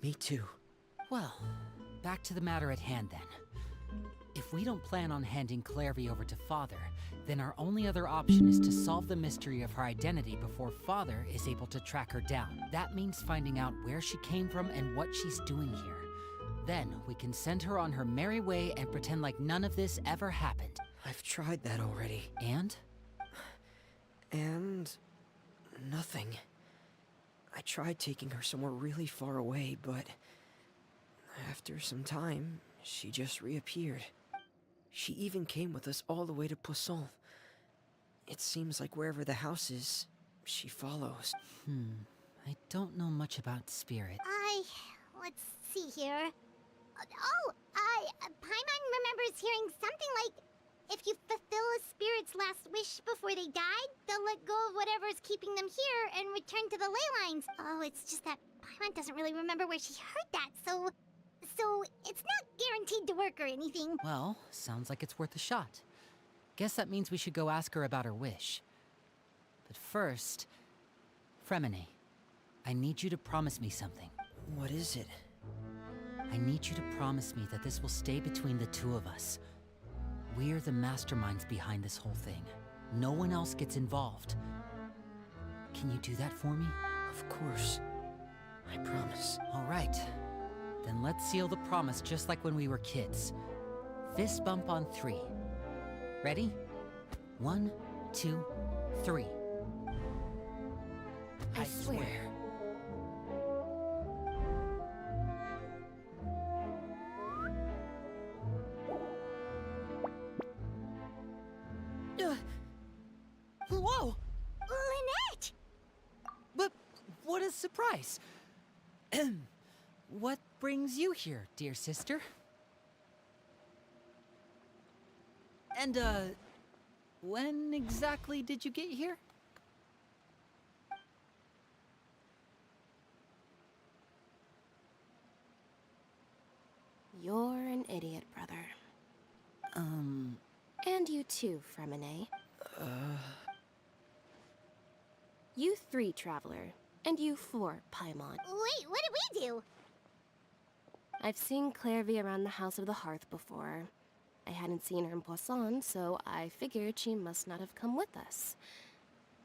Me too. Well, back to the matter at hand then. If we don't plan on handing Clairvy over to Father, then our only other option is to solve the mystery of her identity before Father is able to track her down. That means finding out where she came from and what she's doing here. Then we can send her on her merry way and pretend like none of this ever happened. I've tried that already. And? And... nothing. I tried taking her somewhere really far away, but... after some time, she just reappeared. She even came with us all the way to Poisson. It seems like wherever the house is, she follows. I don't know much about spirit. Let's see here. Paimon remembers hearing something like, if you fulfill a spirit's last wish before they died, they'll let go of whatever's keeping them here and return to the ley lines. Oh, it's just that Paimon doesn't really remember where she heard that, so it's not guaranteed to work or anything. Well, sounds like it's worth a shot. Guess that means we should go ask her about her wish. But first, Fremine, I need you to promise me something. What is it? I need you to promise me that this will stay between the two of us. We're the masterminds behind this whole thing. No one else gets involved. Can you do that for me? Of course. I promise. All right. Then let's seal the promise just like when we were kids. Fist bump on 3. Ready? 1, 2, 3. I swear. Whoa! Lynette! But what a surprise! What brings you here, dear sister? And, when exactly did you get here? You're an idiot, brother. And you too, Fremine. You 3, Traveler. And you 4, Paimon. Wait, what did we do? I've seen Clairvy around the House of the Hearth before. I hadn't seen her in Poisson, so I figured she must not have come with us.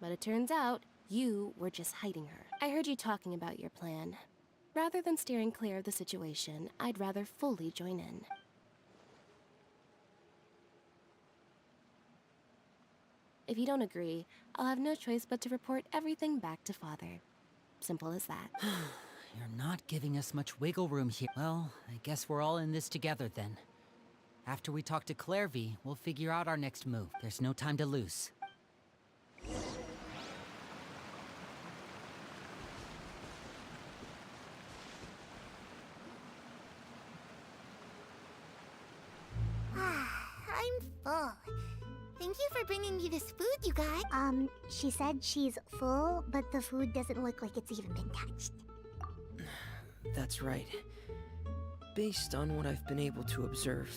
But it turns out, you were just hiding her. I heard you talking about your plan. Rather than steering clear of the situation, I'd rather fully join in. If you don't agree, I'll have no choice but to report everything back to Father. Simple as that. You're not giving us much wiggle room here. Well, I guess we're all in this together then. After we talk to Clairvy, we'll figure out our next move. There's no time to lose. I'm full. Thank you for bringing me this food you got. She said she's full, but the food doesn't look like it's even been touched. That's right. Based on what I've been able to observe,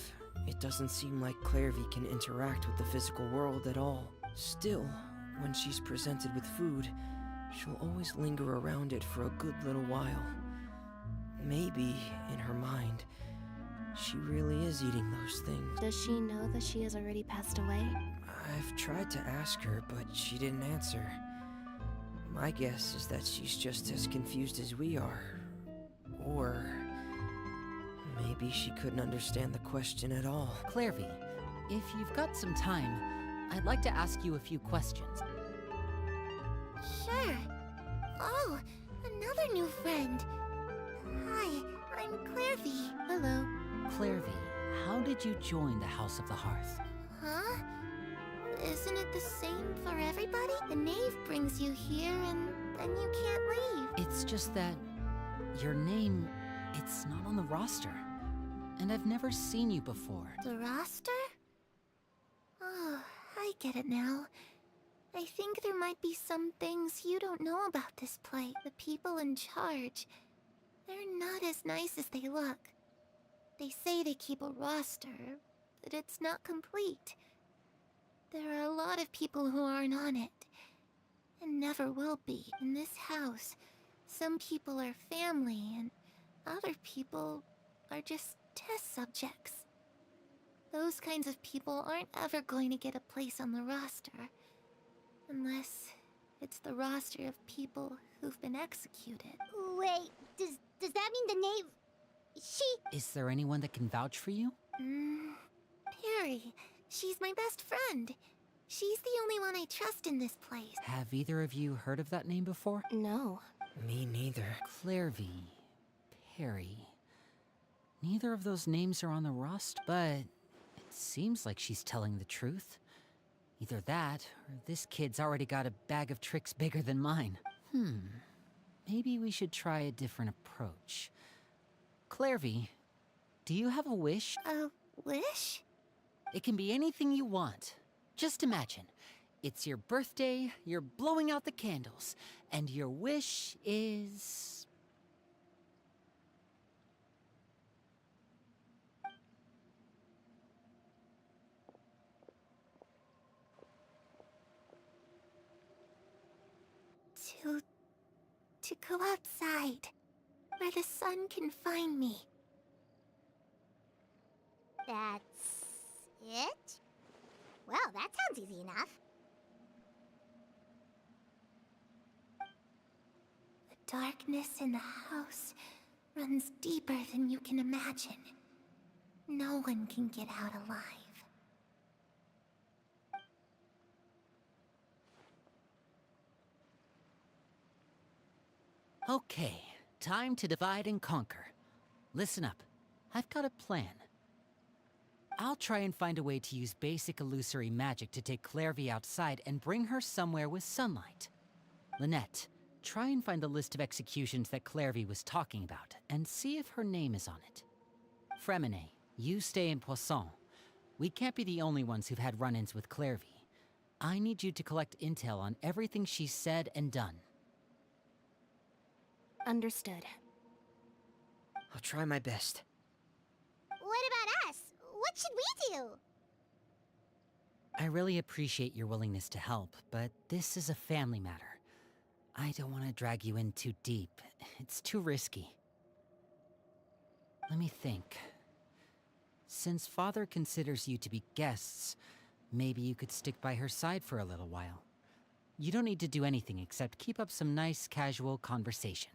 it doesn't seem like Clairvy can interact with the physical world at all. Still, when she's presented with food, she'll always linger around it for a good little while. Maybe, in her mind, she really is eating those things. Does she know that she has already passed away? I've tried to ask her, but she didn't answer. My guess is that she's just as confused as we are. Or... maybe she couldn't understand the question at all. Clairvy, if you've got some time, I'd like to ask you a few questions. Sure. Oh, another new friend. Hi, I'm Clairvy. Hello. Clairvy, how did you join the House of the Hearth? Huh? Isn't it the same for everybody? The knave brings you here and then you can't leave. It's just that your name, it's not on the roster. And I've never seen you before. The roster? Oh, I get it now. I think there might be some things you don't know about this place. The people in charge, they're not as nice as they look. They say they keep a roster, but it's not complete. There are a lot of people who aren't on it, and never will be. In this house, some people are family, and Other people are just test subjects. Those kinds of people aren't ever going to get a place on the roster. Unless it's the roster of people who've been executed. Wait, does that mean the name... She... Is there anyone that can vouch for you? Perry. She's my best friend. She's the only one I trust in this place. Have either of you heard of that name before? No. Me neither. Clairvy, Perry. Neither of those names are on the roster, but it seems like she's telling the truth. Either that, or this kid's already got a bag of tricks bigger than mine. Maybe we should try a different approach. Clairvy, do you have a wish? A wish? It can be anything you want. Just imagine, it's your birthday, you're blowing out the candles, and your wish is... To go outside, where the sun can find me. That's... it? Well, that sounds easy enough. The darkness in the house runs deeper than you can imagine. No one can get out alive. Okay, time to divide and conquer. Listen up, I've got a plan. I'll try and find a way to use basic illusory magic to take Clairvy outside and bring her somewhere with sunlight. Lynette, try and find the list of executions that Clairvy was talking about, and see if her name is on it. Fremine, you stay in Poisson. We can't be the only ones who've had run-ins with Clairvy. I need you to collect intel on everything she's said and done. Understood. I'll try my best. What about us? What should we do? I really appreciate your willingness to help, but this is a family matter. I don't want to drag you in too deep. It's too risky. Let me think. Since Father considers you to be guests, maybe you could stick by her side for a little while. You don't need to do anything except keep up some nice, casual conversation.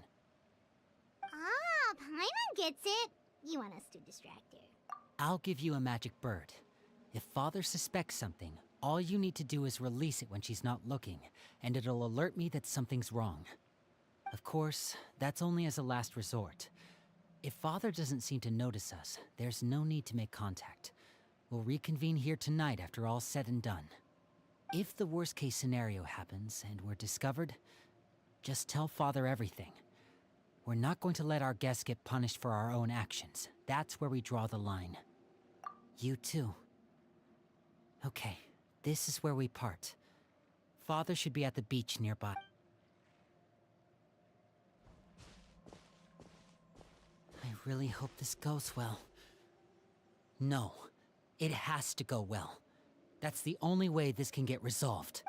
Ah, Paimon gets it. You want us to distract her. I'll give you a magic bird. If Father suspects something, all you need to do is release it when she's not looking, and it'll alert me that something's wrong. Of course, that's only as a last resort. If Father doesn't seem to notice us, there's no need to make contact. We'll reconvene here tonight after all's said and done. If the worst-case scenario happens and we're discovered, just tell Father everything. We're not going to let our guests get punished for our own actions. That's where we draw the line. You too. Okay, this is where we part. Father should be at the beach nearby. I really hope this goes well. No, it has to go well. That's the only way this can get resolved.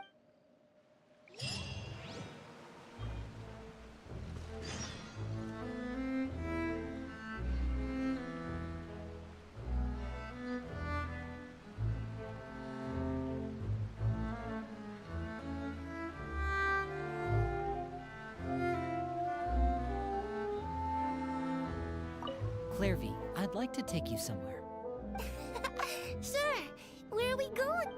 Clairvy, I'd like to take you somewhere. Sure. Where are we going?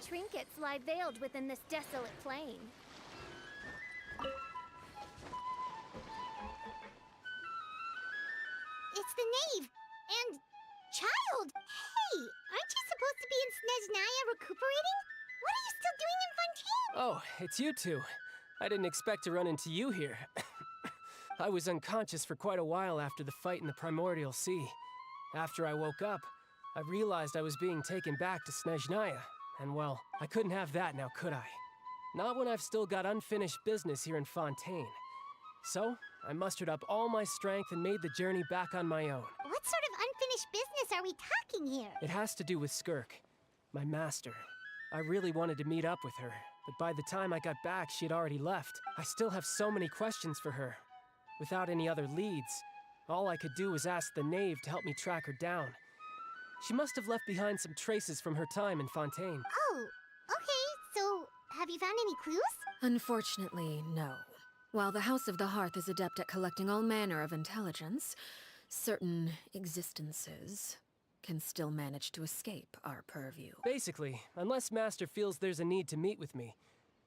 trinkets lie veiled within this desolate plain. It's the knave! And... child! Hey! Aren't you supposed to be in Snezhnaya recuperating? What are you still doing in Fontaine? Oh, it's you two. I didn't expect to run into you here. I was unconscious for quite a while after the fight in the Primordial Sea. After I woke up, I realized I was being taken back to Snezhnaya. And well, I couldn't have that now, could I? Not when I've still got unfinished business here in Fontaine. So, I mustered up all my strength and made the journey back on my own. What sort of unfinished business are we talking here? It has to do with Skirk, my master. I really wanted to meet up with her, but by the time I got back, she had already left. I still have so many questions for her. Without any other leads, all I could do was ask the knave to help me track her down. She must have left behind some traces from her time in Fontaine. Oh, okay, so have you found any clues? Unfortunately, no. While the House of the Hearth is adept at collecting all manner of intelligence, certain existences can still manage to escape our purview. Basically, unless Master feels there's a need to meet with me,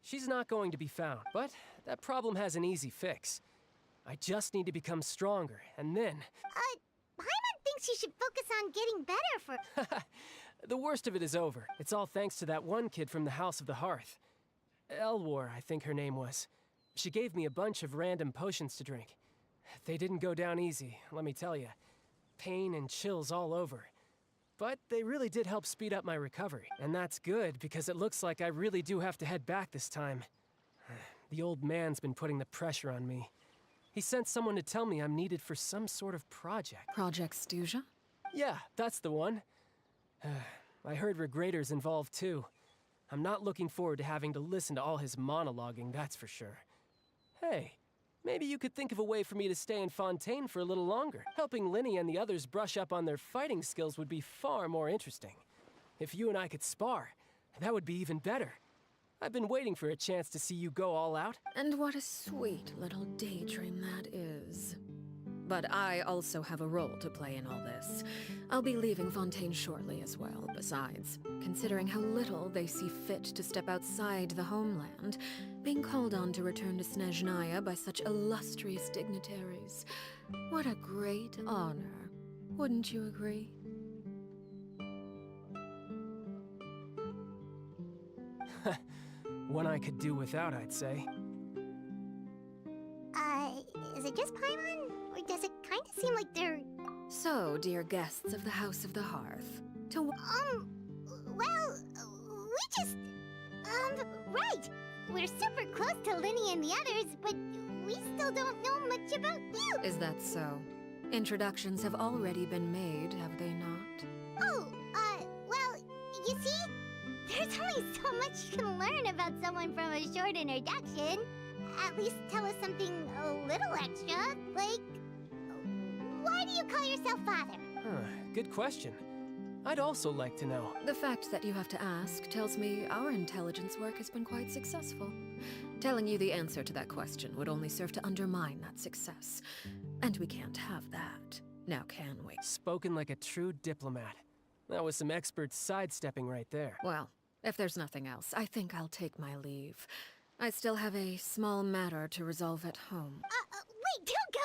she's not going to be found. But that problem has an easy fix. I just need to become stronger, and then... Paimon thinks you should focus on getting better for... The worst of it is over. It's all thanks to that one kid from the House of the Hearth. Elwar, I think her name was. She gave me a bunch of random potions to drink. They didn't go down easy, let me tell you. Pain and chills all over. But they really did help speed up my recovery. And that's good, because it looks like I really do have to head back this time. The old man's been putting the pressure on me. He sent someone to tell me I'm needed for some sort of project. Project Stuja? Yeah, that's the one. I heard Regrator's involved too. I'm not looking forward to having to listen to all his monologuing, that's for sure. Hey, maybe you could think of a way for me to stay in Fontaine for a little longer. Helping Linny and the others brush up on their fighting skills would be far more interesting. If you and I could spar, that would be even better. I've been waiting for a chance to see you go all out. And what a sweet little daydream that is. But I also have a role to play in all this. I'll be leaving Fontaine shortly as well. Besides, considering how little they see fit to step outside the homeland, being called on to return to Snezhnaya by such illustrious dignitaries, what a great honor. Wouldn't you agree? One I could do without, I'd say. Is it just Paimon? Or does it kind of seem like they're... So, dear guests of the House of the Hearth, well, we just... right! We're super close to Linny and the others, but we still don't know much about you! Is that so? Introductions have already been made, have they not? Oh, well, you see? There's only so much you can learn about someone from a short introduction. At least tell us something a little extra, like... Why do you call yourself father? Good question. I'd also like to know. The fact that you have to ask tells me our intelligence work has been quite successful. Telling you the answer to that question would only serve to undermine that success. And we can't have that. Now can we? Spoken like a true diplomat. That was some expert sidestepping right there. Well, if there's nothing else, I think I'll take my leave. I still have a small matter to resolve at home. Wait, don't go!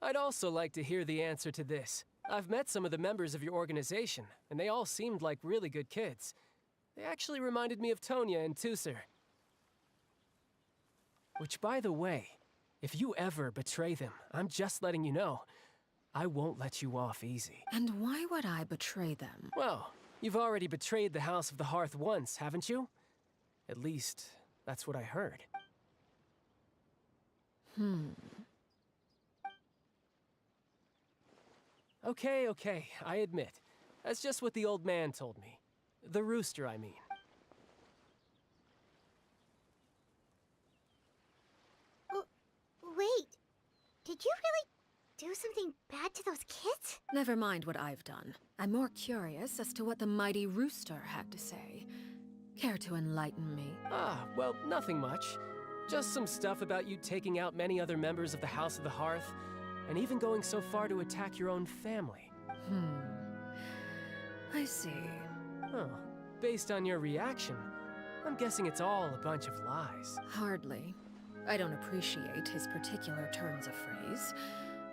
I'd also like to hear the answer to this. I've met some of the members of your organization, and they all seemed like really good kids. They actually reminded me of Tonya and Tusser. Which, by the way, if you ever betray them, I'm just letting you know, I won't let you off easy. And why would I betray them? Well, you've already betrayed the House of the Hearth once, haven't you? At least, that's what I heard. Okay, I admit. That's just what the old man told me. The rooster, I mean. Wait, did you really do something bad to those kids? Never mind what I've done. I'm more curious as to what the mighty rooster had to say. Care to enlighten me? Well, nothing much. Just some stuff about you taking out many other members of the House of the Hearth, and even going so far to attack your own family. I see. Huh. Based on your reaction, I'm guessing it's all a bunch of lies. Hardly. I don't appreciate his particular turns of phrase,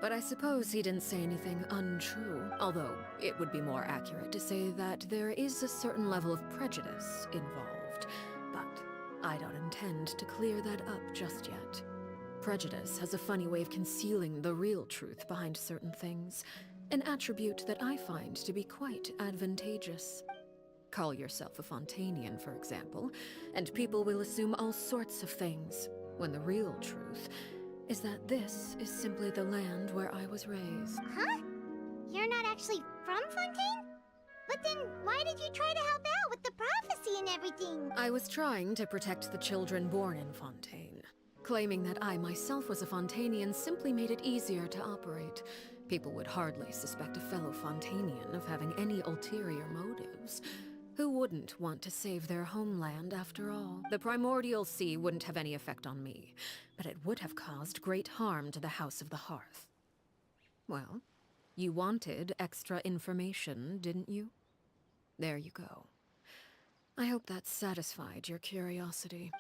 but I suppose he didn't say anything untrue, although it would be more accurate to say that there is a certain level of prejudice involved, but I don't intend to clear that up just yet. Prejudice has a funny way of concealing the real truth behind certain things, an attribute that I find to be quite advantageous. Call yourself a Fontainian, for example, and people will assume all sorts of things, when the real truth is that this is simply the land where I was raised. Huh? You're not actually from Fontaine? But then why did you try to help out with the prophecy and everything? I was trying to protect the children born in Fontaine. Claiming that I myself was a Fontainian simply made it easier to operate. People would hardly suspect a fellow Fontainian of having any ulterior motives. Who wouldn't want to save their homeland, after all? The primordial sea wouldn't have any effect on me, but it would have caused great harm to the House of the Hearth. Well, you wanted extra information, didn't you? There you go. I hope that satisfied your curiosity.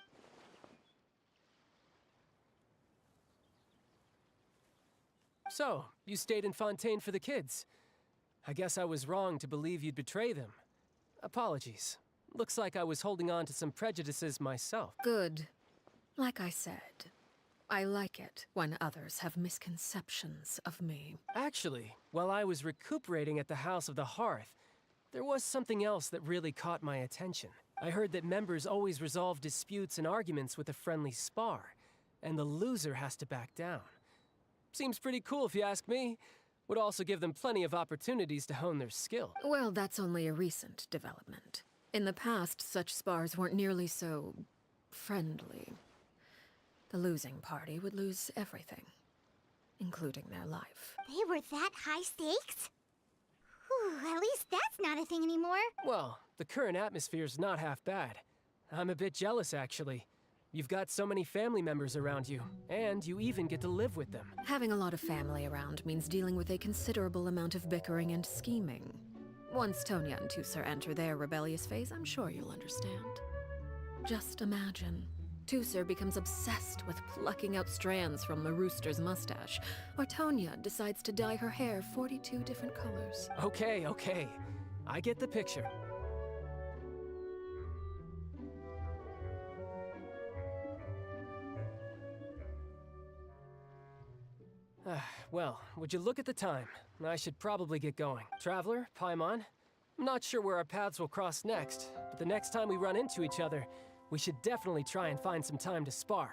So, you stayed in Fontaine for the kids. I guess I was wrong to believe you'd betray them. Apologies. Looks like I was holding on to some prejudices myself. Good. Like I said, I like it when others have misconceptions of me. Actually, while I was recuperating at the House of the Hearth, there was something else that really caught my attention. I heard that members always resolve disputes and arguments with a friendly spar, and the loser has to back down. Seems pretty cool if you ask me. Would also give them plenty of opportunities to hone their skill. Well, that's only a recent development. In the past, such spars weren't nearly so friendly. The losing party would lose everything, including their life. They were that high stakes? Whew, at least that's not a thing anymore. Well, the current atmosphere's not half bad. I'm a bit jealous, actually. You've got so many family members around you, and you even get to live with them. Having a lot of family around means dealing with a considerable amount of bickering and scheming. Once Tonya and Tusar enter their rebellious phase, I'm sure you'll understand. Just imagine. Tusar becomes obsessed with plucking out strands from the rooster's mustache, or Tonya decides to dye her hair 42 different colors. Okay. I get the picture. Well, would you look at the time? I should probably get going. Traveler, Paimon, I'm not sure where our paths will cross next, but the next time we run into each other, we should definitely try and find some time to spar.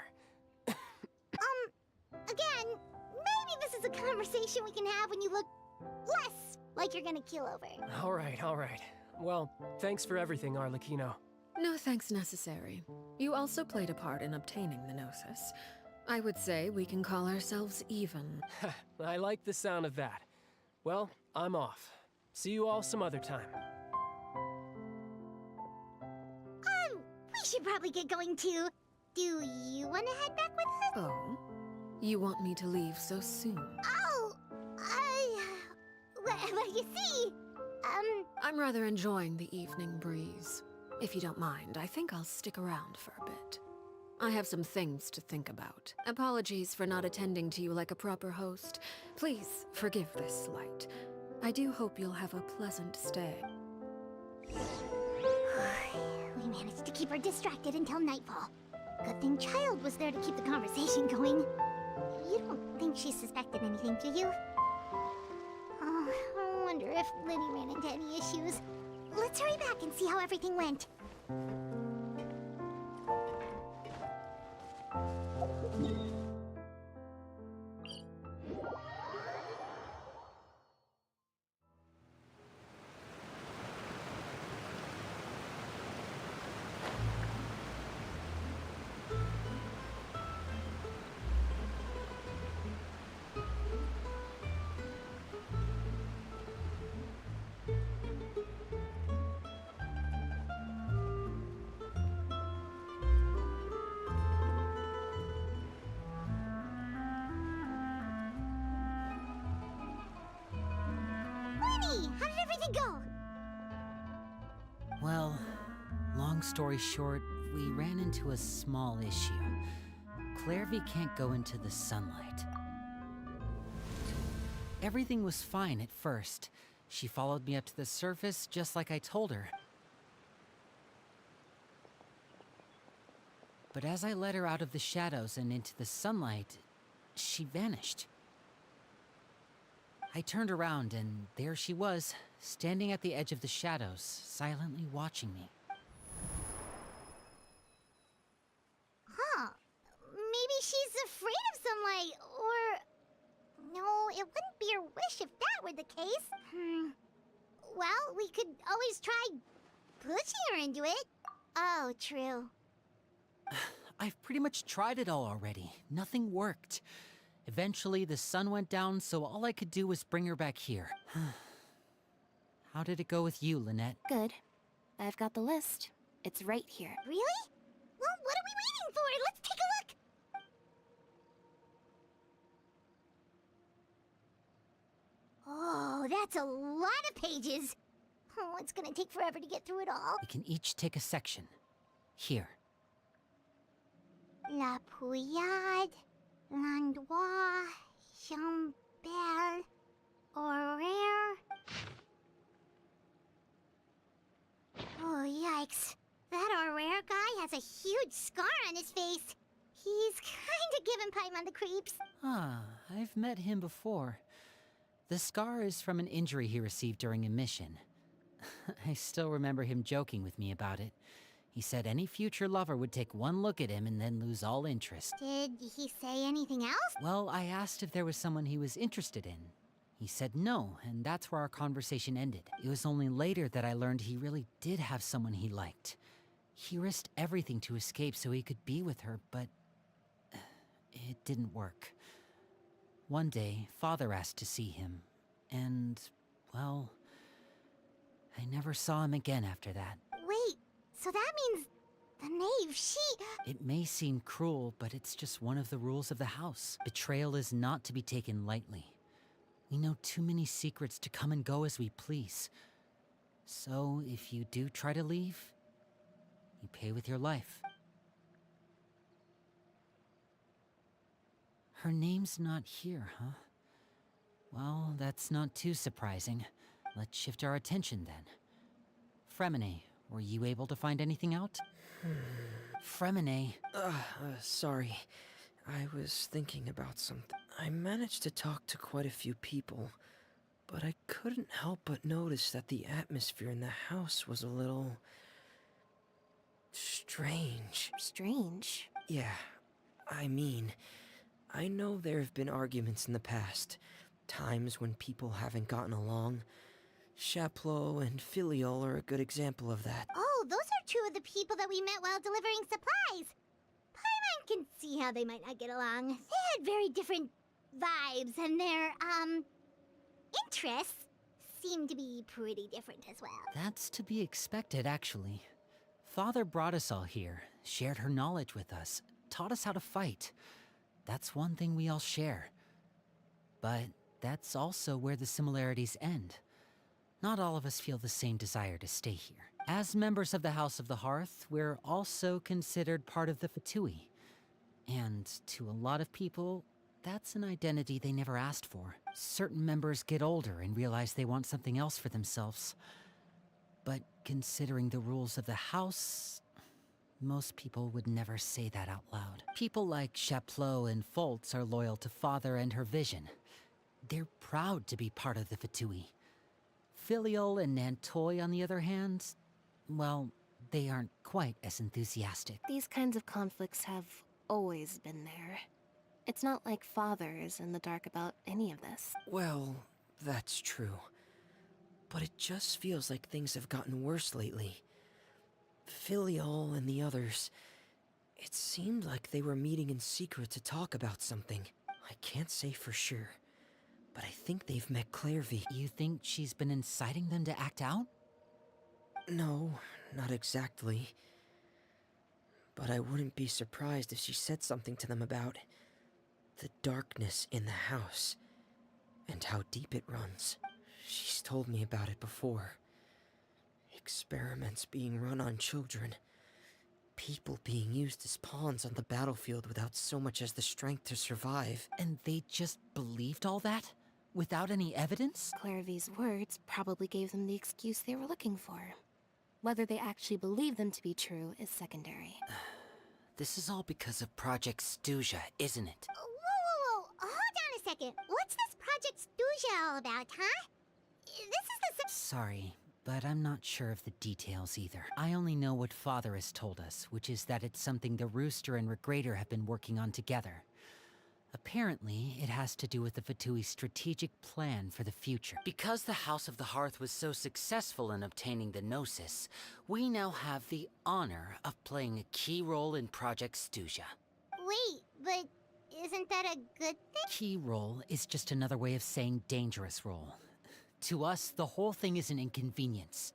Again, maybe this is a conversation we can have when you look less like you're gonna keel over. All right. Well, thanks for everything, Arlecchino. No thanks necessary. You also played a part in obtaining the Gnosis. I would say we can call ourselves even. I like the sound of that. Well, I'm off. See you all some other time. We should probably get going too. Do you want to head back with us? Oh? You want me to leave so soon? Well, you see, I'm rather enjoying the evening breeze. If you don't mind, I think I'll stick around for a bit. I have some things to think about. Apologies for not attending to you like a proper host. Please forgive this slight. I do hope you'll have a pleasant stay. we managed to keep her distracted until nightfall. Good thing Child was there to keep the conversation going. You don't think she suspected anything, do you? Oh, I wonder if Liddy ran into any issues. Let's hurry back and see how everything went. Hey, Tusar. to go? Well, long story short, we ran into a small issue. Clairvy can't go into the sunlight. Everything was fine at first. She followed me up to the surface just like I told her. But as I led her out of the shadows and into the sunlight, she vanished. I turned around and there she was, standing at the edge of the shadows, silently watching me. Huh. Maybe she's afraid of sunlight, or... No, it wouldn't be her wish if that were the case. Well, we could always try pushing her into it. Oh, true. I've pretty much tried it all already. Nothing worked. Eventually, the sun went down, so all I could do was bring her back here. How did it go with you, Lynette? Good. I've got the list. It's right here. Really? Well, what are we waiting for? Let's take a look! Oh, that's a lot of pages. Oh, it's gonna take forever to get through it all. We can each take a section. Here. La Pouillade, Landois, Chambel, Horaire. Oh, yikes. That Horaire guy has a huge scar on his face. He's kinda giving Paimon the creeps. Ah, I've met him before. The scar is from an injury he received during a mission. I still remember him joking with me about it. He said any future lover would take one look at him and then lose all interest. Did he say anything else? Well, I asked if there was someone he was interested in. He said no, and that's where our conversation ended. It was only later that I learned he really did have someone he liked. He risked everything to escape so he could be with her, but it didn't work. One day, Father asked to see him, and, well, I never saw him again after that. Wait, so that means the knave, she... It may seem cruel, but it's just one of the rules of the house. Betrayal is not to be taken lightly. We know too many secrets to come and go as we please. So, if you do try to leave, you pay with your life. Her name's not here, huh? Well, that's not too surprising. Let's shift our attention then. Fremine, were you able to find anything out? Fremine. Sorry. I was thinking about something. I managed to talk to quite a few people, but I couldn't help but notice that the atmosphere in the house was a little... strange. Strange. Yeah, I mean, I know there have been arguments in the past, times when people haven't gotten along. Chaplot and Filial are a good example of that. Oh, those are two of the people that we met while delivering supplies. Paimon can see how they might not get along. They had very different vibes, and their, interests seem to be pretty different as well. That's to be expected, actually. Father brought us all here, shared her knowledge with us, taught us how to fight. That's one thing we all share. But that's also where the similarities end. Not all of us feel the same desire to stay here. As members of the House of the Hearth, we're also considered part of the Fatui. And to a lot of people, that's an identity they never asked for. Certain members get older and realize they want something else for themselves. But considering the rules of the house, most people would never say that out loud. People like Chaplot and Foltz are loyal to Father and her vision. They're proud to be part of the Fatui. Filial and Nantoy, on the other hand, well, they aren't quite as enthusiastic. These kinds of conflicts have always been there. It's not like Father is in the dark about any of this. Well, that's true. But it just feels like things have gotten worse lately. Filial and the others, it seemed like they were meeting in secret to talk about something. I can't say for sure, but I think they've met Clairvy. You think she's been inciting them to act out? No, not exactly. But I wouldn't be surprised if she said something to them about the darkness in the house and how deep it runs. She's told me about it before. Experiments being run on children. People being used as pawns on the battlefield without so much as the strength to survive. And they just believed all that? Without any evidence? Clairvy's words probably gave them the excuse they were looking for. Whether they actually believe them to be true is secondary. This is all because of Project Stuja, isn't it? Whoa, hold on a second. What's this Project Stuja all about, huh? This is the Sorry, but I'm not sure of the details either. I only know what Father has told us, which is that it's something the Rooster and Regrator have been working on together. Apparently, it has to do with the Fatui's strategic plan for the future. Because the House of the Hearth was so successful in obtaining the Gnosis, we now have the honor of playing a key role in Project Stuja. Wait, but isn't that a good thing? Key role is just another way of saying dangerous role. To us, the whole thing is an inconvenience.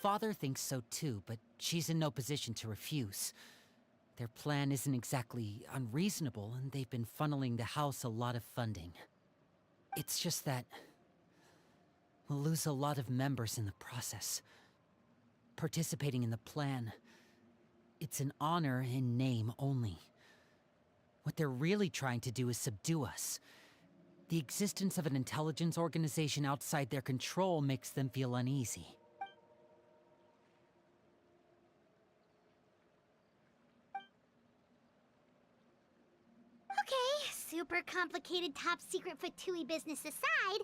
Father thinks so too, but she's in no position to refuse. Their plan isn't exactly unreasonable, and they've been funneling the house a lot of funding. It's just that we'll lose a lot of members in the process. Participating in the plan, it's an honor in name only. What they're really trying to do is subdue us. The existence of an intelligence organization outside their control makes them feel uneasy. Okay, super complicated top secret Fatui business aside,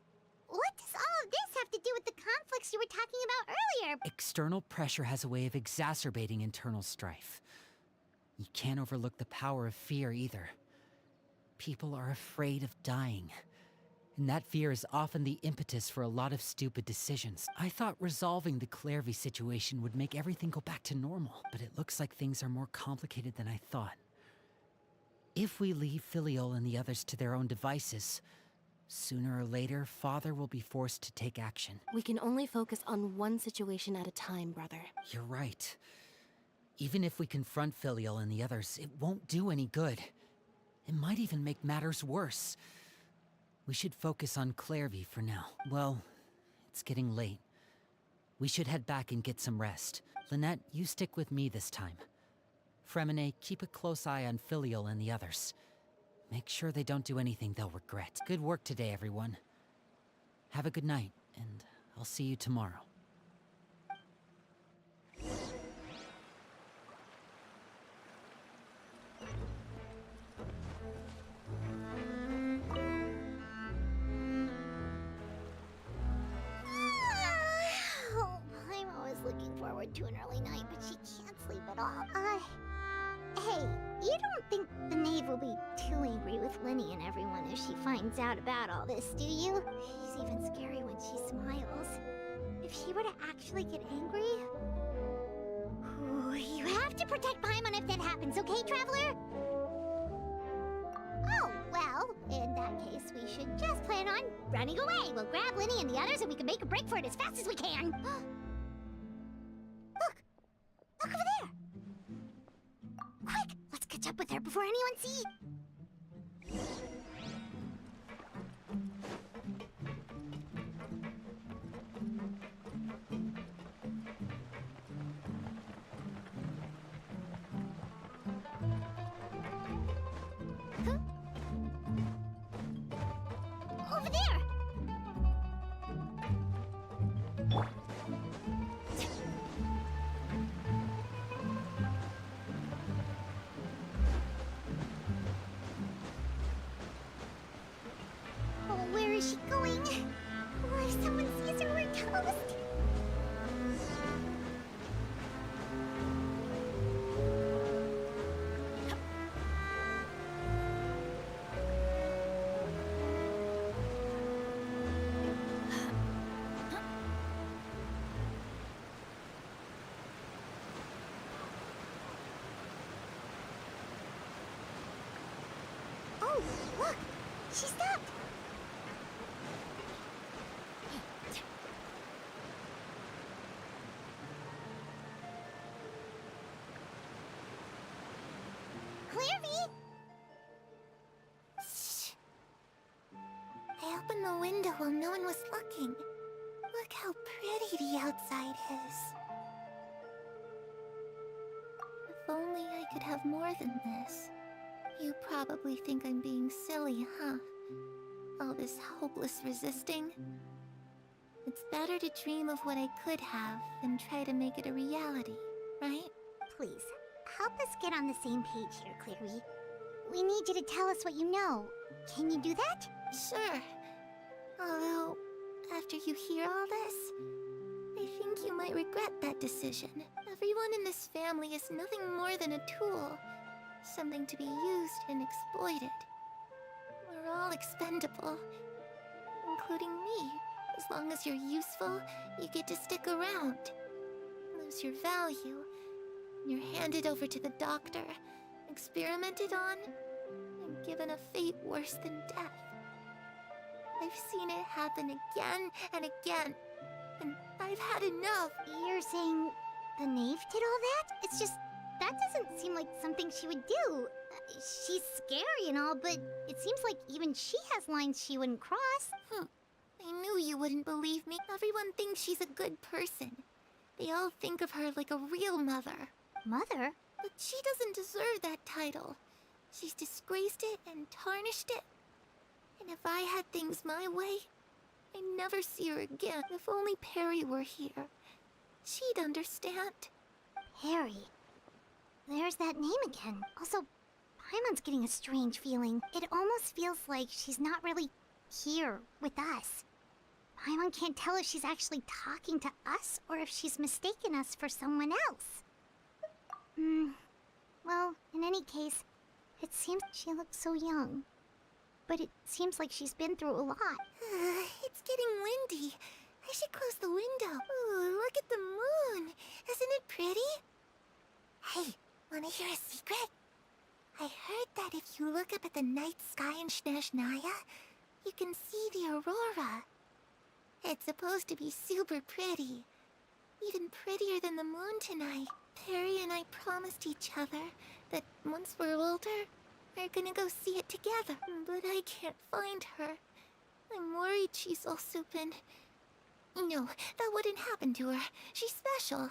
what does all of this have to do with the conflicts you were talking about earlier? External pressure has a way of exacerbating internal strife. You can't overlook the power of fear either. People are afraid of dying. And that fear is often the impetus for a lot of stupid decisions. I thought resolving the Clairvy situation would make everything go back to normal, but it looks like things are more complicated than I thought. If we leave Filiol and the others to their own devices, sooner or later, Father will be forced to take action. We can only focus on one situation at a time, brother. You're right. Even if we confront Filiol and the others, it won't do any good. It might even make matters worse. We should focus on Clairvy for now. Well, it's getting late. We should head back and get some rest. Lynette, you stick with me this time. Fremine, keep a close eye on Filiol and the others. Make sure they don't do anything they'll regret. Good work today, everyone. Have a good night, and I'll see you tomorrow. to an early night, but she can't sleep at all. Hey, you don't think the knave will be too angry with Linny and everyone if she finds out about all this, do you? She's even scary when she smiles. If she were to actually get angry... Ooh, you have to protect Paimon if that happens, okay, Traveler? Oh, well, in that case, we should just plan on running away. We'll grab Linny and the others and we can make a break for it as fast as we can. Look! Look over there! Quick! Let's catch up with her before anyone sees. Huh? Over there! Oh, where is she going? Oh, if someone sees her, we're toast. Oh, look! She stopped! Clairvy! Shh! I opened the window while no one was looking. Look how pretty the outside is. If only I could have more than this. You probably think I'm being silly, huh? All this hopeless resisting? It's better to dream of what I could have than try to make it a reality, right? Please, help us get on the same page here, Clary. We need you to tell us what you know. Can you do that? Sure. Although, after you hear all this, I think you might regret that decision. Everyone in this family is nothing more than a tool. Something to be used and exploited. We're all expendable, including me. As long as you're useful, you get to stick around. Lose your value, and you're handed over to the doctor, experimented on, and given a fate worse than death. I've seen it happen again and again, and I've had enough. You're saying the knave did all that? It's just... that doesn't seem like something she would do. She's scary and all, but it seems like even she has lines she wouldn't cross. I knew you wouldn't believe me. Everyone thinks she's a good person. They all think of her like a real mother. Mother? But she doesn't deserve that title. She's disgraced it and tarnished it. And if I had things my way, I'd never see her again. If only Perry were here, she'd understand. Perry? There's that name again. Also, Paimon's getting a strange feeling. It almost feels like she's not really here with us. Paimon can't tell if she's actually talking to us or if she's mistaken us for someone else. Well, in any case, it seems she looks so young. But it seems like she's been through a lot. It's getting windy. I should close the window. Ooh, look at the moon. Isn't it pretty? Hey, wanna hear a secret? I heard that if you look up at the night sky in Snezhnaya, you can see the aurora. It's supposed to be super pretty. Even prettier than the moon tonight. Perry and I promised each other that once we're older, we're gonna go see it together. But I can't find her. I'm worried she's also been... No, that wouldn't happen to her. She's special.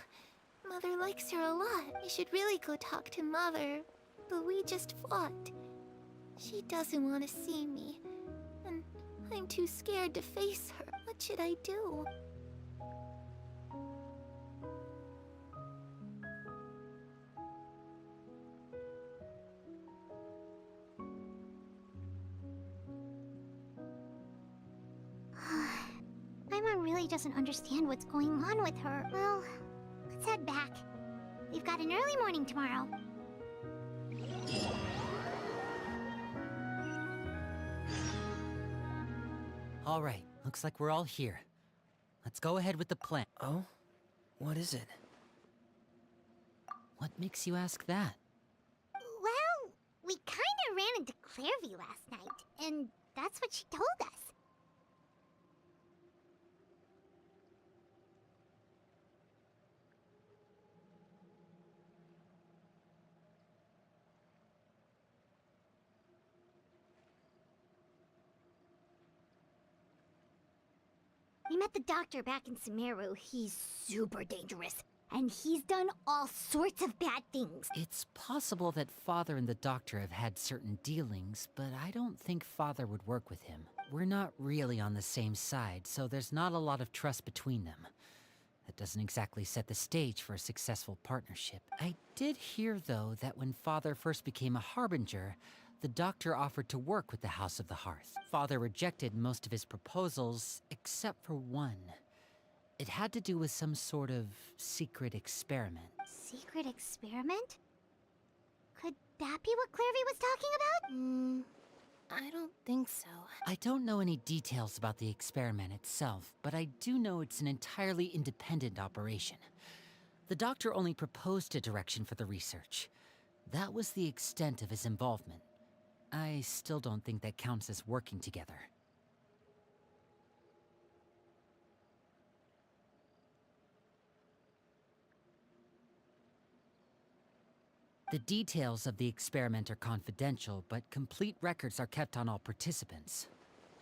Mother likes her a lot. I should really go talk to Mother. But we just fought. She doesn't want to see me. And I'm too scared to face her. What should I do? Paimon really doesn't understand what's going on with her. Well, let's head back. I've got an early morning tomorrow. All right, looks like we're all here. Let's go ahead with the plan. Oh? What is it? What makes you ask that? Well, we kinda ran into Clairvy last night, and that's what she told us. We met the doctor back in Sumeru. He's super dangerous, and he's done all sorts of bad things. It's possible that Father and the Doctor have had certain dealings, but I don't think Father would work with him. We're not really on the same side, so there's not a lot of trust between them. That doesn't exactly set the stage for a successful partnership. I did hear, though, that when Father first became a Harbinger, the Doctor offered to work with the House of the Hearth. Father rejected most of his proposals, except for one. It had to do with some sort of secret experiment. Secret experiment? Could that be what Clairvy was talking about? I don't think so. I don't know any details about the experiment itself, but I do know it's an entirely independent operation. The Doctor only proposed a direction for the research. That was the extent of his involvement. I still don't think that counts as working together. The details of the experiment are confidential, but complete records are kept on all participants.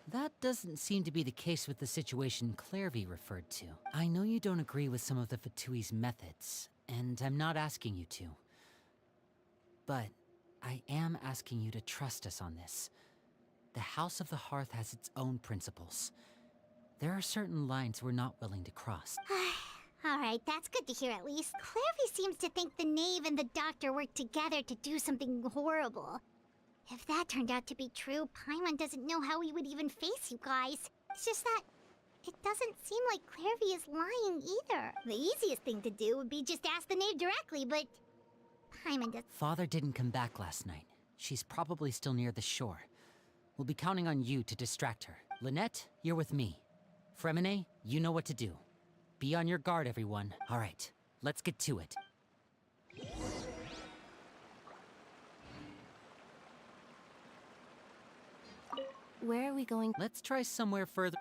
That doesn't seem to be the case with the situation Clairvy referred to. I know you don't agree with some of the Fatui's methods, and I'm not asking you to. But I am asking you to trust us on this. The House of the Hearth has its own principles. There are certain lines we're not willing to cross. Alright, that's good to hear at least. Clairvy seems to think the Knave and the Doctor worked together to do something horrible. If that turned out to be true, Paimon doesn't know how he would even face you guys. It's just that it doesn't seem like Clairvy is lying either. The easiest thing to do would be just ask the Knave directly, but Paimon does. Father didn't come back last night. She's probably still near the shore. We'll be counting on you to distract her. Lynette, you're with me. Fremine, you know what to do. Be on your guard, everyone. All right, let's get to it. Where are we going? Let's try somewhere further.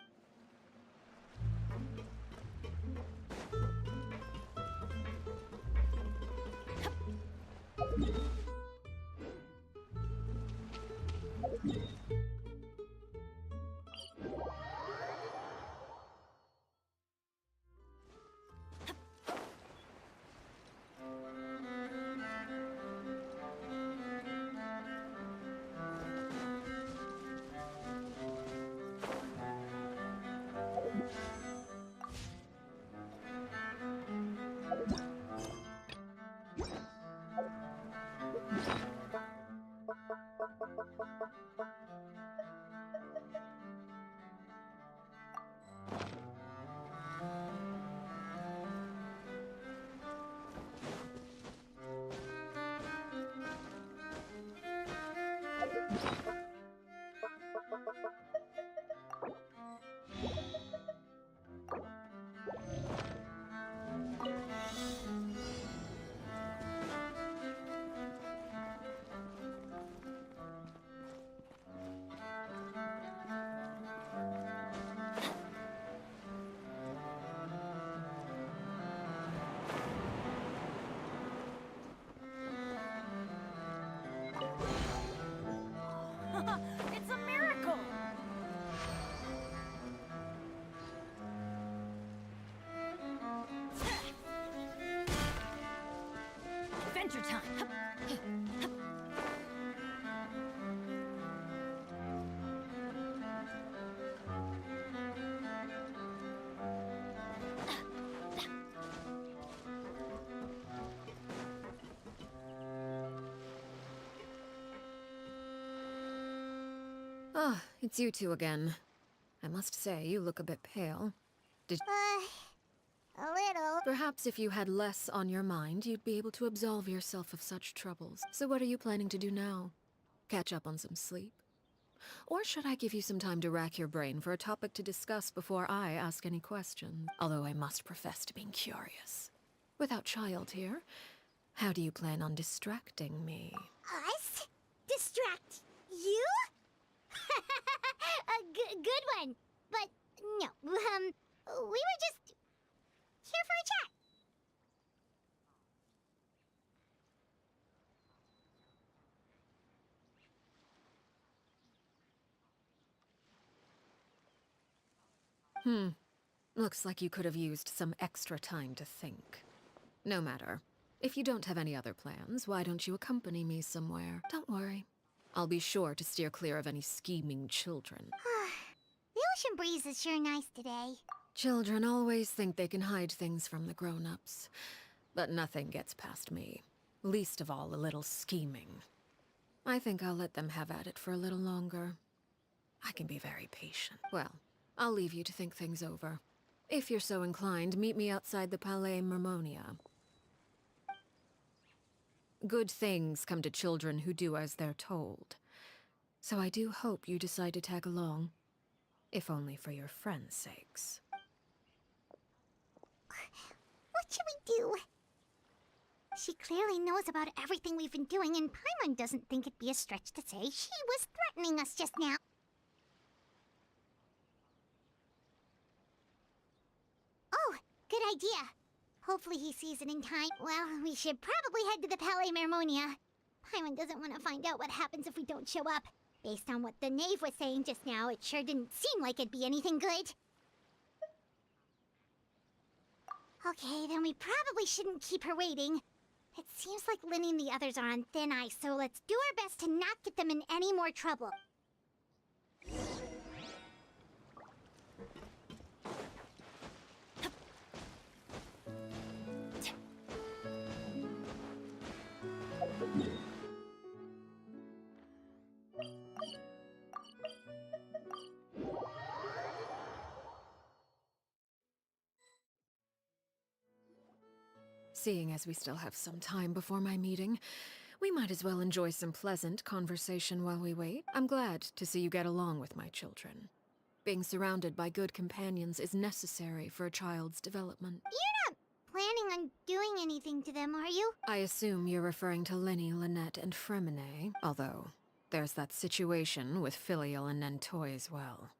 It's a miracle! Adventure time! Ah, it's you two again. I must say, you look a bit pale. A little. Perhaps if you had less on your mind, you'd be able to absolve yourself of such troubles. So what are you planning to do now? Catch up on some sleep? Or should I give you some time to rack your brain for a topic to discuss before I ask any questions? Although I must profess to being curious. Without child here, how do you plan on distracting me? Us? Distract you? A good one. But no, we were just here for a chat. Looks like you could have used some extra time to think. No matter. If you don't have any other plans, why don't you accompany me somewhere? Don't worry. I'll be sure to steer clear of any scheming children. The ocean breeze is sure nice today. Children always think they can hide things from the grown-ups. But nothing gets past me. Least of all, a little scheming. I think I'll let them have at it for a little longer. I can be very patient. Well, I'll leave you to think things over. If you're so inclined, meet me outside the Palais Mermonia. Good things come to children who do as they're told. So I do hope you decide to tag along. If only for your friends' sakes. What should we do? She clearly knows about everything we've been doing, and Paimon doesn't think it'd be a stretch to say she was threatening us just now. Oh, good idea. Hopefully he sees it in time. Well, we should probably head to the Palais Mermonia. Paimon doesn't want to find out what happens if we don't show up. Based on what the knave was saying just now, it sure didn't seem like it'd be anything good. Okay, then we probably shouldn't keep her waiting. It seems like Linny and the others are on thin ice, so let's do our best to not get them in any more trouble. Seeing as we still have some time before my meeting, we might as well enjoy some pleasant conversation while we wait. I'm glad to see you get along with my children. Being surrounded by good companions is necessary for a child's development. You're not planning on doing anything to them, are you? I assume you're referring to Linny, Lynette, and Fremine, although there's that situation with Filial and Nentoy as well.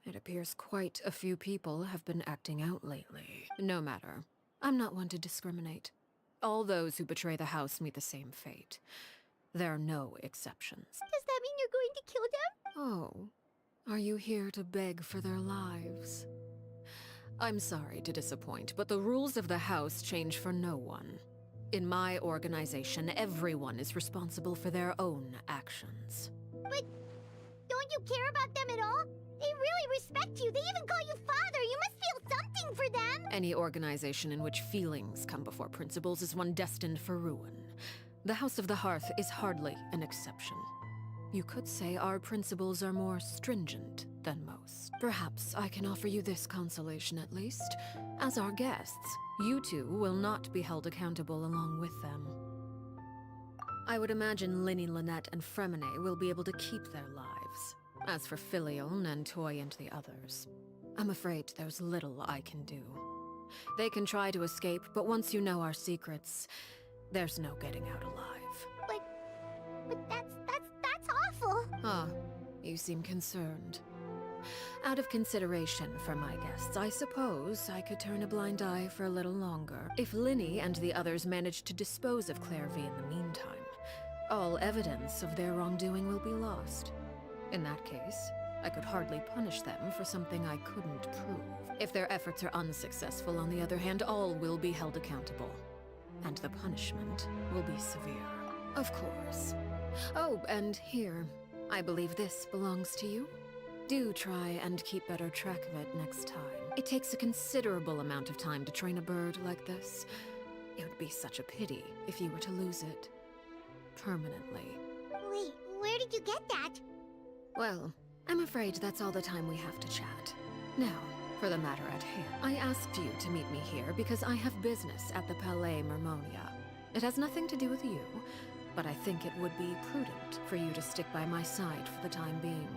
It appears quite a few people have been acting out lately. No matter. I'm not one to discriminate. All those who betray the house meet the same fate. There are no exceptions. Does that mean you're going to kill them? Oh, are you here to beg for their lives? I'm sorry to disappoint, but the rules of the house change for no one. In my organization, everyone is responsible for their own actions. But don't you care about them at all? They really respect you. They even call you father. You must feel something for them. Any organization in which feelings come before principles is one destined for ruin. The House of the Hearth is hardly an exception. You could say our principles are more stringent than most. Perhaps I can offer you this consolation at least. As our guests, you two will not be held accountable along with them. I would imagine Linny, Lynette, and Fremine will be able to keep their lives. As for Filial, Nentoy, and the others, I'm afraid there's little I can do. They can try to escape, but once you know our secrets, there's no getting out alive. But that's awful. Ah, you seem concerned. Out of consideration for my guests, I suppose I could turn a blind eye for a little longer. If Linny and the others manage to dispose of Clairvy in the meantime, all evidence of their wrongdoing will be lost. In that case, I could hardly punish them for something I couldn't prove. If their efforts are unsuccessful, on the other hand, all will be held accountable. And the punishment will be severe. Of course. Oh, and here, I believe this belongs to you. Do try and keep better track of it next time. It takes a considerable amount of time to train a bird like this. It would be such a pity if you were to lose it. Permanently. Wait, where did you get that? Well, I'm afraid that's all the time we have to chat. Now, For the matter at hand, I asked you to meet me here because I have business at the Palais Mermonia. It has nothing to do with you, but I think it would be prudent for you to stick by my side for the time being.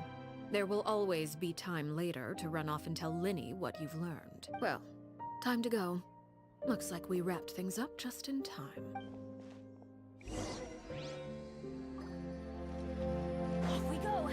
There will always be time later to run off and tell Linny what you've learned. Well, time to go. Looks like we wrapped things up just in time. Off we go!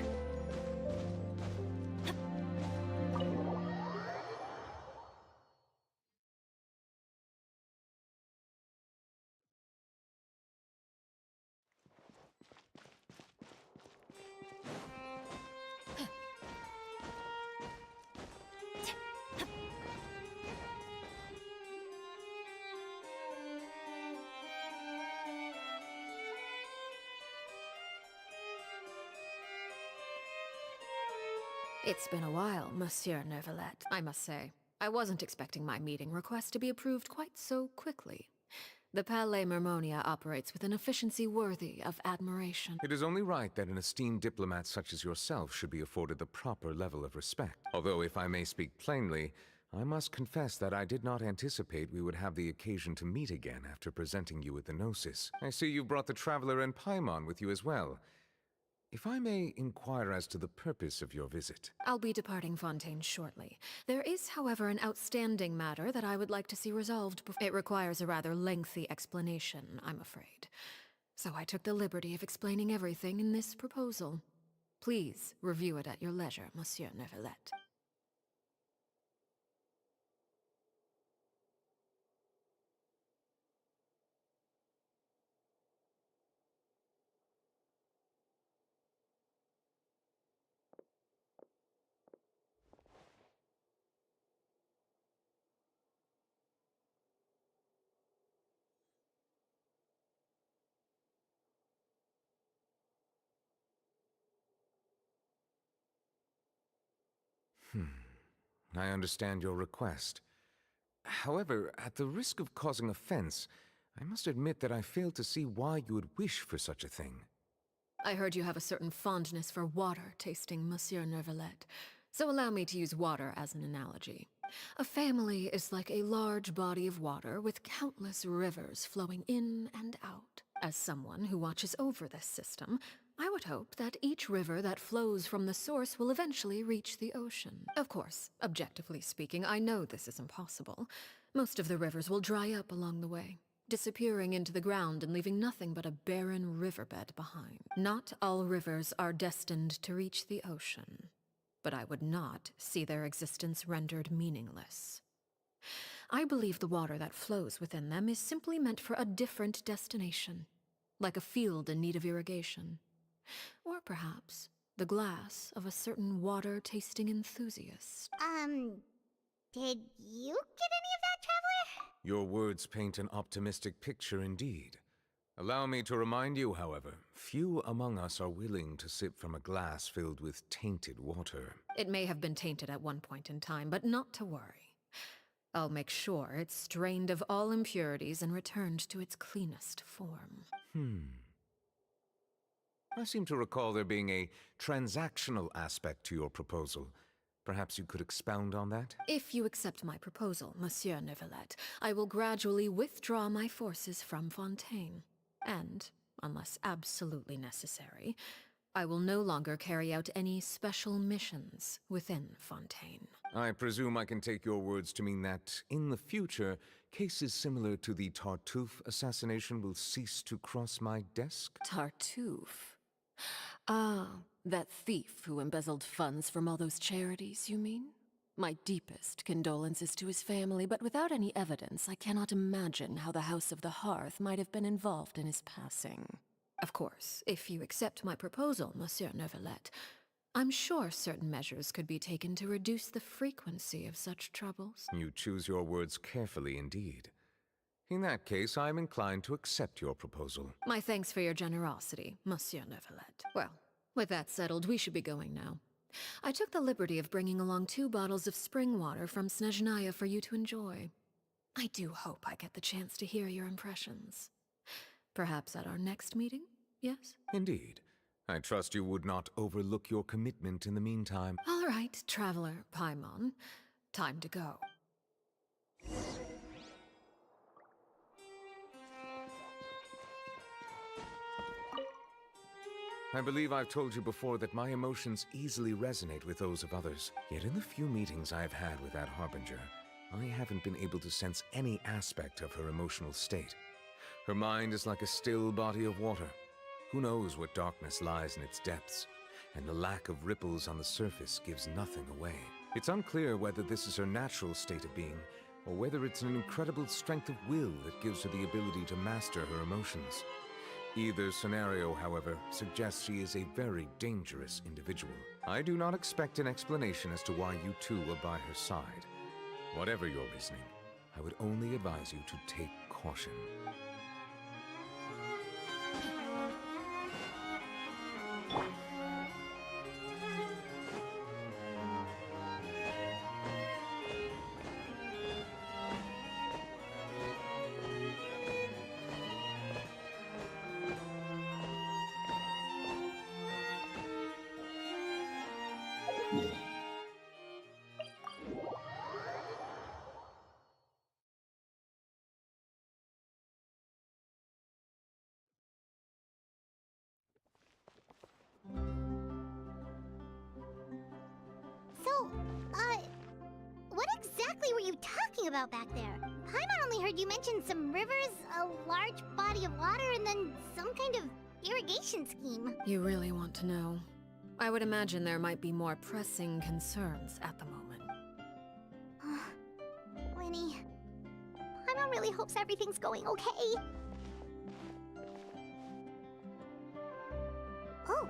It's been a while, Monsieur Neuvillette, I must say. I wasn't expecting my meeting request to be approved quite so quickly. The Palais Mermonia operates with an efficiency worthy of admiration. It is only right that an esteemed diplomat such as yourself should be afforded the proper level of respect. Although, if I may speak plainly, I must confess that I did not anticipate we would have the occasion to meet again after presenting you with the Gnosis. I see you've brought the Traveler and Paimon with you as well. If I may inquire as to the purpose of your visit. I'll be departing Fontaine shortly. There is, however, an outstanding matter that I would like to see resolved before. It requires a rather lengthy explanation, I'm afraid. So I took the liberty of explaining everything in this proposal. Please review it at your leisure, Monsieur Neuvillette. I understand your request. However, at the risk of causing offense, I must admit that I fail to see why you would wish for such a thing. I heard you have a certain fondness for water tasting, Monsieur Neuvillette, so allow me to use water as an analogy. A family is like a large body of water with countless rivers flowing in and out. As someone who watches over this system, I would hope that each river that flows from the source will eventually reach the ocean. Of course, objectively speaking, I know this is impossible. Most of the rivers will dry up along the way, disappearing into the ground and leaving nothing but a barren riverbed behind. Not all rivers are destined to reach the ocean, but I would not see their existence rendered meaningless. I believe the water that flows within them is simply meant for a different destination, like a field in need of irrigation. Or perhaps the glass of a certain water-tasting enthusiast. Did you get any of that, Traveler? Your words paint an optimistic picture indeed. Allow me to remind you, however, few among us are willing to sip from a glass filled with tainted water. It may have been tainted at one point in time, but not to worry. I'll make sure it's strained of all impurities and returned to its cleanest form. I seem to recall there being a transactional aspect to your proposal. Perhaps you could expound on that? If you accept my proposal, Monsieur Neuvillette, I will gradually withdraw my forces from Fontaine. And, unless absolutely necessary, I will no longer carry out any special missions within Fontaine. I presume I can take your words to mean that, in the future, cases similar to the Tartuffe assassination will cease to cross my desk? Tartuffe? Ah, that thief who embezzled funds from all those charities, you mean? My deepest condolences to his family, but without any evidence, I cannot imagine how the House of the Hearth might have been involved in his passing. Of course, if you accept my proposal, Monsieur Neuvillette, I'm sure certain measures could be taken to reduce the frequency of such troubles. You choose your words carefully indeed. In that case, I am inclined to accept your proposal. My thanks for your generosity, Monsieur Neuvillette. Well, with that settled, we should be going now. I took the liberty of bringing along 2 bottles of spring water from Snezhnaya for you to enjoy. I do hope I get the chance to hear your impressions. Perhaps at our next meeting, yes? Indeed. I trust you would not overlook your commitment in the meantime. All right, Traveler Paimon. Time to go. I believe I've told you before that my emotions easily resonate with those of others. Yet in the few meetings I've had with that Harbinger, I haven't been able to sense any aspect of her emotional state. Her mind is like a still body of water. Who knows what darkness lies in its depths, and the lack of ripples on the surface gives nothing away. It's unclear whether this is her natural state of being, or whether it's an incredible strength of will that gives her the ability to master her emotions. Either scenario, however, suggests she is a very dangerous individual. I do not expect an explanation as to why you two are by her side. Whatever your reasoning, I would only advise you to take caution. So, what exactly were you talking about back there? Paimon only heard you mention some rivers, a large body of water, and then some kind of irrigation scheme. You really want to know? I would imagine there might be more pressing concerns at the moment. Winnie, Paimon really hopes everything's going okay. Oh,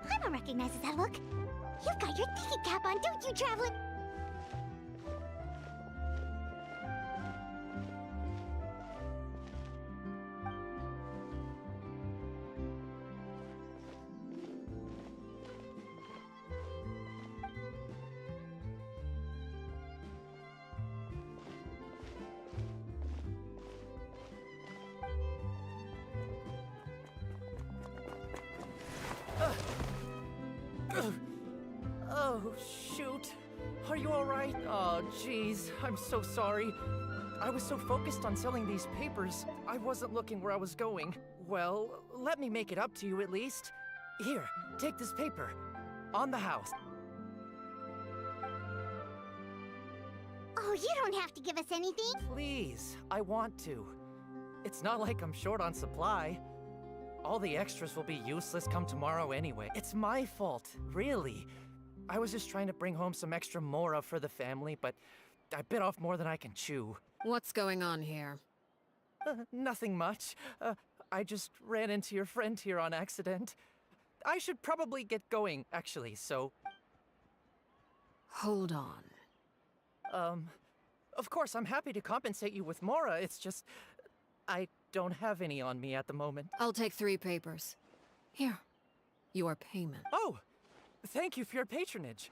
Paimon recognizes that look. You've got your ticket cap on, don't you, Traveler? Oh, shoot. Are you alright? Oh, jeez. I'm so sorry. I was so focused on selling these papers, I wasn't looking where I was going. Well, let me make it up to you at least. Here, take this paper. On the house. Oh, you don't have to give us anything. Please, I want to. It's not like I'm short on supply. All the extras will be useless come tomorrow anyway. It's my fault, really. I was just trying to bring home some extra mora for the family, but I bit off more than I can chew. What's going on here? Nothing much. I just ran into your friend here on accident. I should probably get going, actually, so... Hold on. Of course, I'm happy to compensate you with mora, it's just... I don't have any on me at the moment. I'll take 3 papers. Here. Your payment. Oh! Thank you for your patronage.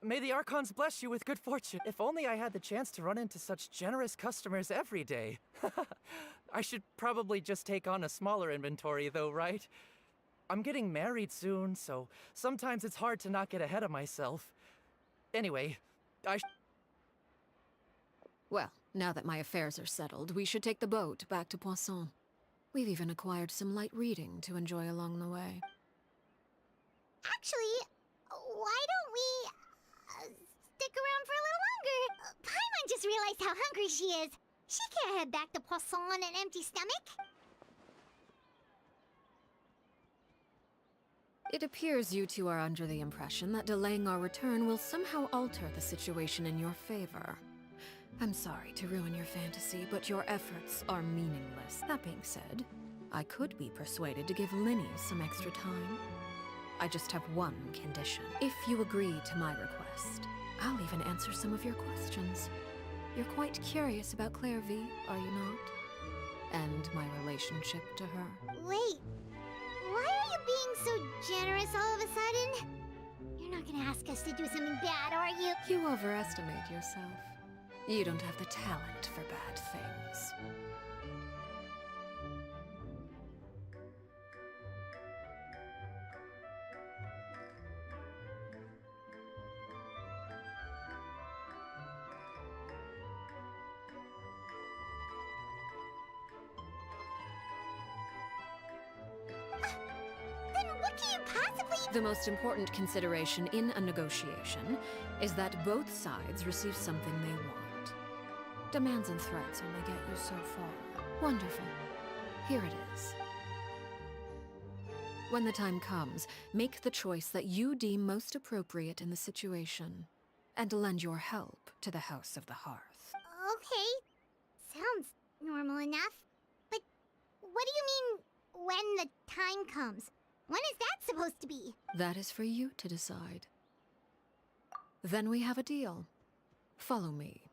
May the Archons bless you with good fortune. If only I had the chance to run into such generous customers every day. I should probably just take on a smaller inventory though, right? I'm getting married soon, so sometimes it's hard to not get ahead of myself. Anyway, Well, now that my affairs are settled, we should take the boat back to Poisson. We've even acquired some light reading to enjoy along the way. Actually, why don't we stick around for a little longer? Paimon just realized how hungry she is. She can't head back to Poisson on an empty stomach. It appears you two are under the impression that delaying our return will somehow alter the situation in your favor. I'm sorry to ruin your fantasy, but your efforts are meaningless. That being said, I could be persuaded to give Linny some extra time. I just have one condition. If you agree to my request, I'll even answer some of your questions. You're quite curious about Claire V, are you not? And my relationship to her. Wait, why are you being so generous all of a sudden? You're not gonna ask us to do something bad, are you? You overestimate yourself. You don't have the talent for bad things. exactly? The most important consideration in a negotiation is that both sides receive something they want. Demands and threats only get you so far. Wonderful. Here it is. When the time comes, make the choice that you deem most appropriate in the situation, and lend your help to the House of the Hearth. Okay. Sounds normal enough. But what do you mean, when the time comes? When is that supposed to be? That is for you to decide. Then we have a deal. Follow me.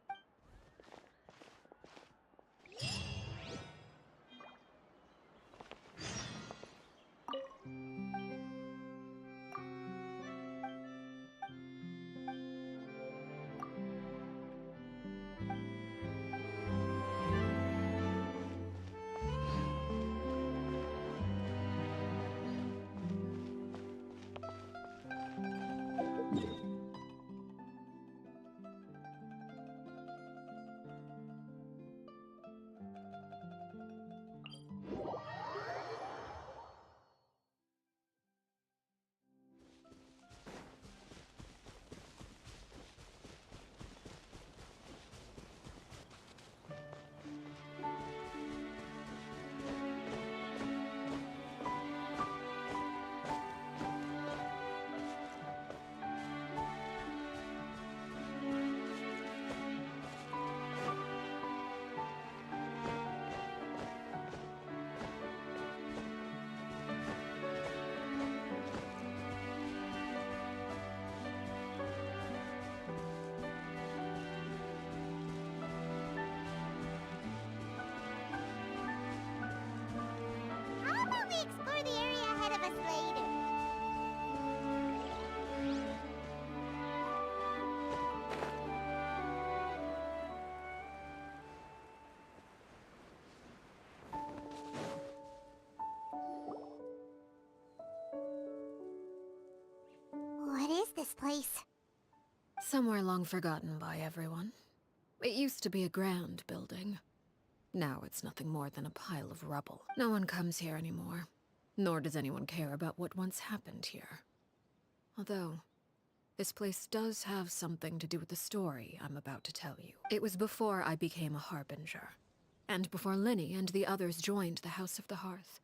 How about we explore the area ahead of us later? What is this place? Somewhere long forgotten by everyone. It used to be a grand building. Now it's nothing more than a pile of rubble. No one comes here anymore, nor does anyone care about what once happened here. Although, this place does have something to do with the story I'm about to tell you. It was before I became a Harbinger, and before Linny and the others joined the House of the Hearth.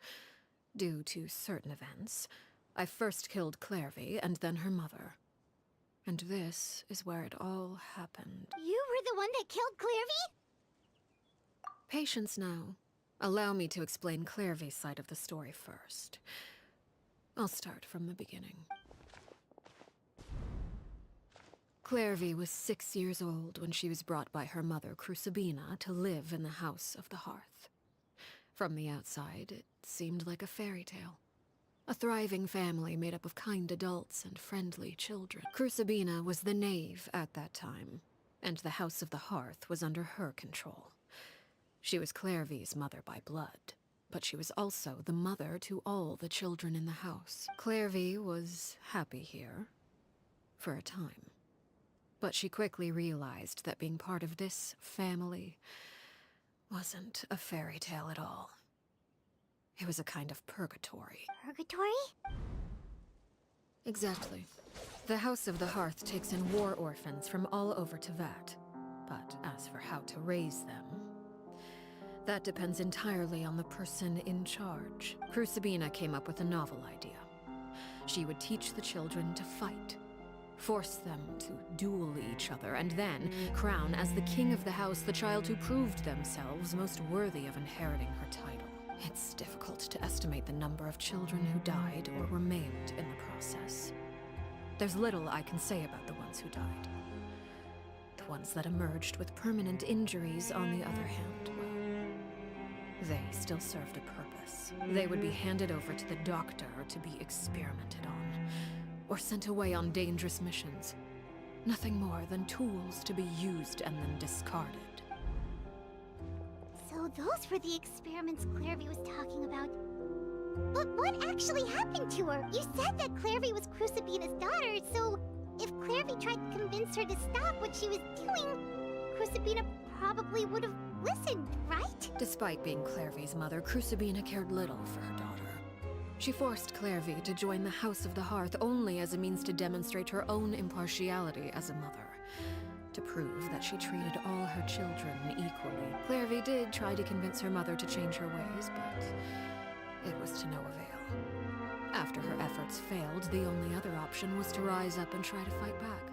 Due to certain events, I first killed Clairvy and then her mother. And this is where it all happened. You were the one that killed Clairvy? Patience now. Allow me to explain Clairvy's side of the story first. I'll start from the beginning. Clairvy was 6 years old when she was brought by her mother, Crucibina, to live in the House of the Hearth. From the outside, it seemed like a fairy tale. A thriving family made up of kind adults and friendly children. Crucibina was the knave at that time, and the House of the Hearth was under her control. She was Clairvy's mother by blood, but she was also the mother to all the children in the house. Clairvy was happy here, for a time. But she quickly realized that being part of this family wasn't a fairy tale at all. It was a kind of purgatory. Purgatory? Exactly. The House of the Hearth takes in war orphans from all over Teyvat. But as for how to raise them, that depends entirely on the person in charge. Crucibina came up with a novel idea. She would teach the children to fight, force them to duel each other, and then crown as the king of the house the child who proved themselves most worthy of inheriting her title. It's difficult to estimate the number of children who died or were maimed in the process. There's little I can say about the ones who died. The ones that emerged with permanent injuries, on the other hand, well, they still served a purpose. They would be handed over to the doctor to be experimented on, or sent away on dangerous missions. Nothing more than tools to be used and then discarded. So those were the experiments Clairvy was talking about. But what actually happened to her? You said that Clairvy was Crucibina's daughter, so if Clairvy tried to convince her to stop what she was doing, Crucibina probably would have listened, right? Despite being Clairvy's mother, Crucibina cared little for her daughter. She forced Clairvy to join the House of the Hearth only as a means to demonstrate her own impartiality as a mother, to prove that she treated all her children equally. Clairvy did try to convince her mother to change her ways, but it was to no avail. After her efforts failed, the only other option was to rise up and try to fight back.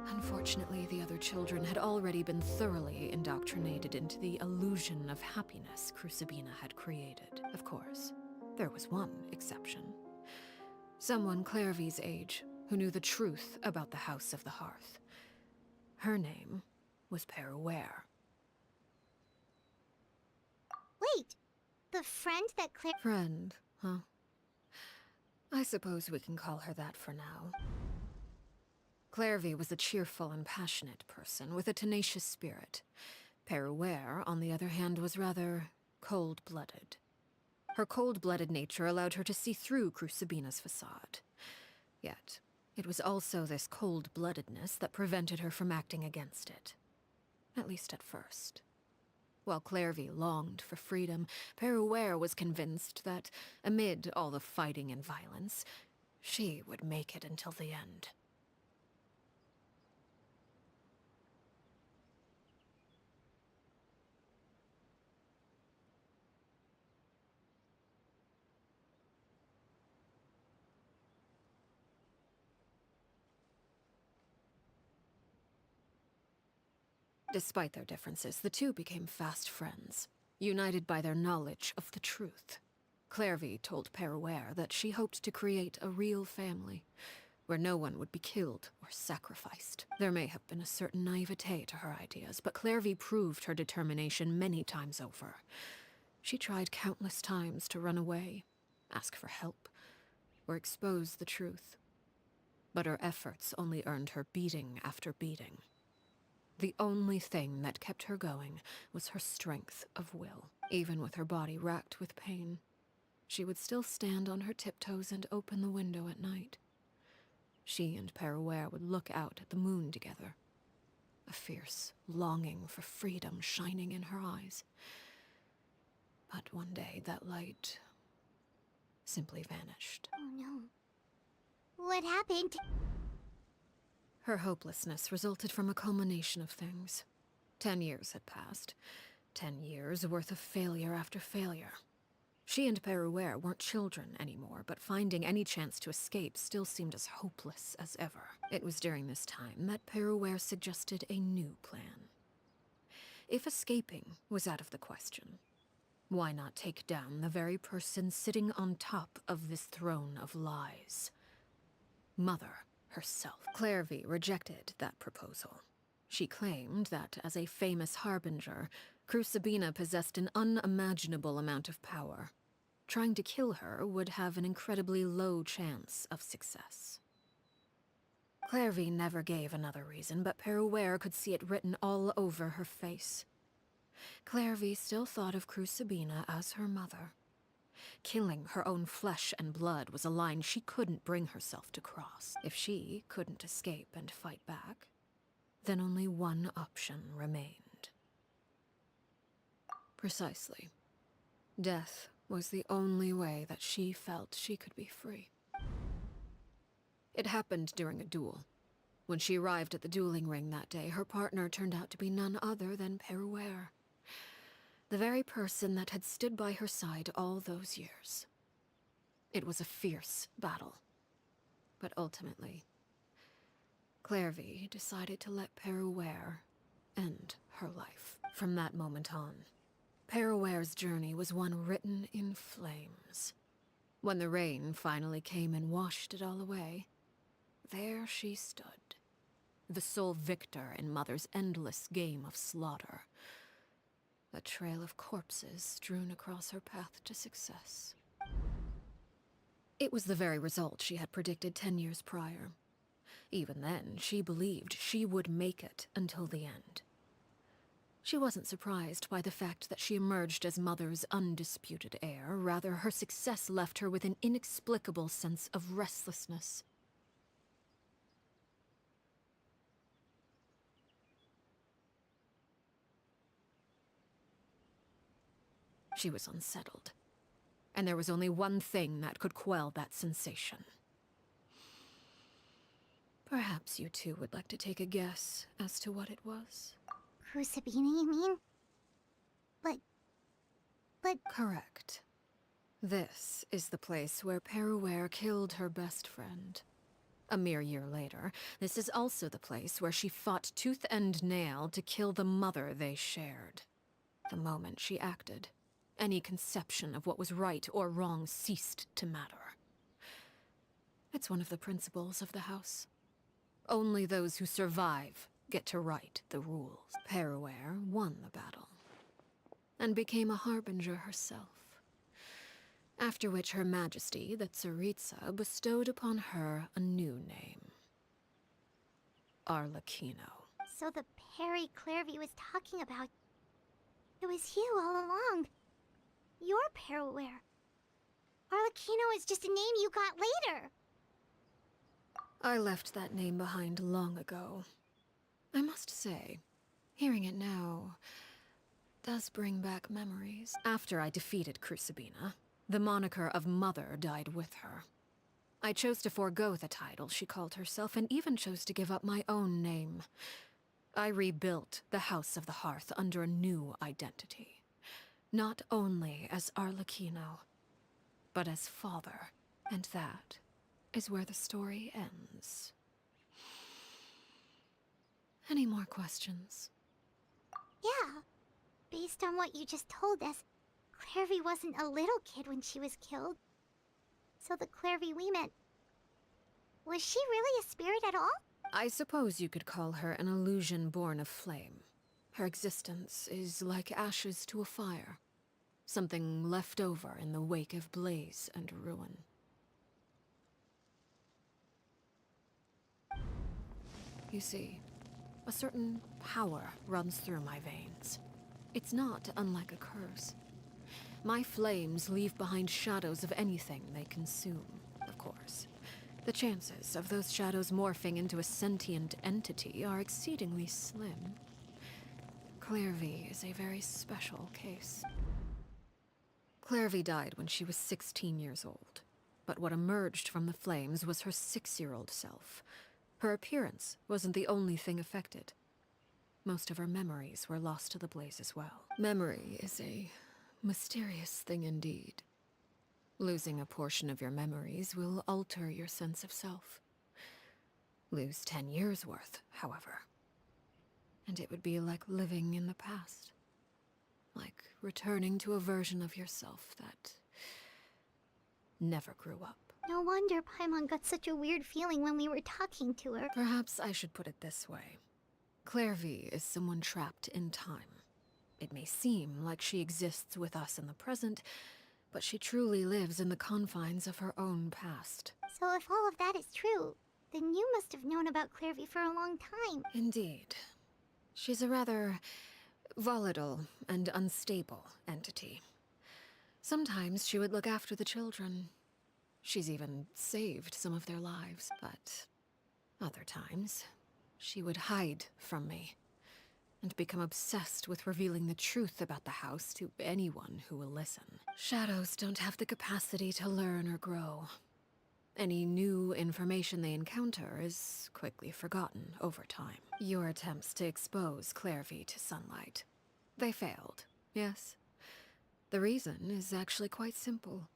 Unfortunately, the other children had already been thoroughly indoctrinated into the illusion of happiness Crucibina had created. Of course, there was one exception. Someone Clairvy's age who knew the truth about the House of the Hearth. Her name was Peruere. Wait, the friend that Claire... Friend, huh? I suppose we can call her that for now. Clairvy was a cheerful and passionate person with a tenacious spirit. Peruere, on the other hand, was rather cold-blooded. Her cold-blooded nature allowed her to see through Crucibina's facade. Yet, it was also this cold-bloodedness that prevented her from acting against it. At least at first. While Clairvy longed for freedom, Peruere was convinced that, amid all the fighting and violence, she would make it until the end. Despite their differences, the two became fast friends, united by their knowledge of the truth. Clairvy told Peruere that she hoped to create a real family, where no one would be killed or sacrificed. There may have been a certain naivete to her ideas, but Clairvy proved her determination many times over. She tried countless times to run away, ask for help, or expose the truth. But her efforts only earned her beating after beating. The only thing that kept her going was her strength of will. Even with her body racked with pain, she would still stand on her tiptoes and open the window at night. She and Peruere would look out at the moon together, a fierce longing for freedom shining in her eyes. But one day that light simply vanished. Oh no. What happened? Her hopelessness resulted from a culmination of things. 10 years had passed. 10 years worth of failure after failure. She and Peruere weren't children anymore, but finding any chance to escape still seemed as hopeless as ever. It was during this time that Peruere suggested a new plan. If escaping was out of the question, why not take down the very person sitting on top of this throne of lies? Mother herself. Clairvy rejected that proposal. She claimed that, as a famous harbinger, Crucibina possessed an unimaginable amount of power. Trying to kill her would have an incredibly low chance of success. Clairvy never gave another reason, but Peruere could see it written all over her face. Clairvy still thought of Crucibina as her mother. Killing her own flesh and blood was a line she couldn't bring herself to cross. If she couldn't escape and fight back, then only one option remained. Precisely. Death was the only way that she felt she could be free. It happened during a duel. When she arrived at the dueling ring that day, her partner turned out to be none other than Peruere. The very person that had stood by her side all those years. It was a fierce battle. But ultimately, Clairvy decided to let Peruere end her life. From that moment on, Peruere's journey was one written in flames. When the rain finally came and washed it all away, there she stood, the sole victor in Mother's endless game of slaughter. A trail of corpses strewn across her path to success. It was the very result she had predicted 10 years prior. Even then, she believed she would make it until the end. She wasn't surprised by the fact that she emerged as Mother's undisputed heir. Rather, her success left her with an inexplicable sense of restlessness. She was unsettled. and there was only one thing that could quell that sensation. Perhaps you two would like to take a guess as to what it was? Crucibina, you mean? But... Correct. This is the place where Peruware killed her best friend. A mere year later, this is also the place where she fought tooth and nail to kill the mother they shared. The moment she acted, any conception of what was right or wrong ceased to matter. It's one of the principles of the house. Only those who survive get to write the rules. Peruware won the battle, and became a harbinger herself. After which Her Majesty, the Tsaritsa, bestowed upon her a new name. Arlecchino. So the Perry Clairvy was talking about... It was you all along. You're Peruware. Arlecchino is just a name you got later. I left that name behind long ago. I must say, hearing it now does bring back memories. After I defeated Crucibina, the moniker of Mother died with her. I chose to forego the title she called herself, and even chose to give up my own name. I rebuilt the House of the Hearth under a new identity. Not only as Arlecchino, but as father. And that is where the story ends. Any more questions? Yeah. Based on what you just told us, Clairvy wasn't a little kid when she was killed. So the Clairvy we met... Was she really a spirit at all? I suppose you could call her an illusion born of flame. Her existence is like ashes to a fire. Something left over in the wake of blaze and ruin. You see, a certain power runs through my veins. It's not unlike a curse. My flames leave behind shadows of anything they consume, of course. The chances of those shadows morphing into a sentient entity are exceedingly slim. Clairvy is a very special case. Clairvy died when she was 16 years old, but what emerged from the flames was her 6-year-old self. Her appearance wasn't the only thing affected. Most of her memories were lost to the blaze as well. Memory is a mysterious thing indeed. Losing a portion of your memories will alter your sense of self. Lose 10 years' worth, however, and it would be like living in the past. Like returning to a version of yourself that never grew up. No wonder Paimon got such a weird feeling when we were talking to her. Perhaps I should put it this way. Clairvy is someone trapped in time. It may seem like she exists with us in the present, but she truly lives in the confines of her own past. So if all of that is true, then you must have known about Clairvy for a long time. Indeed. She's a rather volatile and unstable entity. Sometimes she would look after the children. She's even saved some of their lives, but other times, she would hide from me and become obsessed with revealing the truth about the house to anyone who will listen. Shadows don't have the capacity to learn or grow. Any new information they encounter is quickly forgotten over time. Your attempts to expose Clairvy to sunlight. They failed, yes? The reason is actually quite simple.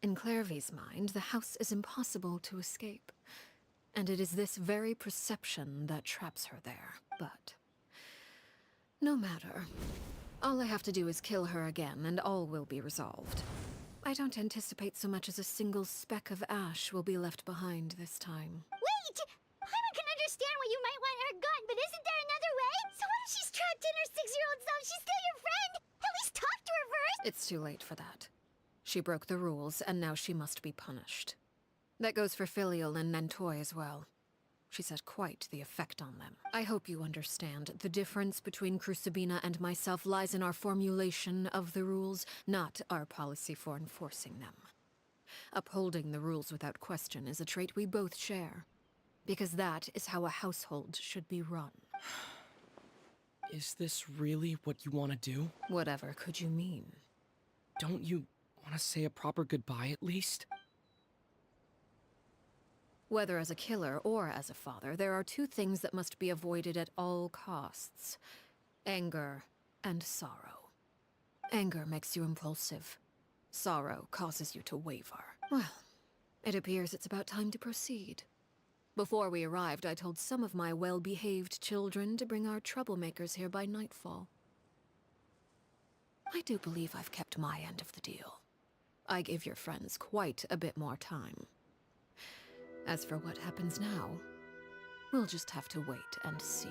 In Clairvy's mind, the house is impossible to escape. And it is this very perception that traps her there. But no matter. All I have to do is kill her again, and all will be resolved. I don't anticipate so much as a single speck of ash will be left behind this time. Wait! Paimon can understand why you might want her gone, but isn't there another way? So what if she's trapped in her 6-year-old self? She's still your friend! At least talk to her first! It's too late for that. She broke the rules, and now she must be punished. That goes for Filial and Nantoy as well. She's had quite the effect on them. I hope you understand. The difference between Crucibina and myself lies in our formulation of the rules, not our policy for enforcing them. Upholding the rules without question is a trait we both share, because that is how a household should be run. Is this really what you want to do? Whatever could you mean? Don't you Want to say a proper goodbye at least? Whether as a killer or as a father, there are two things that must be avoided at all costs. Anger and sorrow. Anger makes you impulsive. Sorrow causes you to waver. Well, it appears it's about time to proceed. Before we arrived, I told some of my well-behaved children to bring our troublemakers here by nightfall. I do believe I've kept my end of the deal. I gave your friends quite a bit more time. As for what happens now, we'll just have to wait and see.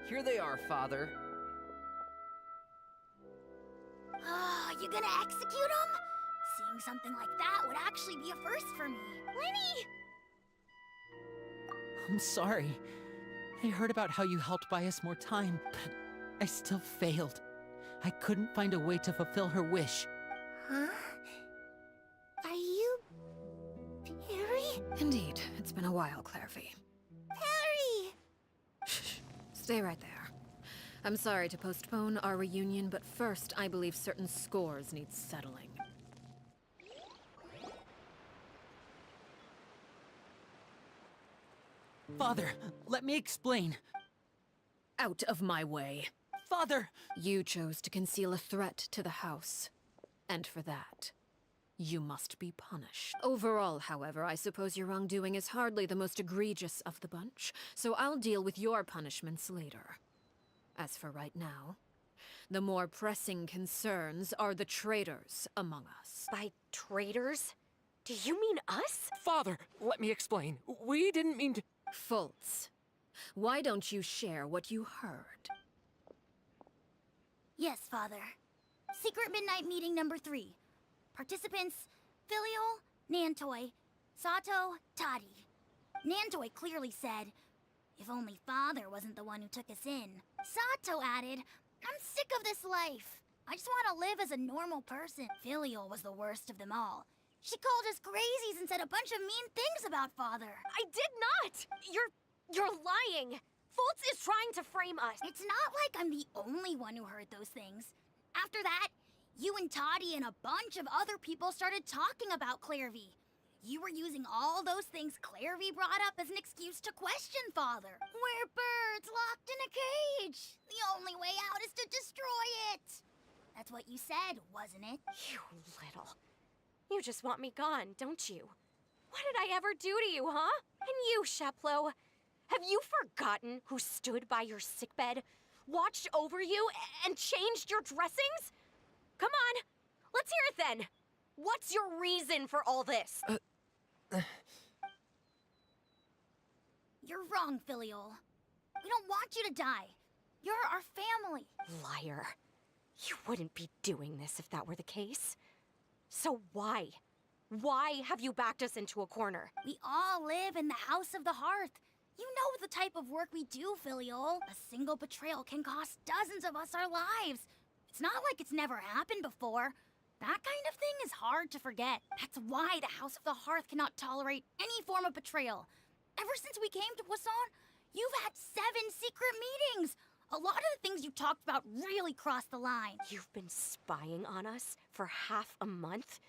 Here they are, Father. You gonna execute him? Seeing something like that would actually be a first for me. Lenny! I'm sorry. I heard about how you helped buy us more time, but I still failed. I couldn't find a way to fulfill her wish. Huh? Are you... Perry? Indeed, it's been a while, Clairvy. Perry! Shh. Stay right there. I'm sorry to postpone our reunion, but first, I believe certain scores need settling. Father, let me explain. Out of my way. Father! You chose to conceal a threat to the house. And for that, you must be punished. Overall, however, I suppose your wrongdoing is hardly the most egregious of the bunch, so I'll deal with your punishments later. As for right now, the more pressing concerns are the traitors among us. By traitors? Do you mean us? Father, let me explain. We didn't mean to... Fultz, why don't you share what you heard? Yes, Father. Secret Midnight Meeting number 3. Participants, Filial, Nantoy, Sato, Toddy. Nantoy clearly said, if only Father wasn't the one who took us in. Sato added, I'm sick of this life. I just want to live as a normal person. Filial was the worst of them all. She called us crazies and said a bunch of mean things about Father. I did not! You're lying! Fultz is trying to frame us. It's not like I'm the only one who heard those things. After that, you and Toddy and a bunch of other people started talking about Clairvy. You were using all those things Clairvy brought up as an excuse to question Father. We're birds locked in a cage. The only way out is to destroy it. That's what you said, wasn't it? You little... You just want me gone, don't you? What did I ever do to you, huh? And you, Sheplo, have you forgotten who stood by your sickbed, watched over you, and changed your dressings? Come on, let's hear it then. What's your reason for all this? You're wrong, Filial. We don't want you to die. You're our family. Liar. You wouldn't be doing this if that were the case. So why? Why have you backed us into a corner? We all live in the House of the Hearth. You know the type of work we do, Filial. A single betrayal can cost dozens of us our lives. It's not like it's never happened before. That kind of thing is hard to forget. That's why the House of the Hearth cannot tolerate any form of betrayal. Ever since we came to Poisson, you've had 7 secret meetings. A lot of the things you talked about really crossed the line. You've been spying on us for half a month?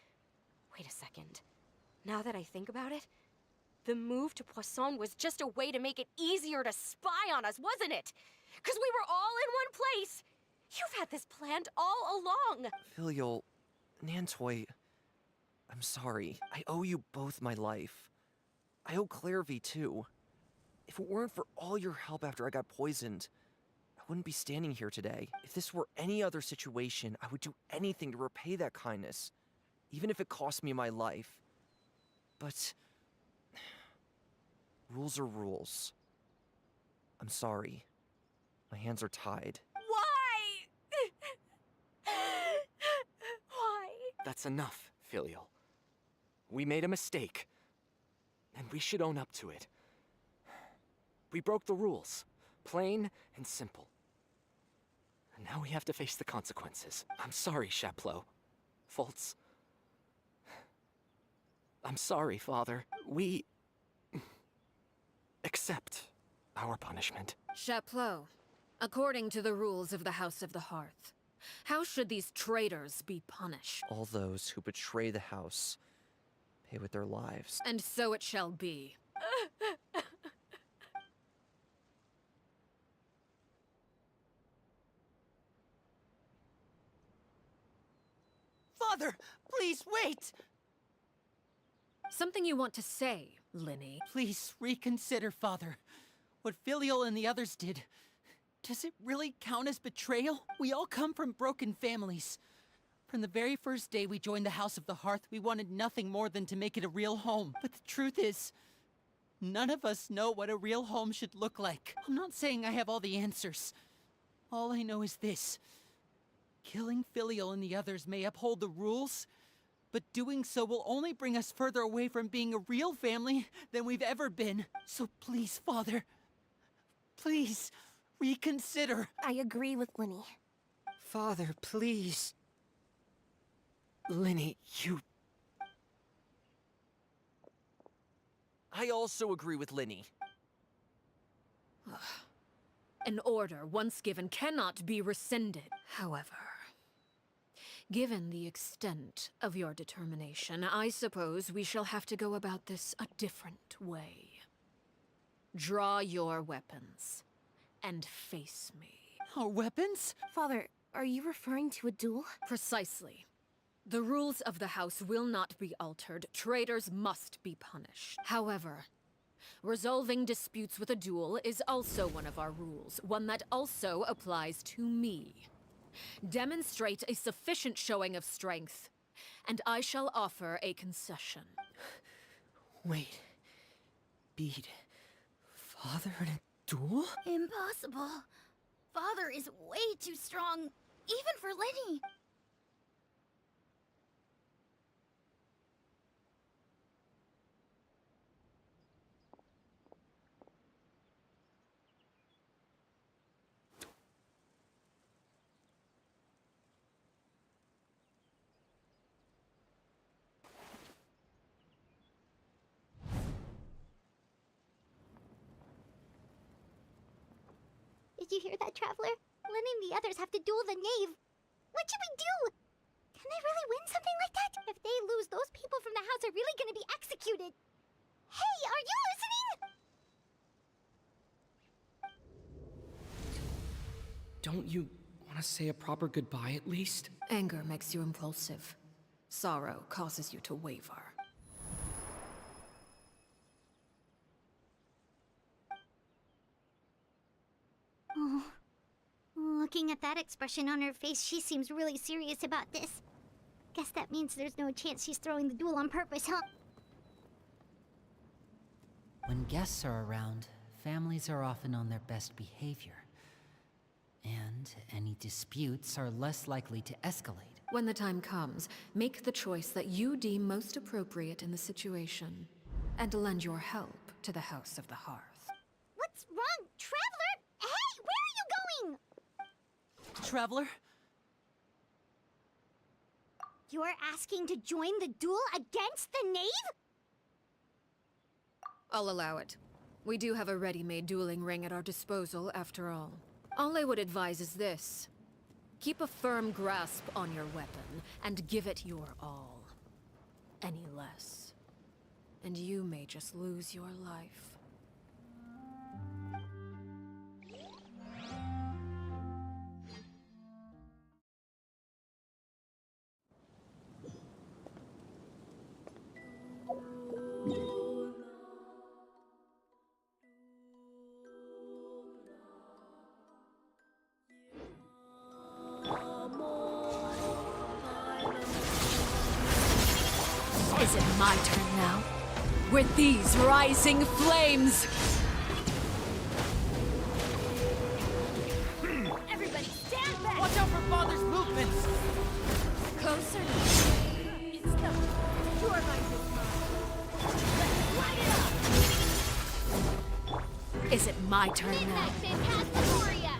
Wait a second. Now that I think about it, the move to Poisson was just a way to make it easier to spy on us, wasn't it? Because we were all in one place. You've had this planned all along. Filial, Nantoy, I'm sorry. I owe you both my life. I owe Clairvy too. If it weren't for all your help after I got poisoned, I wouldn't be standing here today. If this were any other situation, I would do anything to repay that kindness, even if it cost me my life. But rules are rules. I'm sorry. My hands are tied. Why? Why? That's enough, Filial. We made a mistake, and we should own up to it. We broke the rules, plain and simple. And now we have to face the consequences. I'm sorry, Sheplo. Fultz. I'm sorry, Father. We... accept our punishment. Chaplot, according to the rules of the House of the Hearth, how should these traitors be punished? All those who betray the house pay with their lives. And so it shall be. Father, please wait! Something you want to say, Linny? Please reconsider, Father. What Filial and the others did, does it really count as betrayal? We all come from broken families. From the very first day we joined the House of the Hearth, we wanted nothing more than to make it a real home. But the truth is, none of us know what a real home should look like. I'm not saying I have all the answers. All I know is this. Killing Filial and the others may uphold the rules, but doing so will only bring us further away from being a real family than we've ever been. So please, Father, please, reconsider. I agree with Linny. Father, please. Linny, you... I also agree with Linny. An order once given cannot be rescinded. However, given the extent of your determination, I suppose we shall have to go about this a different way. Draw your weapons and face me. Our weapons? Father, are you referring to a duel? Precisely. The rules of the house will not be altered. Traitors must be punished. However, resolving disputes with a duel is also one of our rules, one that also applies to me. Demonstrate a sufficient showing of strength, and I shall offer a concession. Wait. Beat. Father in a duel? Impossible. Father is way too strong, even for Linny. Did you hear that, Traveler? Lenny and the others have to duel the knave. What should we do? Can they really win something like that? If they lose, those people from the house are really gonna be executed. Hey, are you listening? Don't you want to say a proper goodbye at least? Anger makes you impulsive. Sorrow causes you to waver. Oh, looking at that expression on her face, she seems really serious about this. Guess that means there's no chance she's throwing the duel on purpose, huh? When guests are around, families are often on their best behavior. And any disputes are less likely to escalate. When the time comes, make the choice that you deem most appropriate in the situation, and lend your help to the House of the Hearth. What's wrong, Traveler? Hey, where are you going? Traveler? You're asking to join the duel against the knave? I'll allow it. We do have a ready-made dueling ring at our disposal, after all. All I would advise is this. Keep a firm grasp on your weapon, and give it your all. Any less, and you may just lose your life. Is it my turn now? With these rising flames! Everybody stand back! Watch out for Father's movements! Closer! It's the pure light this time. Let's light it up! Is it my turn now? Midnight Phantasmagoria!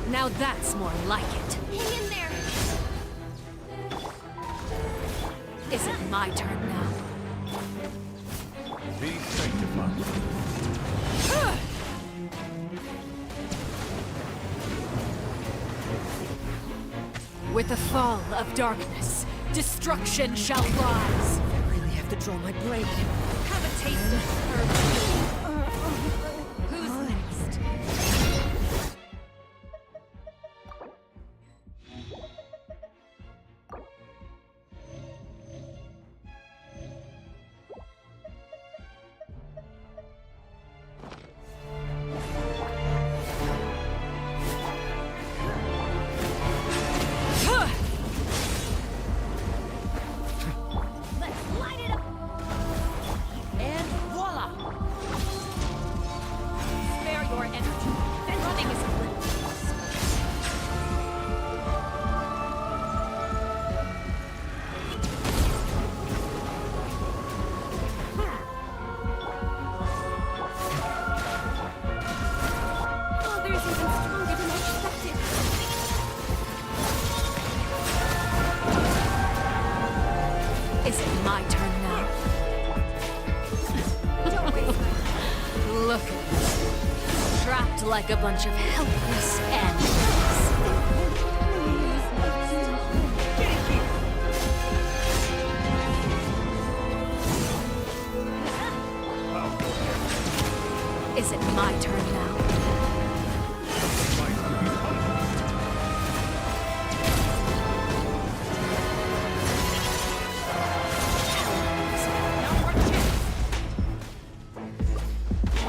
Now that's more like it. Hang in there! Is it my turn now? Be sanctified. With the fall of darkness, destruction shall rise. I really have to draw my blade. Have a taste of her. Who's next? Let's light it up! And voila! Spare your energy. Running is a little Father's even stronger than I expected. Is it my turn now? Look at us. Trapped like a bunch of helpless animals. Is it my turn now?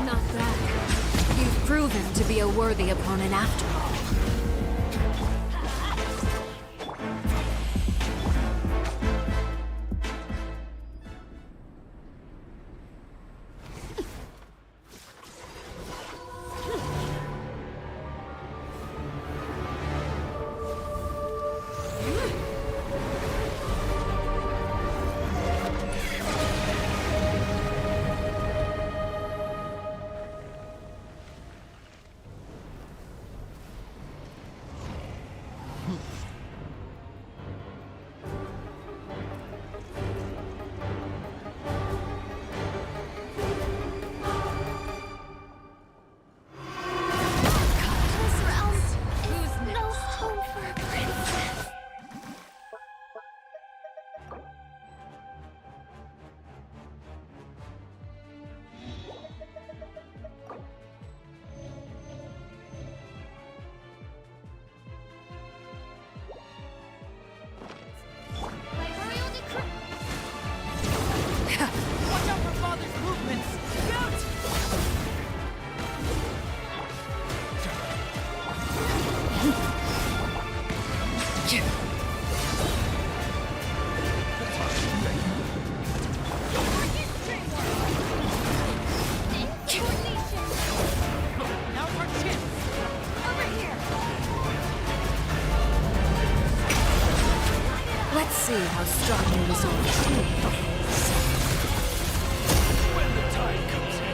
Not bad. You've proven to be a worthy opponent after all. Watch out for Father's movements! Scout! Now for chance! Over here! Let's see how strong your resolve is. When the tide comes in.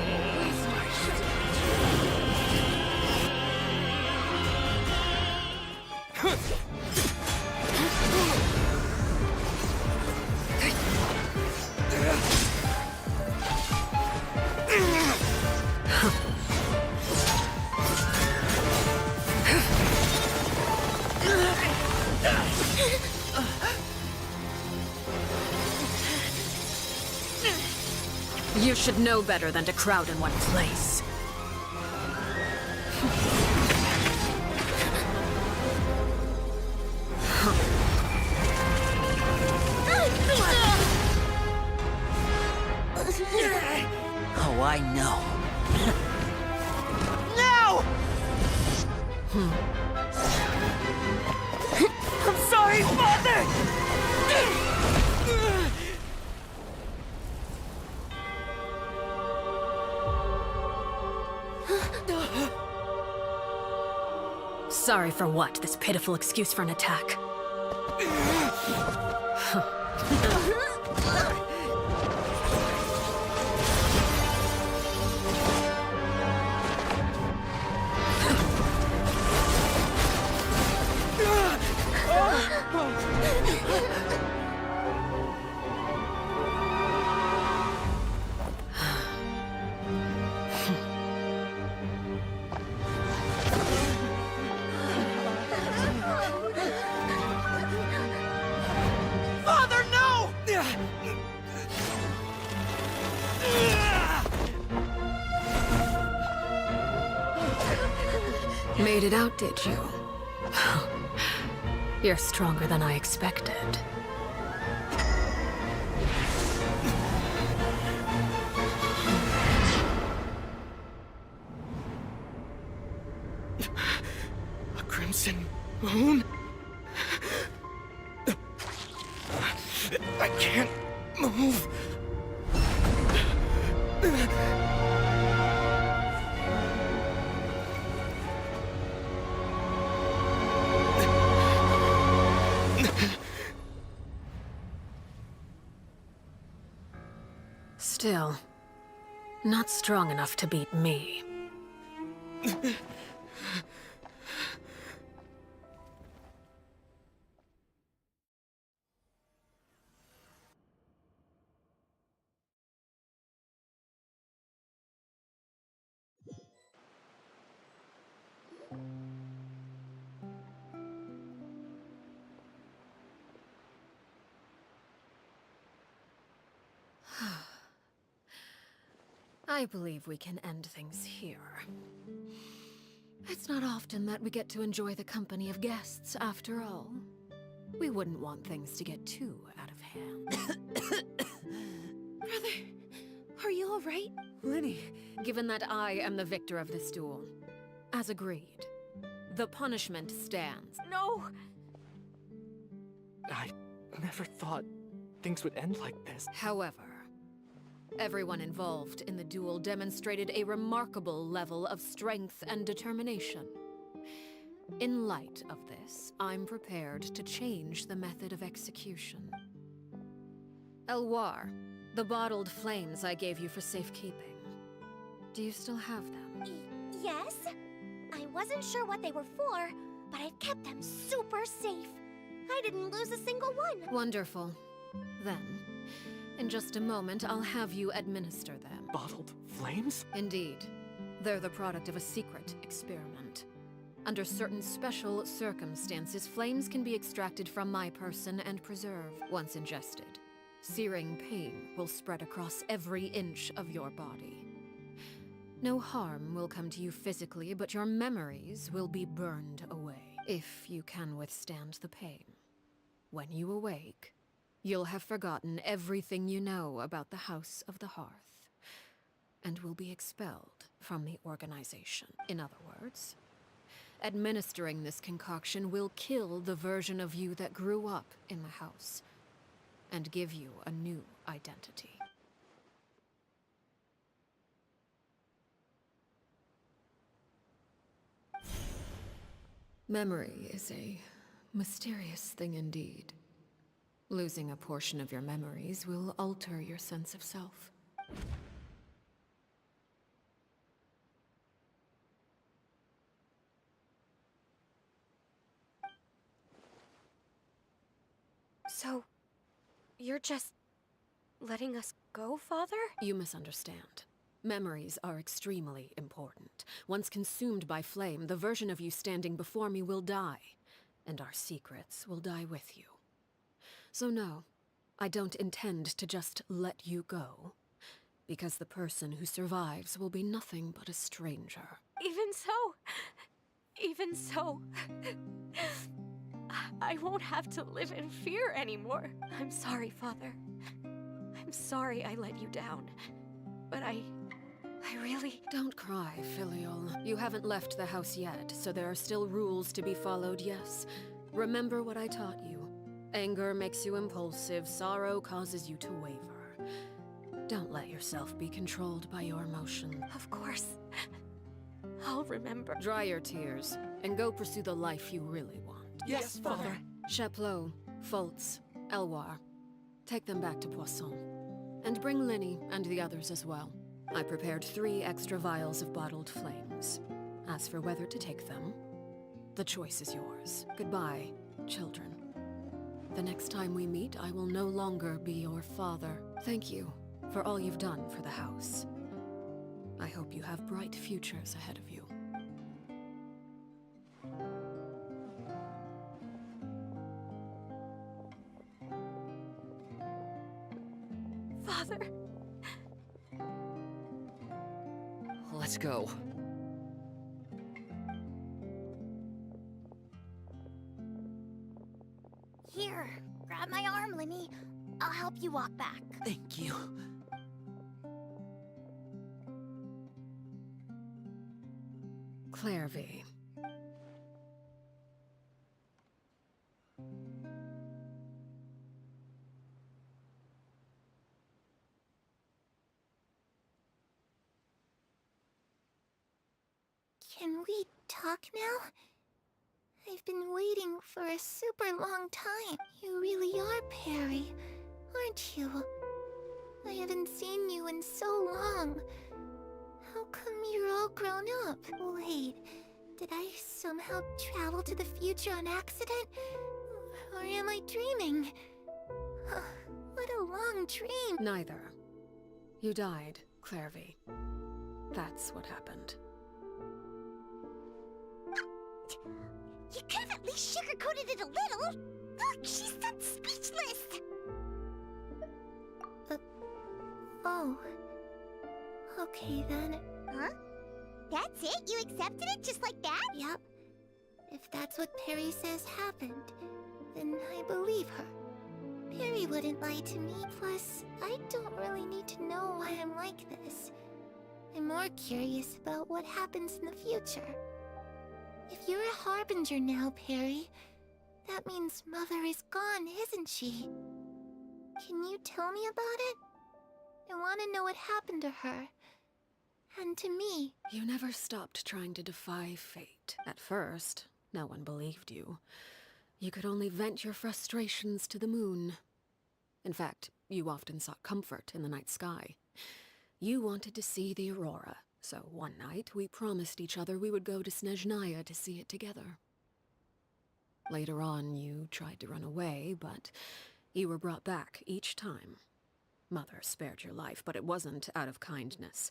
You should know better than to crowd in one place. Oh, I know. No! I'm sorry, Father! Sorry for what? This pitiful excuse for an attack. Made it out, did you? You're stronger than I expected. A crimson moon? I can't move. Still, not strong enough to beat me. I believe we can end things here. It's not often that we get to enjoy the company of guests, after all. We wouldn't want things to get too out of hand. Brother, are you alright? Lenny, given that I am the victor of this duel, as agreed, the punishment stands. No! I never thought things would end like this. However, everyone involved in the duel demonstrated a remarkable level of strength and determination. In light of this, I'm prepared to change the method of execution. Elwar, the bottled flames I gave you for safekeeping. Do you still have them? Yes? I wasn't sure what they were for, but I've kept them super safe. I didn't lose a single one. Wonderful. Then, in just a moment, I'll have you administer them. Bottled flames? Indeed. They're the product of a secret experiment. Under certain special circumstances, flames can be extracted from my person and preserved. Once ingested, searing pain will spread across every inch of your body. No harm will come to you physically, but your memories will be burned away, if you can withstand the pain. When you awake, you'll have forgotten everything you know about the House of the Hearth, and will be expelled from the organization. In other words, administering this concoction will kill the version of you that grew up in the house, and give you a new identity. Memory is a mysterious thing indeed. Losing a portion of your memories will alter your sense of self. So, you're just letting us go, Father? You misunderstand. Memories are extremely important. Once consumed by flame, the version of you standing before me will die, and our secrets will die with you. So no, I don't intend to just let you go, because the person who survives will be nothing but a stranger. Even so, I won't have to live in fear anymore. I'm sorry, Father. I'm sorry I let you down, but I really... Don't cry, Filial. You haven't left the house yet, so there are still rules to be followed, yes. Remember what I taught you. Anger makes you impulsive, sorrow causes you to waver. Don't let yourself be controlled by your emotions. Of course. I'll remember. Dry your tears, and go pursue the life you really want. Yes, Father. Chaplot, Foltz, Elwar. Take them back to Poisson. And bring Linny and the others as well. I prepared 3 extra vials of bottled flames. As for whether to take them, the choice is yours. Goodbye, children. The next time we meet, I will no longer be your father. Thank you for all you've done for the house. I hope you have bright futures ahead of you. Father. Let's go. help you walk back. Thank you. Clairvy. Can we talk now? I've been waiting for a super long time. You really are Perry, aren't you? I haven't seen you in so long. How come you're all grown up? Wait, did I somehow travel to the future on accident? Or am I dreaming? What a long dream. Neither. You died, Clairvy. That's what happened. You could have at least sugarcoated it a little. Look, she's done speechless. Oh. Okay then. Huh? That's it? You accepted it just like that? Yep. If that's what Perry says happened, then I believe her. Perry wouldn't lie to me, plus, I don't really need to know why I'm like this. I'm more curious about what happens in the future. If you're a harbinger now, Perry, that means Mother is gone, isn't she? Can you tell me about it? I want to know what happened to her. And to me. You never stopped trying to defy fate. At first, no one believed you. You could only vent your frustrations to the moon. In fact, you often sought comfort in the night sky. You wanted to see the aurora, so one night we promised each other we would go to Snezhnaya to see it together. Later on, you tried to run away, but you were brought back each time. Mother spared your life, but it wasn't out of kindness.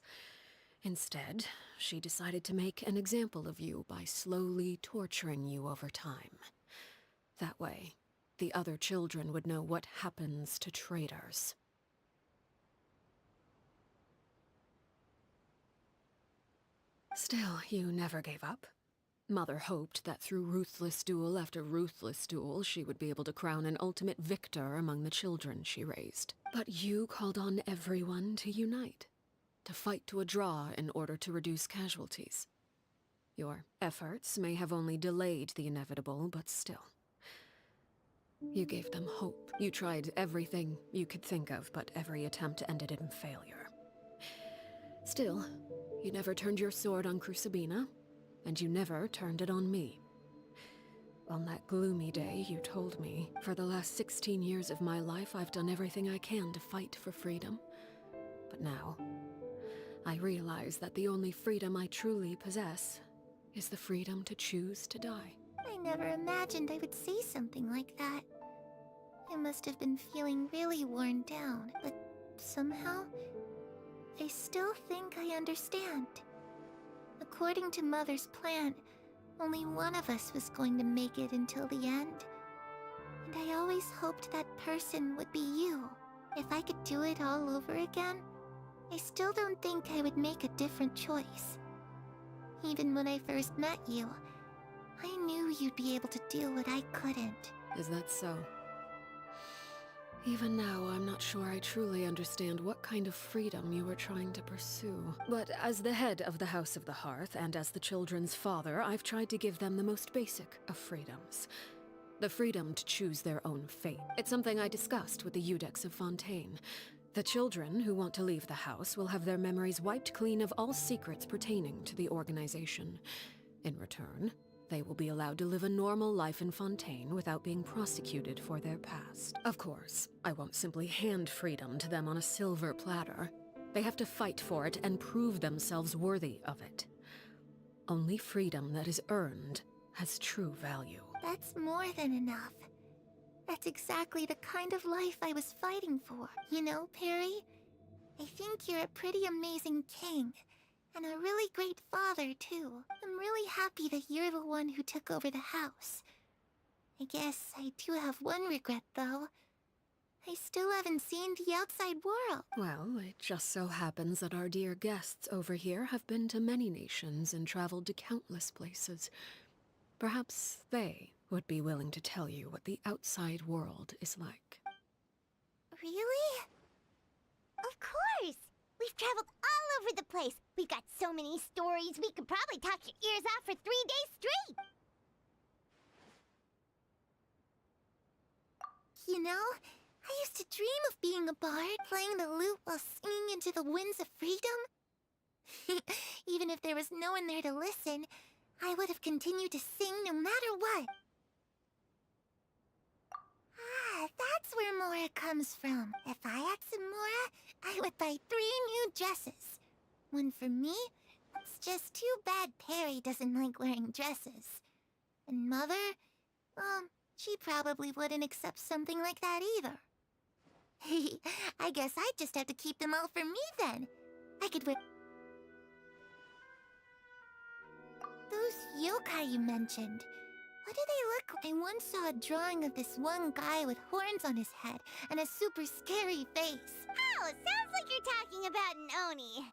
Instead, she decided to make an example of you by slowly torturing you over time. That way, the other children would know what happens to traitors. Still, you never gave up. Mother hoped that through ruthless duel after ruthless duel, she would be able to crown an ultimate victor among the children she raised. But you called on everyone to unite, to fight to a draw in order to reduce casualties. Your efforts may have only delayed the inevitable, but still. You gave them hope. You tried everything you could think of, but every attempt ended in failure. Still, you never turned your sword on Crucibina, and you never turned it on me. On that gloomy day, you told me, for the last 16 years of my life, I've done everything I can to fight for freedom. But now, I realize that the only freedom I truly possess is the freedom to choose to die. I never imagined I would say something like that. I must have been feeling really worn down, but somehow, I still think I understand. According to Mother's plan, only one of us was going to make it until the end. And I always hoped that person would be you. If I could do it all over again, I still don't think I would make a different choice. Even when I first met you, I knew you'd be able to do what I couldn't. Is that so? Even now, I'm not sure I truly understand what kind of freedom you were trying to pursue. But as the head of the House of the Hearth, and as the children's father, I've tried to give them the most basic of freedoms. The freedom to choose their own fate. It's something I discussed with the Eudex of Fontaine. The children who want to leave the house will have their memories wiped clean of all secrets pertaining to the organization. In return, they will be allowed to live a normal life in Fontaine without being prosecuted for their past. Of course, I won't simply hand freedom to them on a silver platter. They have to fight for it and prove themselves worthy of it. Only freedom that is earned has true value. That's more than enough. That's exactly the kind of life I was fighting for. You know, Perry, I think you're a pretty amazing king. And a really great father, too. I'm really happy that you're the one who took over the house. I guess I do have one regret, though. I still haven't seen the outside world. Well, it just so happens that our dear guests over here have been to many nations and traveled to countless places. Perhaps they would be willing to tell you what the outside world is like. Really? Of course! We've traveled all over the place. We've got so many stories, we could probably talk your ears off for 3 days straight. You know, I used to dream of being a bard, playing the lute while singing into the winds of freedom. Even if there was no one there to listen, I would have continued to sing no matter what. Ah, that's where Mora comes from. If I had some Mora, I would buy 3 new dresses. One for me. It's just too bad Perry doesn't like wearing dresses. And Mother, she probably wouldn't accept something like that either. I guess I'd just have to keep them all for me then. I could wear... Those yokai you mentioned. What do they look like? I once saw a drawing of this one guy with horns on his head and a super scary face. Oh, sounds like you're talking about an Oni.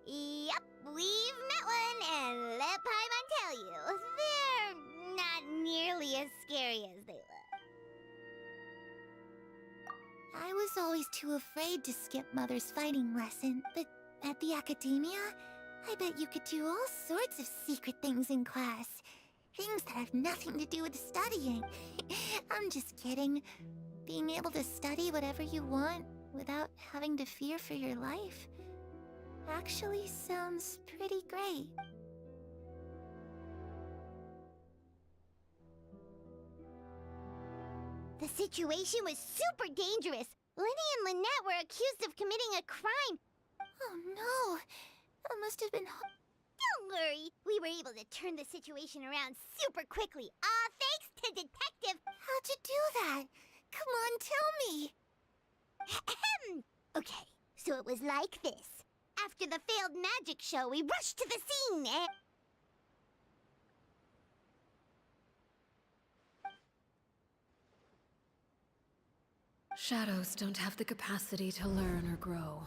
Yep, we've met one, and let Paimon tell you, they're not nearly as scary as they look. I was always too afraid to skip Mother's fighting lesson, but at the academia, I bet you could do all sorts of secret things in class. Things that have nothing to do with studying. I'm just kidding. Being able to study whatever you want without having to fear for your life actually sounds pretty great. The situation was super dangerous. Lenny and Lynette were accused of committing a crime. Oh no, that must have been... Don't worry, we were able to turn the situation around super quickly, all thanks to Detective... How'd you do that? Come on, tell me! Okay, so it was like this. After the failed magic show, we rushed to the scene, Shadows don't have the capacity to learn or grow.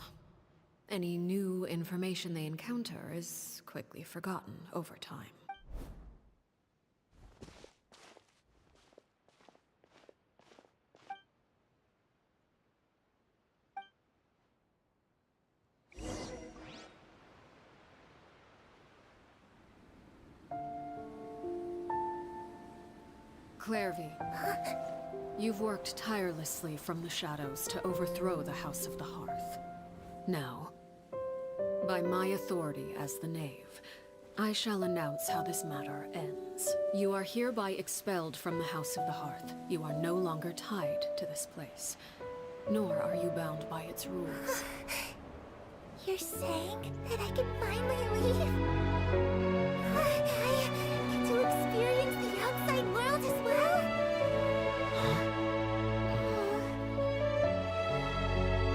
Any new information they encounter is quickly forgotten over time. Clairvy, you've worked tirelessly from the shadows to overthrow the House of the Hearth. Now, by my authority as the Knave, I shall announce how this matter ends. You are hereby expelled from the House of the Hearth. You are no longer tied to this place, nor are you bound by its rules. You're saying that I can finally leave? I get to experience the outside world as well?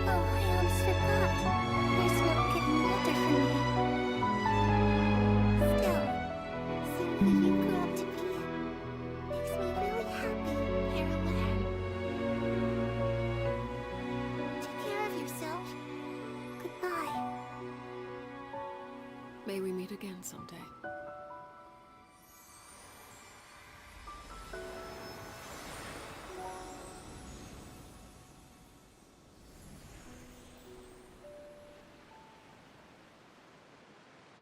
Oh, I almost forgot. There's no getting older for me. Still, seeing who you grew up to be makes me really happy, Parallel. Take care of yourself. Goodbye. May we meet again someday.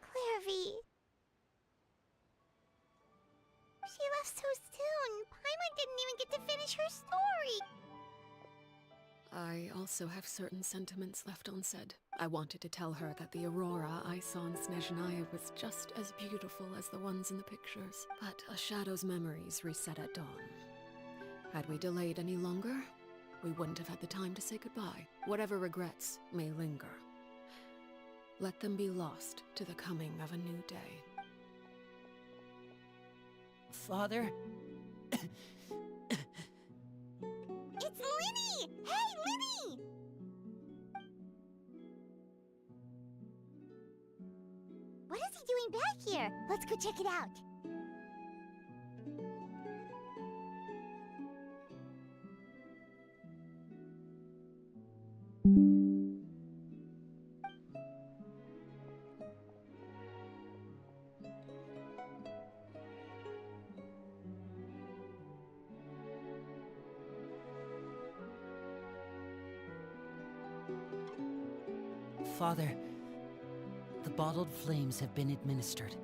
Clairvy. She left so soon. Paimon didn't even get to finish her story. I also have certain sentiments left unsaid. I wanted to tell her that the aurora I saw in Snezhnaya was just as beautiful as the ones in the pictures. But a shadow's memories reset at dawn. Had we delayed any longer, we wouldn't have had the time to say goodbye. Whatever regrets may linger, let them be lost to the coming of a new day. Father? It's Linny! Hey, Linny! What is he doing back here? Let's go check it out. Father, the bottled flames have been administered.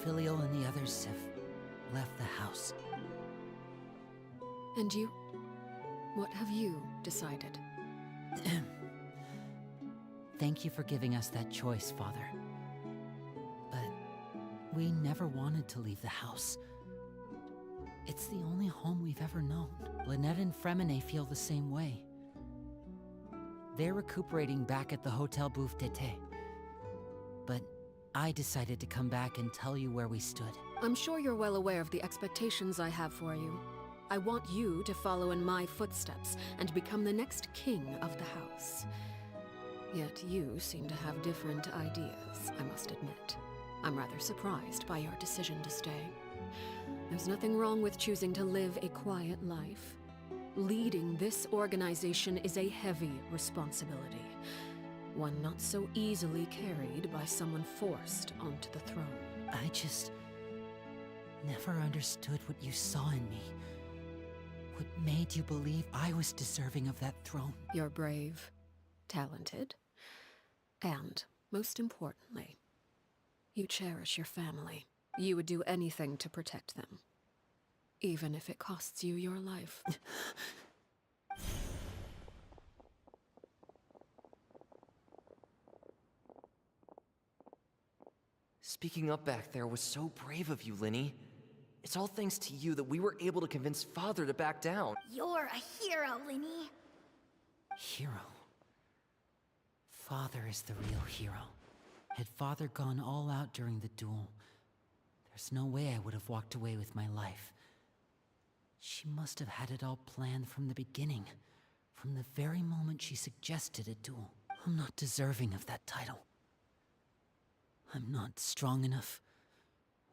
Filial and the others have left the house. And you? What have you decided? Thank you for giving us that choice, Father. But we never wanted to leave the house. It's the only home we've ever known. Lynette and Fremine feel the same way. They're recuperating back at the Hotel Bouffe d'été. But I decided to come back and tell you where we stood. I'm sure you're well aware of the expectations I have for you. I want you to follow in my footsteps and become the next king of the house. Yet you seem to have different ideas, I must admit. I'm rather surprised by your decision to stay. There's nothing wrong with choosing to live a quiet life. Leading this organization is a heavy responsibility, one not so easily carried by someone forced onto the throne. I just never understood what you saw in me. What made you believe I was deserving of that throne? You're brave, talented, and, most importantly, you cherish your family. You would do anything to protect them, even if it costs you your life. Speaking up back there was so brave of you, Linny. It's all thanks to you that we were able to convince Father to back down. You're a hero, Linny. Hero? Father is the real hero. Had Father gone all out during the duel, there's no way I would have walked away with my life. She must have had it all planned from the beginning, from the very moment she suggested a duel. I'm not deserving of that title. I'm not strong enough,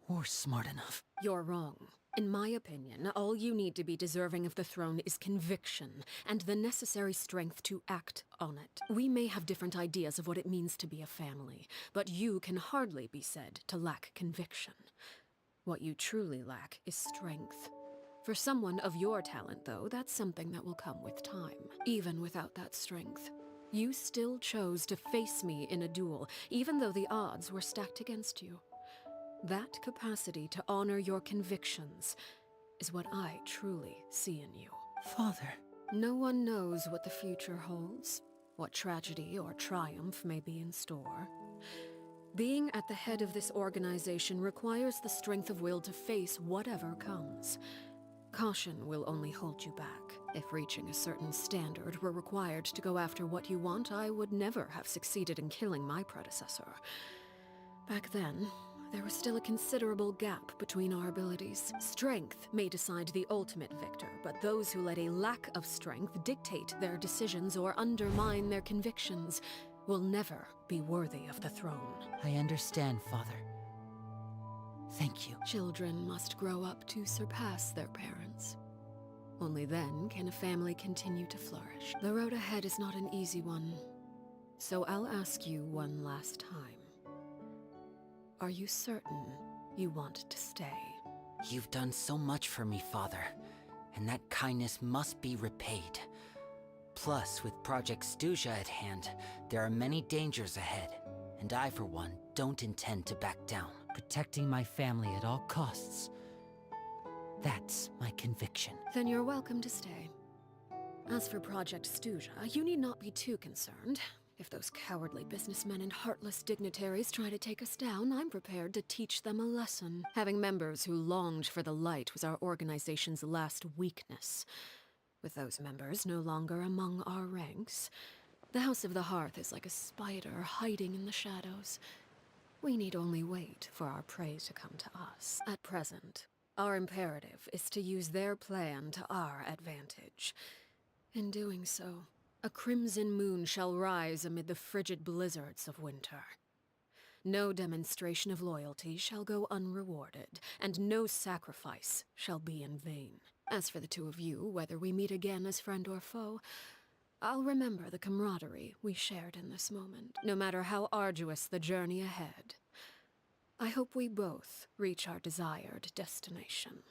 or smart enough. You're wrong. In my opinion, all you need to be deserving of the throne is conviction, and the necessary strength to act on it. We may have different ideas of what it means to be a family, but you can hardly be said to lack conviction. What you truly lack is strength. For someone of your talent, though, that's something that will come with time. Even without that strength, you still chose to face me in a duel, even though the odds were stacked against you. That capacity to honor your convictions is what I truly see in you. Father. No one knows what the future holds, what tragedy or triumph may be in store. Being at the head of this organization requires the strength of will to face whatever comes. Caution will only hold you back. If reaching a certain standard were required to go after what you want, I would never have succeeded in killing my predecessor. Back then, there was still a considerable gap between our abilities. Strength may decide the ultimate victor, but those who let a lack of strength dictate their decisions or undermine their convictions will never be worthy of the throne. I understand, Father. Thank you. Children must grow up to surpass their parents. Only then can a family continue to flourish. The road ahead is not an easy one, so I'll ask you one last time. Are you certain you want to stay? You've done so much for me, Father, and that kindness must be repaid. Plus, with Project Stuja at hand, there are many dangers ahead, and I, for one, don't intend to back down. Protecting my family at all costs. That's my conviction. Then you're welcome to stay. As for Project Stuja, you need not be too concerned. If those cowardly businessmen and heartless dignitaries try to take us down, I'm prepared to teach them a lesson. Having members who longed for the light was our organization's last weakness. With those members no longer among our ranks, the House of the Hearth is like a spider hiding in the shadows. We need only wait for our prey to come to us. At present, our imperative is to use their plan to our advantage. In doing so, a crimson moon shall rise amid the frigid blizzards of winter. No demonstration of loyalty shall go unrewarded, and no sacrifice shall be in vain. As for the two of you, whether we meet again as friend or foe, I'll remember the camaraderie we shared in this moment, no matter how arduous the journey ahead. I hope we both reach our desired destination.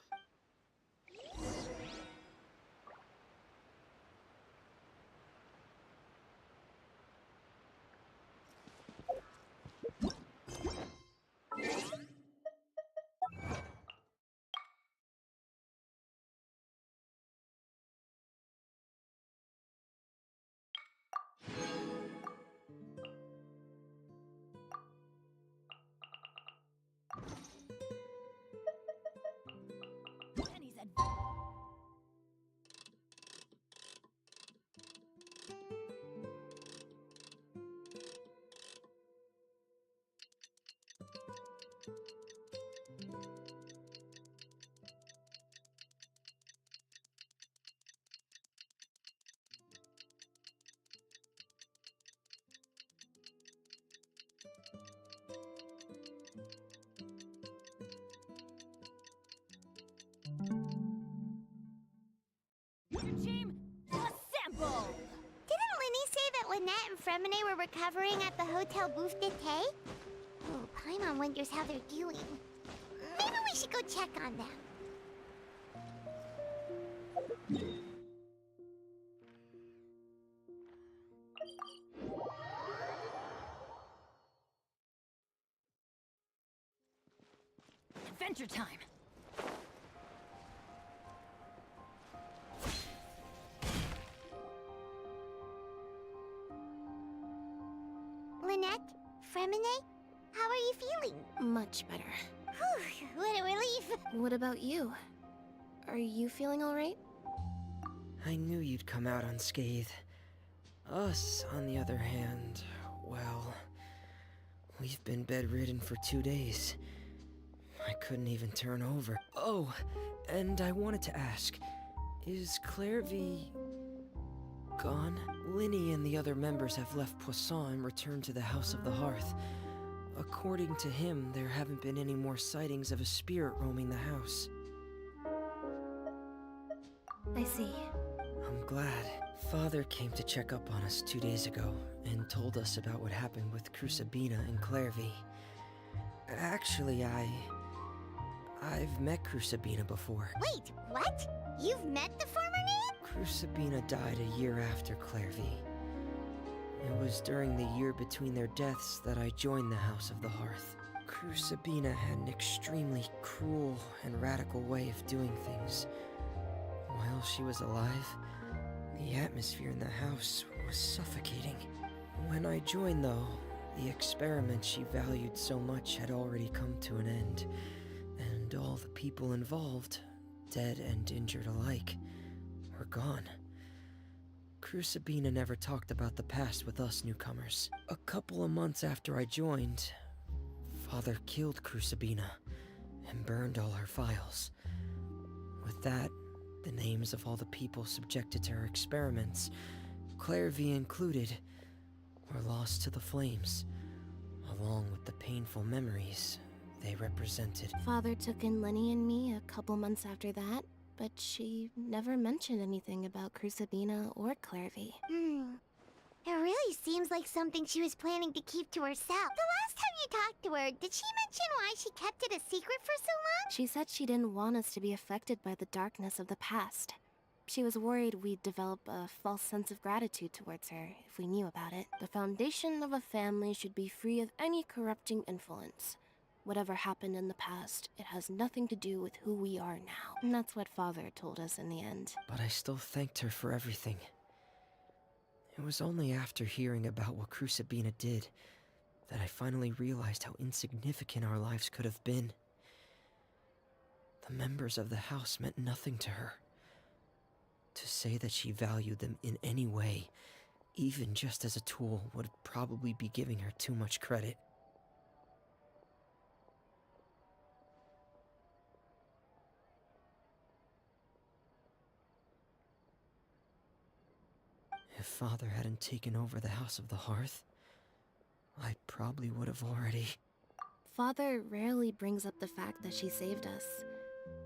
Fremine were recovering at the Hotel Bouffe d'été? Oh, Paimon wonders how they're doing. Maybe we should go check on them. Adventure time! Lynette? Fremine? How are you feeling? Much better. Whew, what a relief! What about you? Are you feeling alright? I knew you'd come out unscathed. Us, on the other hand, well, we've been bedridden for 2 days. I couldn't even turn over. Oh, and I wanted to ask, is Clairvy gone? Linny and the other members have left Poisson and returned to the House of the Hearth. According to him, there haven't been any more sightings of a spirit roaming the house. I see. I'm glad. Father came to check up on us 2 days ago and told us about what happened with Crucibina and Clairvy. Actually, I've met Crucibina before. Wait, what? You've met the former Nan? Crucibina died a year after Clairvy. It was during the year between their deaths that I joined the House of the Hearth. Crucibina had an extremely cruel and radical way of doing things. While she was alive, the atmosphere in the house was suffocating. When I joined, though, the experiment she valued so much had already come to an end, and all the people involved, dead and injured alike, were gone. Crucibina never talked about the past with us newcomers. A couple of months after I joined, Father killed Crucibina and burned all her files. With that, the names of all the people subjected to her experiments, Clairvy included, were lost to the flames, along with the painful memories they represented. Father took in Lenny and me a couple months after that, but she never mentioned anything about Crucibina or Clairvy. It really seems like something she was planning to keep to herself. The last time you talked to her, did she mention why she kept it a secret for so long? She said she didn't want us to be affected by the darkness of the past. She was worried we'd develop a false sense of gratitude towards her if we knew about it. The foundation of a family should be free of any corrupting influence. Whatever happened in the past, it has nothing to do with who we are now. And that's what Father told us in the end. But I still thanked her for everything. It was only after hearing about what Crucibina did that I finally realized how insignificant our lives could have been. The members of the house meant nothing to her. To say that she valued them in any way, even just as a tool, would probably be giving her too much credit. If Father hadn't taken over the House of the Hearth, I probably would have already... Father rarely brings up the fact that she saved us.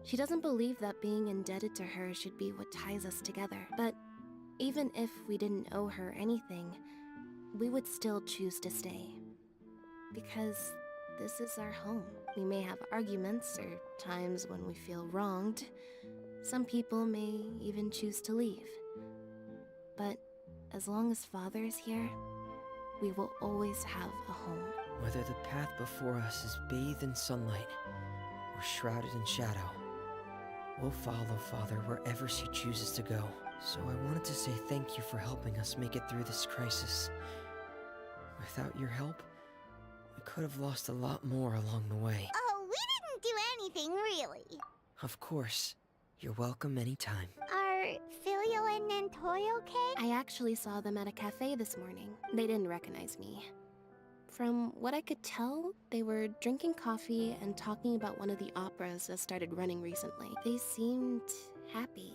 She doesn't believe that being indebted to her should be what ties us together. But even if we didn't owe her anything, we would still choose to stay. Because this is our home. We may have arguments or times when we feel wronged. Some people may even choose to leave. But as long as Father is here, we will always have a home. Whether the path before us is bathed in sunlight or shrouded in shadow, we'll follow Father wherever she chooses to go. So I wanted to say thank you for helping us make it through this crisis. Without your help, we could have lost a lot more along the way. Oh, we didn't do anything, really. Of course. You're welcome anytime. Are Filio and Nantoy okay? I actually saw them at a cafe this morning. They didn't recognize me. From what I could tell, they were drinking coffee and talking about one of the operas that started running recently. They seemed happy.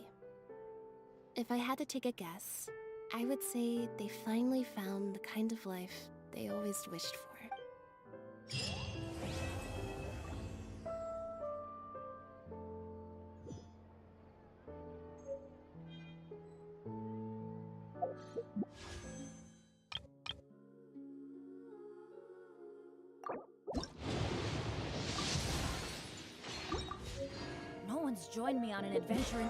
If I had to take a guess, I would say they finally found the kind of life they always wished for. join me on an adventure in...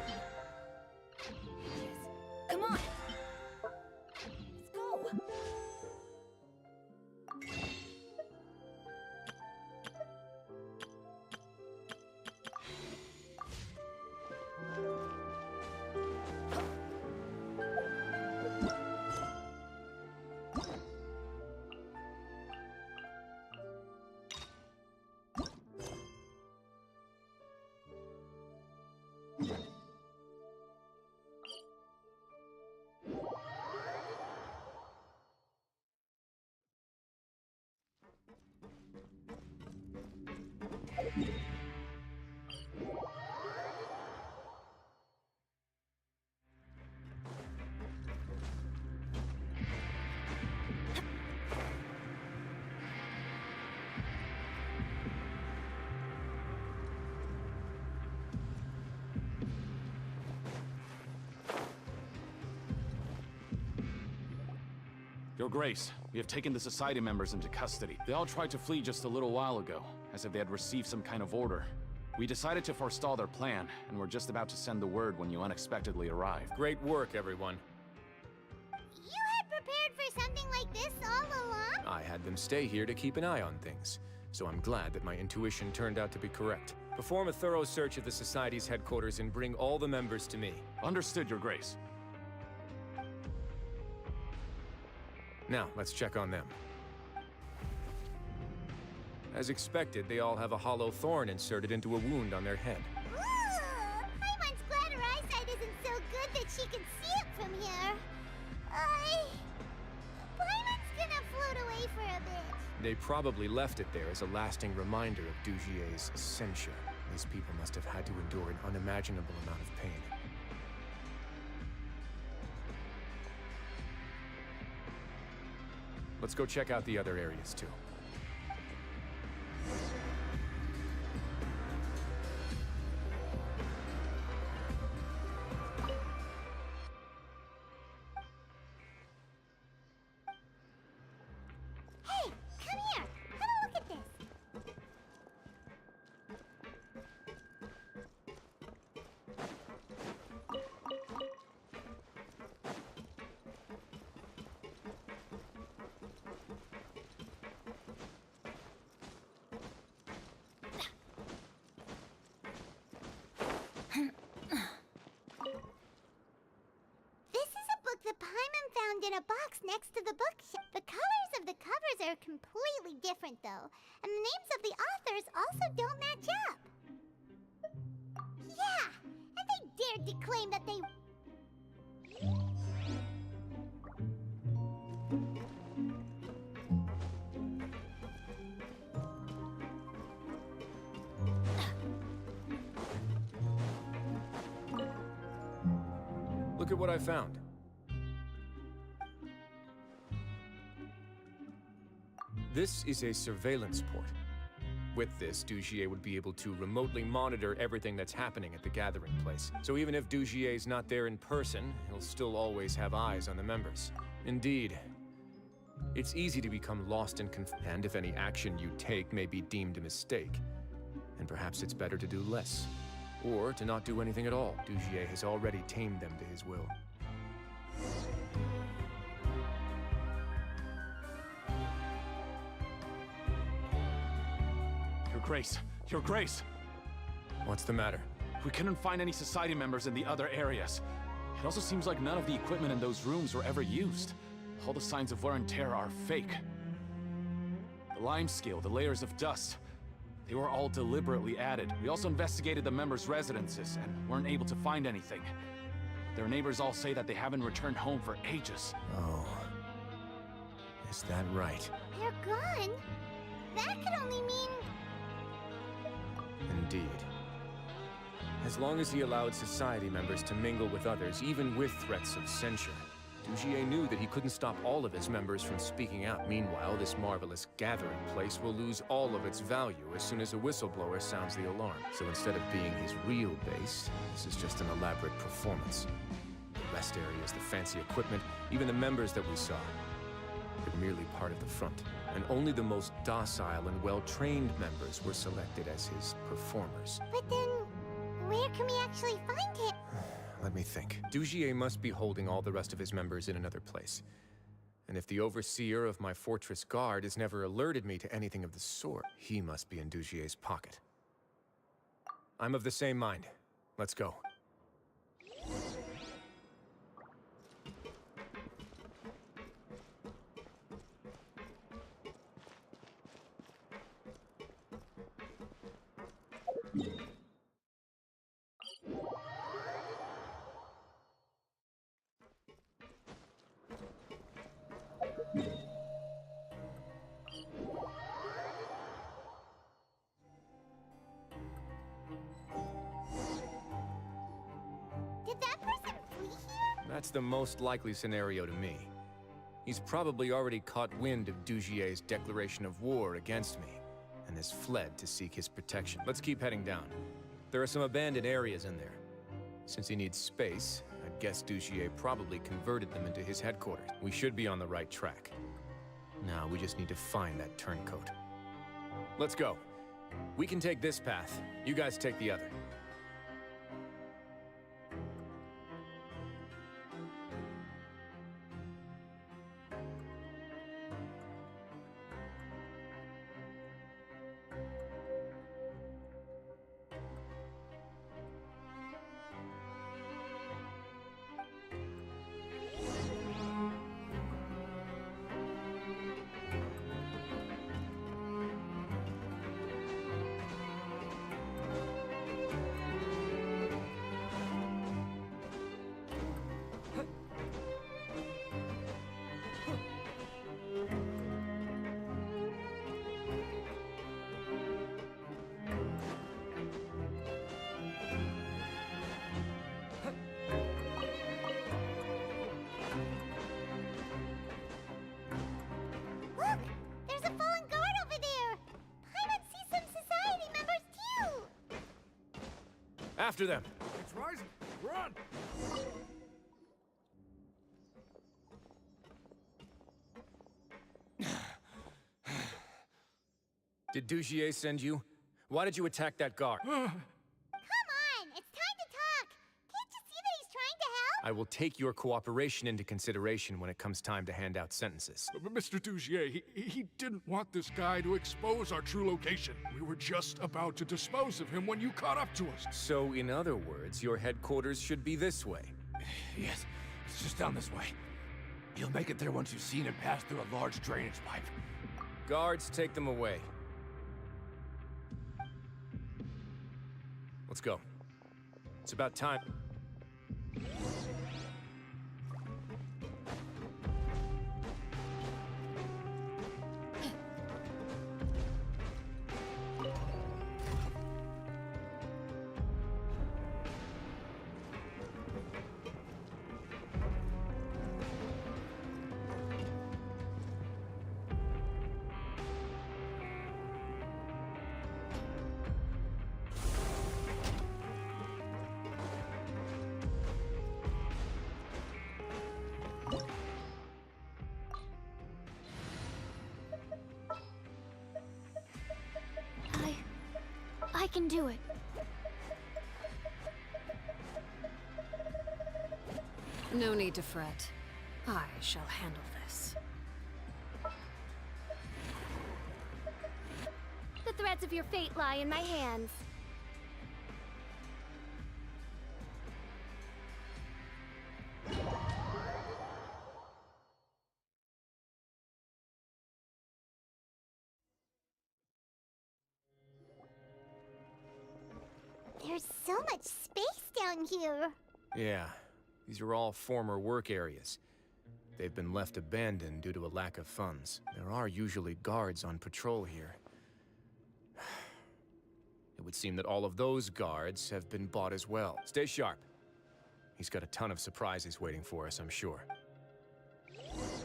Come on! Let's go! Your Grace, we have taken the Society members into custody. They all tried to flee just a little while ago, as if they had received some kind of order. We decided to forestall their plan, and were just about to send the word when you unexpectedly arrived. Great work, everyone. You had prepared for something like this all along? I had them stay here to keep an eye on things, so I'm glad that my intuition turned out to be correct. Perform a thorough search of the Society's headquarters and bring all the members to me. Understood, Your Grace. Now, let's check on them. As expected, they all have a hollow thorn inserted into a wound on their head. Ooh, Paimon's glad her eyesight isn't so good that she can see it from here. Paimon's gonna float away for a bit. They probably left it there as a lasting reminder of Dugier's censure. These people must have had to endure an unimaginable amount of pain. Let's go check out the other areas, too. Hey, come here. Have a look at this. The Paimon found in a box next to the bookshelf. The colors of the covers are completely different, though, and the names of the authors also don't match up. Yeah, and they dared to claim that they... Look at what I found. This is a surveillance port. With this, Dugier would be able to remotely monitor everything that's happening at the gathering place. So even if Dugier's not there in person, he'll still always have eyes on the members. Indeed. It's easy to become lost in and if any action you take may be deemed a mistake. And perhaps it's better to do less. Or to not do anything at all. Dugier has already tamed them to his will. Your Grace! What's the matter? We couldn't find any Society members in the other areas. It also seems like none of the equipment in those rooms were ever used. All the signs of wear and tear are fake. The lime scale, the layers of dust, they were all deliberately added. We also investigated the members' residences and weren't able to find anything. Their neighbors all say that they haven't returned home for ages. Oh. Is that right? They're gone? That could only mean... Indeed. As long as he allowed Society members to mingle with others, even with threats of censure, Dugier knew that he couldn't stop all of his members from speaking out. Meanwhile, this marvelous gathering place will lose all of its value as soon as a whistleblower sounds the alarm. So instead of being his real base, this is just an elaborate performance. The rest areas, the fancy equipment, even the members that we saw, were merely part of the front. And only the most docile and well-trained members were selected as his performers. But then, where can we actually find it? Let me think. Dugier must be holding all the rest of his members in another place. And if the overseer of my fortress guard has never alerted me to anything of the sort, he must be in Dugier's pocket. I'm of the same mind. Let's go. Did that person flee here? That's the most likely scenario to me. He's probably already caught wind of Dugier's declaration of war against me, and has fled to seek his protection. Let's keep heading down. There are some abandoned areas in there. Since he needs space, I'd guess Dugier probably converted them into his headquarters. We should be on the right track. Now, we just need to find that turncoat. Let's go. We can take this path. You guys take the other. Look! There's a fallen guard over there! Paimon sees some society members too! After them! It's rising! Run! Did Dugier send you? Why did you attack that guard? Come on! It's time to talk! Can't you see that he's trying to help? I will take your cooperation into consideration when it comes time to hand out sentences. But Mr. Dugier, he didn't want this guy to expose our true location. We were just about to dispose of him when you caught up to us. So, in other words, your headquarters should be this way. Yes, it's just down this way. You'll make it there once you've seen him pass through a large drainage pipe. Guards, take them away. Let's go. It's about time. I can do it. No need to fret. I shall handle this. The threads of your fate lie in my hands. There's so much space down here. Yeah, these are all former work areas. They've been left abandoned due to a lack of funds. There are usually guards on patrol here. It would seem that all of those guards have been bought as well. Stay sharp. He's got a ton of surprises waiting for us, I'm sure. Please.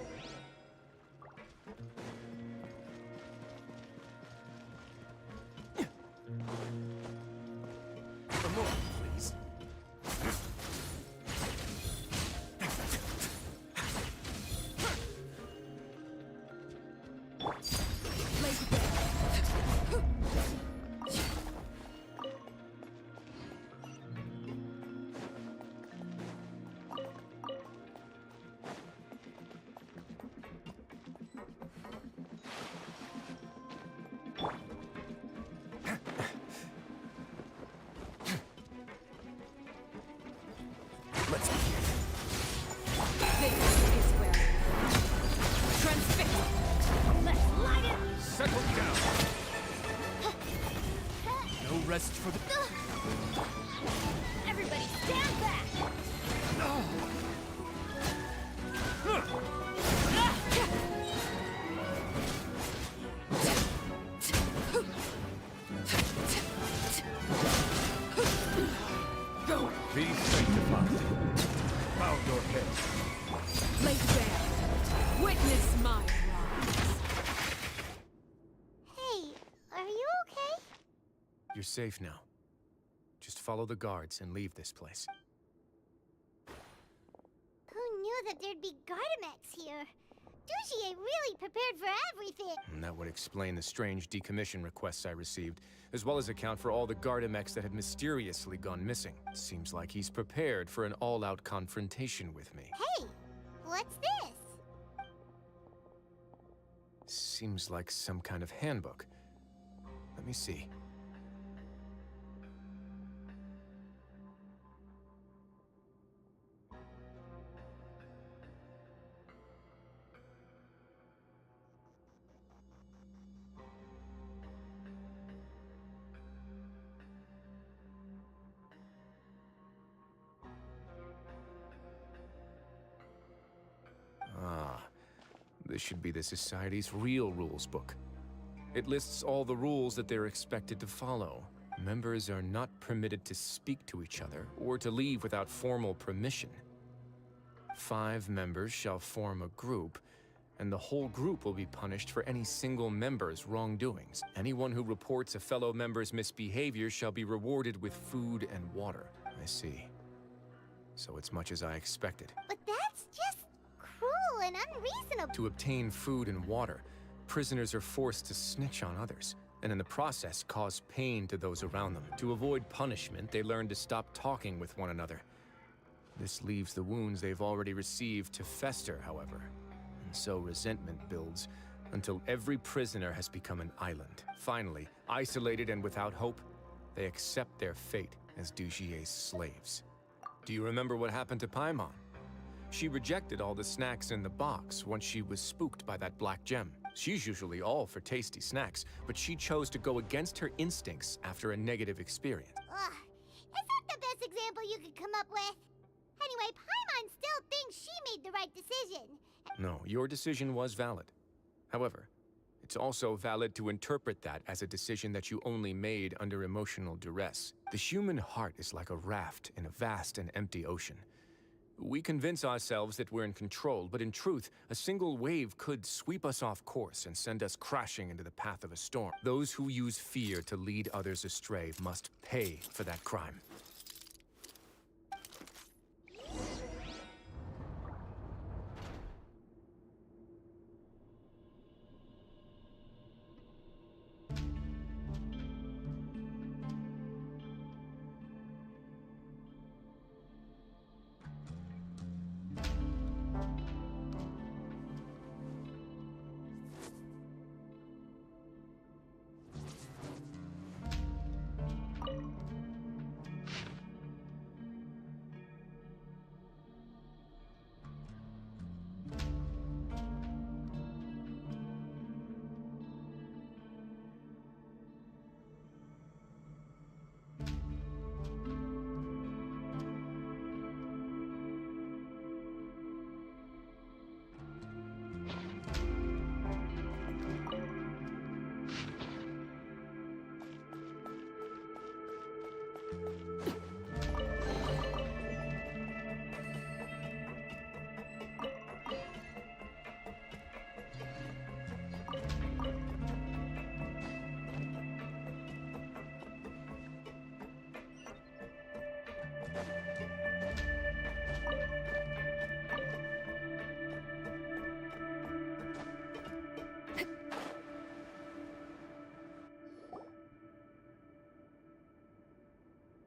rest for the... Everybody stand back! Be sanctified. Bow your head. Lay bare. Witness my wrongs. Hey, are you okay? You're safe now. Just follow the guards and leave this place. Who knew that there'd be Gardamex here? Dujier really prepared for everything. And that would explain the strange decommission requests I received, as well as account for all the Gardamex that had mysteriously gone missing. Seems like he's prepared for an all-out confrontation with me. Hey, what's this? Seems like some kind of handbook. Let me see. This should be the Society's real rules book. It lists all the rules that they're expected to follow. Members are not permitted to speak to each other or to leave without formal permission. 5 members shall form a group, and the whole group will be punished for any single member's wrongdoings. Anyone who reports a fellow member's misbehavior shall be rewarded with food and water. I see. So it's much as I expected. But that's just cruel and unreasonable. To obtain food and water, prisoners are forced to snitch on others, and in the process cause pain to those around them. To avoid punishment, they learn to stop talking with one another. This leaves the wounds they've already received to fester, however. And so resentment builds until every prisoner has become an island. Finally, isolated and without hope, they accept their fate as Dujier's slaves. Do you remember what happened to Paimon? She rejected all the snacks in the box once she was spooked by that black gem. She's usually all for tasty snacks, but she chose to go against her instincts after a negative experience. Ugh, is that the best example you could come up with? Anyway, Paimon still thinks she made the right decision. No, your decision was valid. However, it's also valid to interpret that as a decision that you only made under emotional duress. The human heart is like a raft in a vast and empty ocean. We convince ourselves that we're in control, but in truth, a single wave could sweep us off course and send us crashing into the path of a storm. Those who use fear to lead others astray must pay for that crime.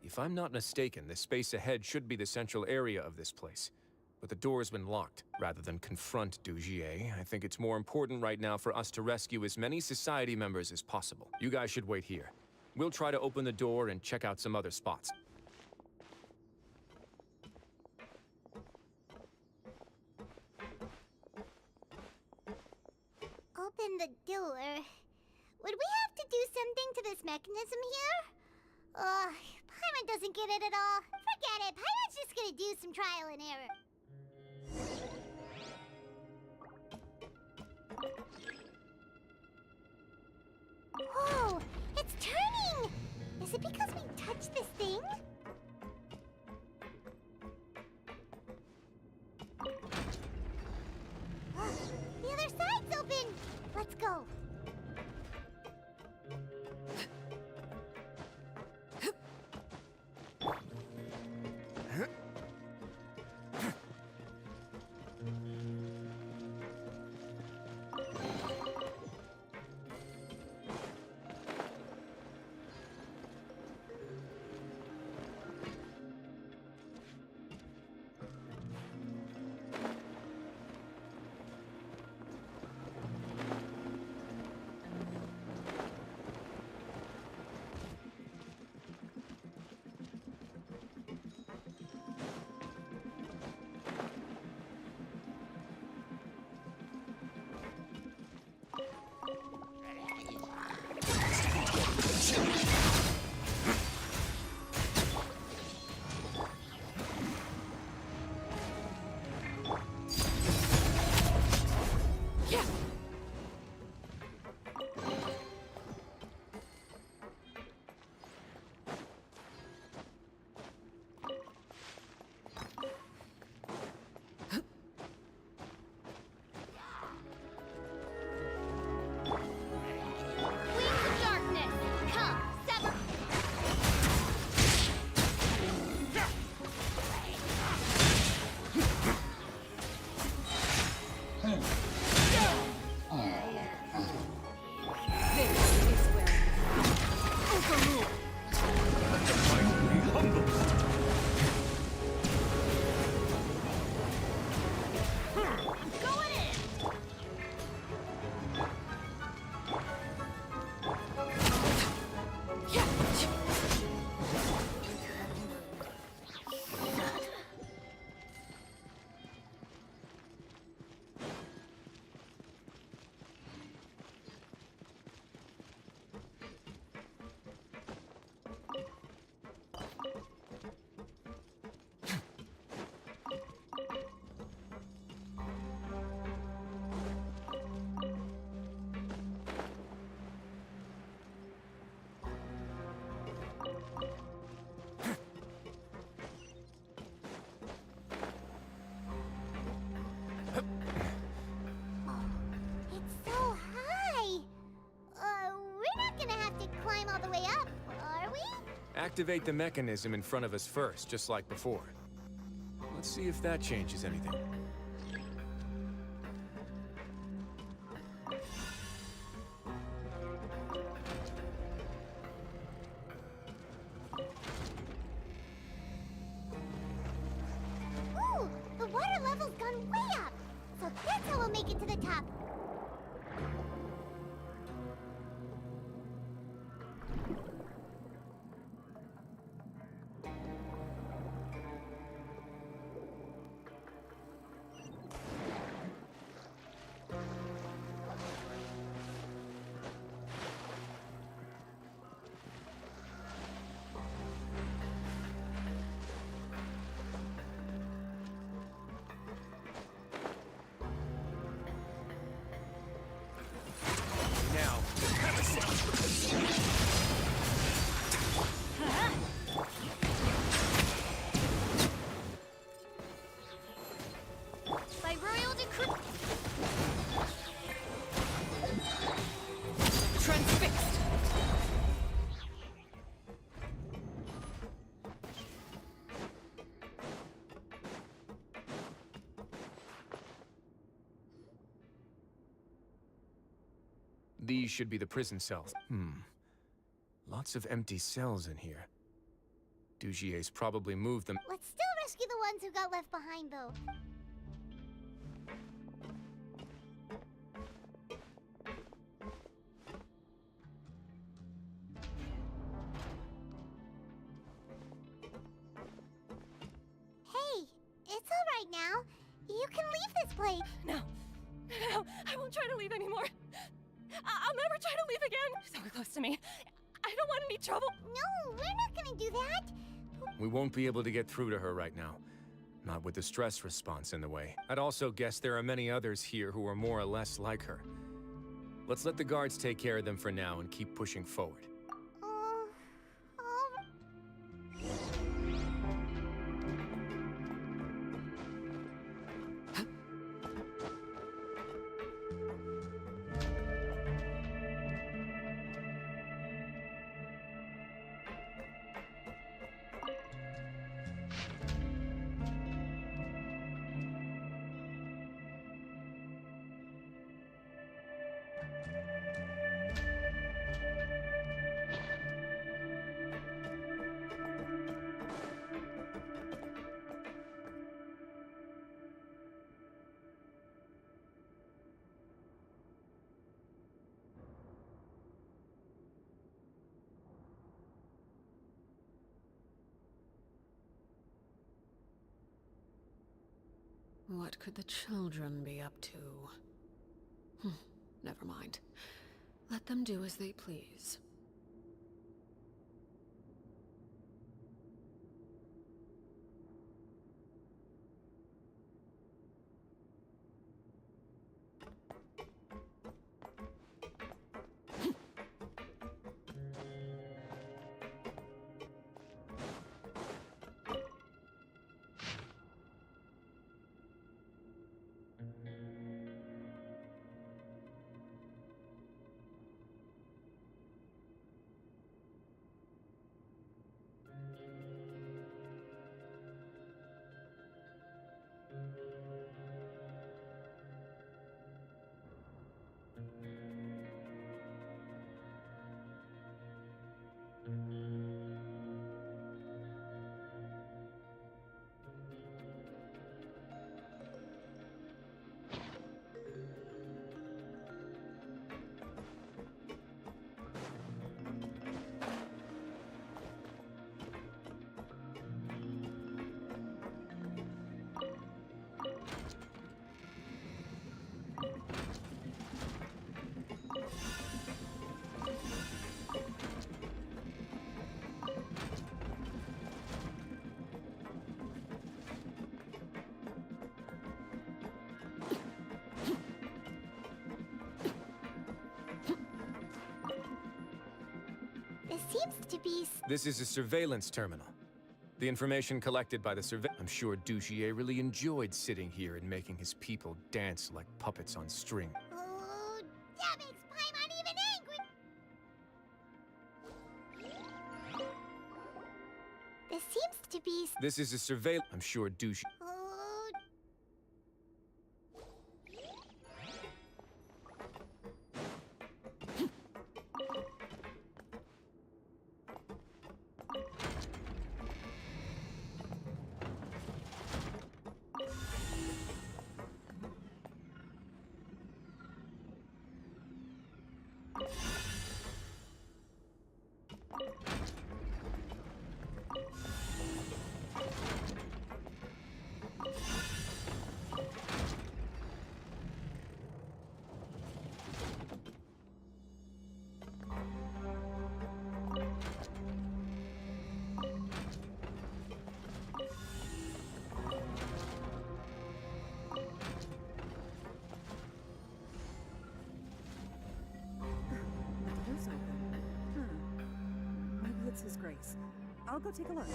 If I'm not mistaken, the space ahead should be the central area of this place. But the door's been locked. Rather than confront Dujier, I think it's more important right now for us to rescue as many Society members as possible. You guys should wait here. We'll try to open the door and check out some other spots. Open the door. Would we have to do something to this mechanism here? get it at all? Forget it. Paimon's just gonna do some trial and error. Whoa! It's turning! Is it because we touched this thing? The other side's open! Let's go. Activate the mechanism in front of us first, just like before. Let's see if that changes anything. Ooh! The water level's gone way up! So that's how we'll make it to the top. These should be the prison cells. Lots of empty cells in here. Dugier's probably moved them. Let's still rescue the ones who got left behind, though. Hey, it's all right now. You can leave this place. No, I won't try to leave anymore. I'll never try to leave again. So close to me. I don't want any trouble. No, we're not gonna do that. We won't be able to get through to her right now. Not with the stress response in the way. I'd also guess there are many others here who are more or less like her. Let's let the guards take care of them for now and keep pushing forward. What could the children be up to? Never mind. Let them do as they please. This seems to be... This is a surveillance terminal. The information collected by the I'm sure Dugier really enjoyed sitting here and making his people dance like puppets on string. Oh, that makes Paimon even angry! This seems to be... This is a surveillance... I'm sure Dugier... Oh... Maybe it's His Grace. I'll go take a look.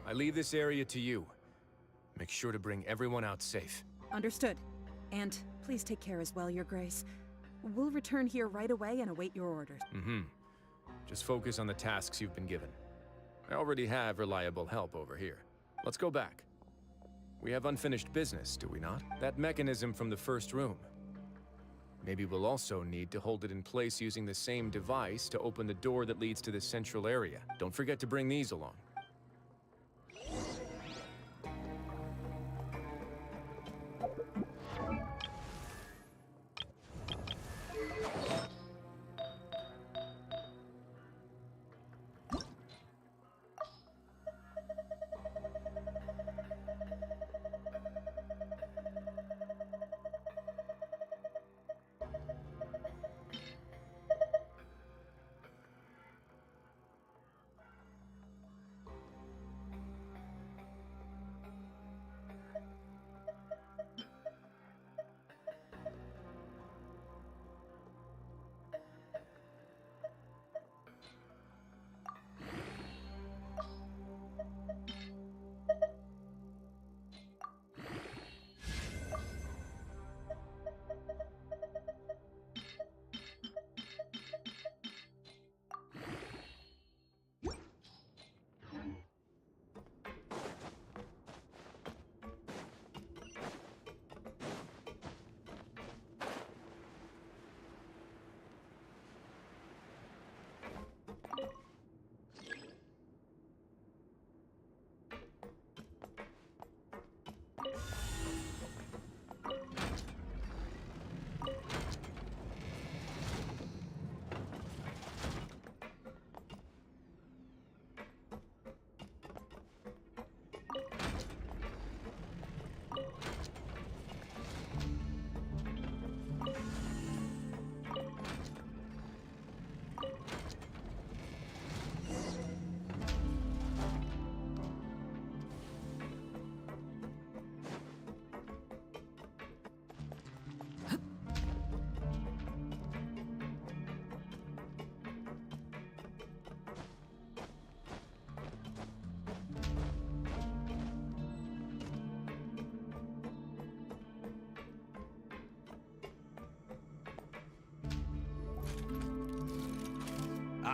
I leave this area to you. Make sure to bring everyone out safe. Understood. And please take care as well, Your Grace. We'll return here right away and await your orders. Just focus on the tasks you've been given. I already have reliable help over here. Let's go back. We have unfinished business, do we not? That mechanism from the first room. Maybe we'll also need to hold it in place using the same device to open the door that leads to the central area. Don't forget to bring these along.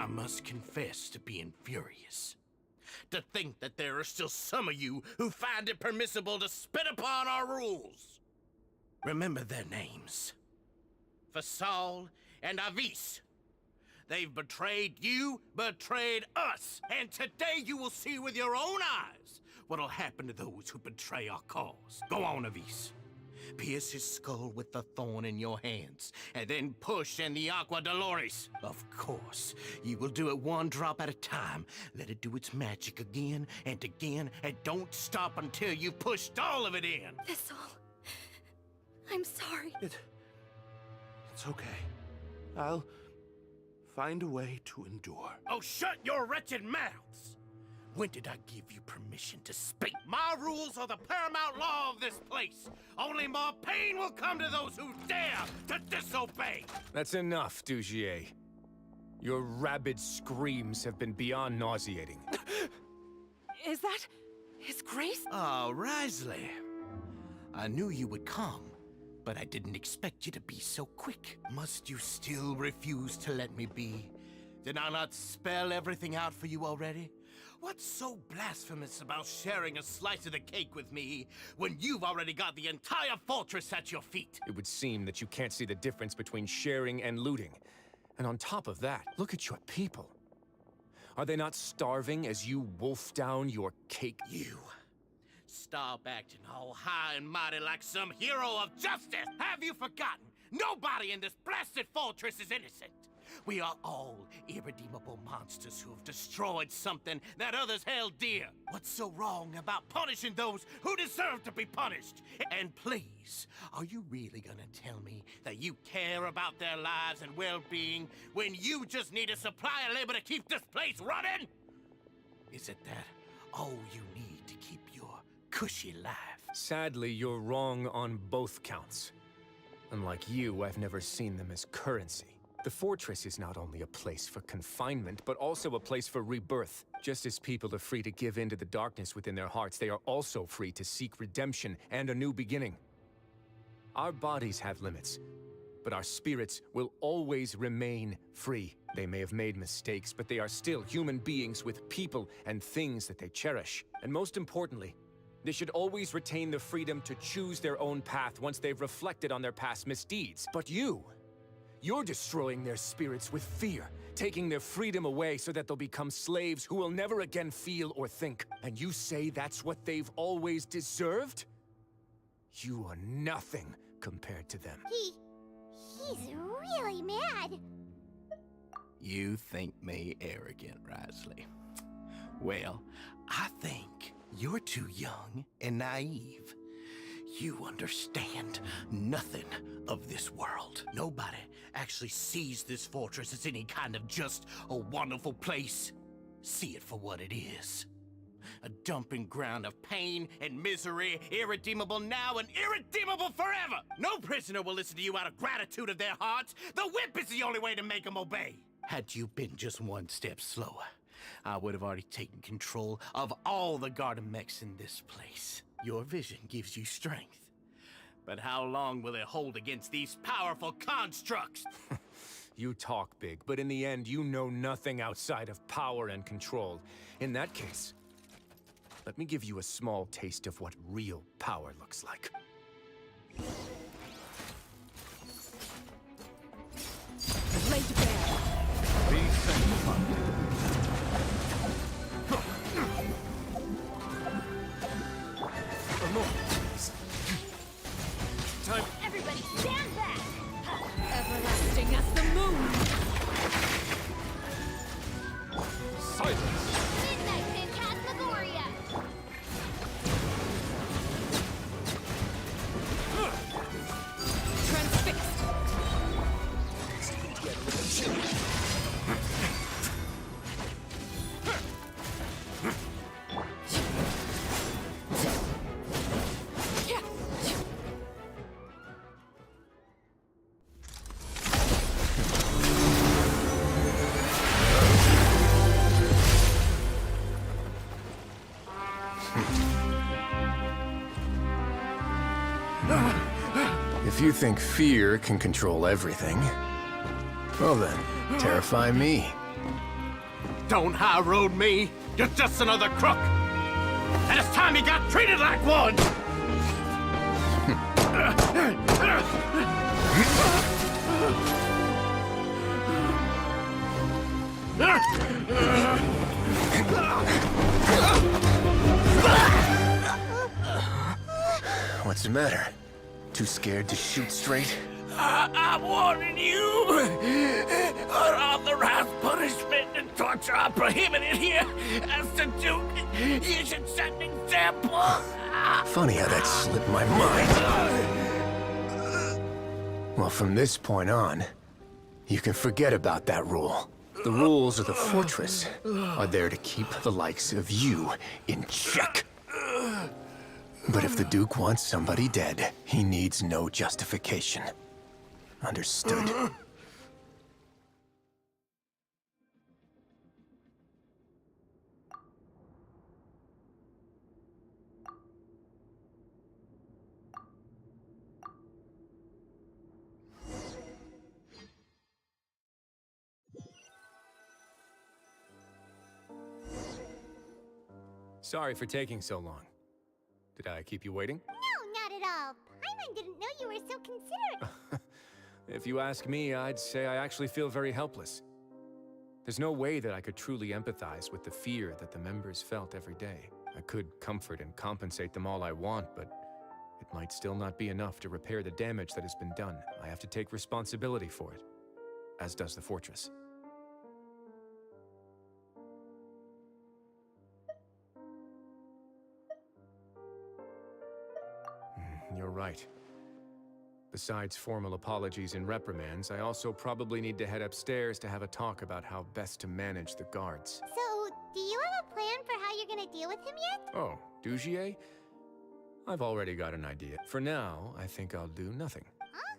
must confess to being furious. To think that there are still some of you who find it permissible to spit upon our rules. Remember their names. Fasal and Avis. They've betrayed you, betrayed us, and today you will see with your own eyes what'll happen to those who betray our cause. Go on, Avis. Pierce his skull with the thorn in your hands, and then push in the Aqua Dolores. Of course, you will do it one drop at a time. Let it do its magic again, and don't stop until you've pushed all of it in. Thistle, I'm sorry. It's okay. I'll find a way to endure. Oh, shut your wretched mouths! When did I give you permission to speak? My rules are the paramount law of this place. Only more pain will come to those who dare to disobey. That's enough, Dugier. Your rabid screams have been beyond nauseating. Is that His Grace? Oh, Risley. I knew you would come, but I didn't expect you to be so quick. Must you still refuse to let me be? Did I not spell everything out for you already? What's so blasphemous about sharing a slice of the cake with me when you've already got the entire fortress at your feet? It would seem that you can't see the difference between sharing and looting. And on top of that, look at your people. Are they not starving as you wolf down your cake? You stop acting all high and mighty like some hero of justice! Have you forgotten? Nobody in this blasted fortress is innocent! We are all irredeemable monsters who have destroyed something that others held dear. What's so wrong about punishing those who deserve to be punished? And please, are you really gonna tell me that you care about their lives and well-being when you just need a supply of labor to keep this place running? Is it that all you need to keep your cushy life? Sadly, you're wrong on both counts. Unlike you, I've never seen them as currency. The fortress is not only a place for confinement, but also a place for rebirth. Just as people are free to give in to the darkness within their hearts, they are also free to seek redemption and a new beginning. Our bodies have limits, but our spirits will always remain free. They may have made mistakes, but they are still human beings with people and things that they cherish. And most importantly, they should always retain the freedom to choose their own path once they've reflected on their past misdeeds. But you're destroying their spirits with fear, taking their freedom away so that they'll become slaves who will never again feel or think. And you say that's what they've always deserved? You are nothing compared to them. He's really mad. You think me arrogant, Risley? Well, I think you're too young and naive. You understand nothing of this world. Nobody actually sees this fortress as any kind of just a wonderful place. See it for what it is. A dumping ground of pain and misery, irredeemable now and irredeemable forever. No prisoner will listen to you out of gratitude of their hearts. The whip is the only way to make them obey. Had you been just one step slower, I would have already taken control of all the garden mechs in this place. Your vision gives you strength. But how long will it hold against these powerful constructs? You talk big, but in the end, you know nothing outside of power and control. In that case, let me give you a small taste of what real power looks like. Laid to bear. Be sanctified. Time. Everybody stand back! Everlasting as the moon! Silence! Midnight Phantasmagoria! Transfixed! If you think fear can control everything, well then, terrify me. Don't high road me. You're just another crook. And it's time you got treated like one. What's the matter? Too scared to shoot straight? I'm warning you. Unauthorized punishment and torture are prohibited here. As the Duke, you should set an example. Funny how that slipped my mind. Well, from this point on, you can forget about that rule. The rules of the fortress are there to keep the likes of you in check. But if the Duke wants somebody dead, he needs no justification. Understood? Sorry for taking so long. Did I keep you waiting? No, not at all. Paimon didn't know you were so considerate. If you ask me, I'd say I actually feel very helpless. There's no way that I could truly empathize with the fear that the members felt every day. I could comfort and compensate them all I want, but it might still not be enough to repair the damage that has been done. I have to take responsibility for it, as does the fortress. You're right. Besides formal apologies and reprimands, I also probably need to head upstairs to have a talk about how best to manage the guards. So, do you have a plan for how you're gonna deal with him yet? Oh, Dugier? I've already got an idea. For now, I think I'll do nothing. Huh?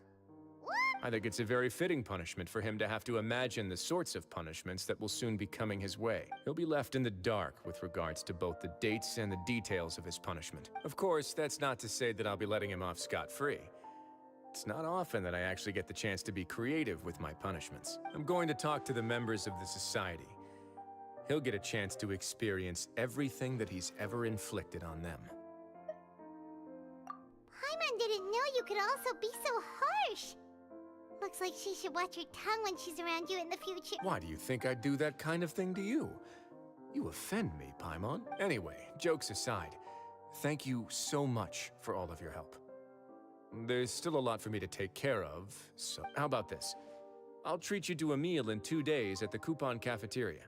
What? I think it's a very fitting punishment for him to have to imagine the sorts of punishments that will soon be coming his way. He'll be left in the dark with regards to both the dates and the details of his punishment. Of course, that's not to say that I'll be letting him off scot-free. It's not often that I actually get the chance to be creative with my punishments. I'm going to talk to the members of the society. He'll get a chance to experience everything that he's ever inflicted on them. Paimon didn't know you could also be so harsh. Looks like she should watch her tongue when she's around you in the future. Why do you think I'd do that kind of thing to you? You offend me, Paimon. Anyway, jokes aside, thank you so much for all of your help. There's still a lot for me to take care of, so how about this? I'll treat you to a meal in 2 days at the Coupon Cafeteria.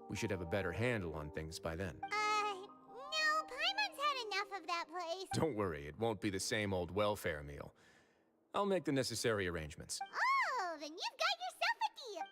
We should have a better handle on things by then. No, Paimon's had enough of that place. Don't worry, it won't be the same old welfare meal. I'll make the necessary arrangements. Oh, then you've got yourself a deal.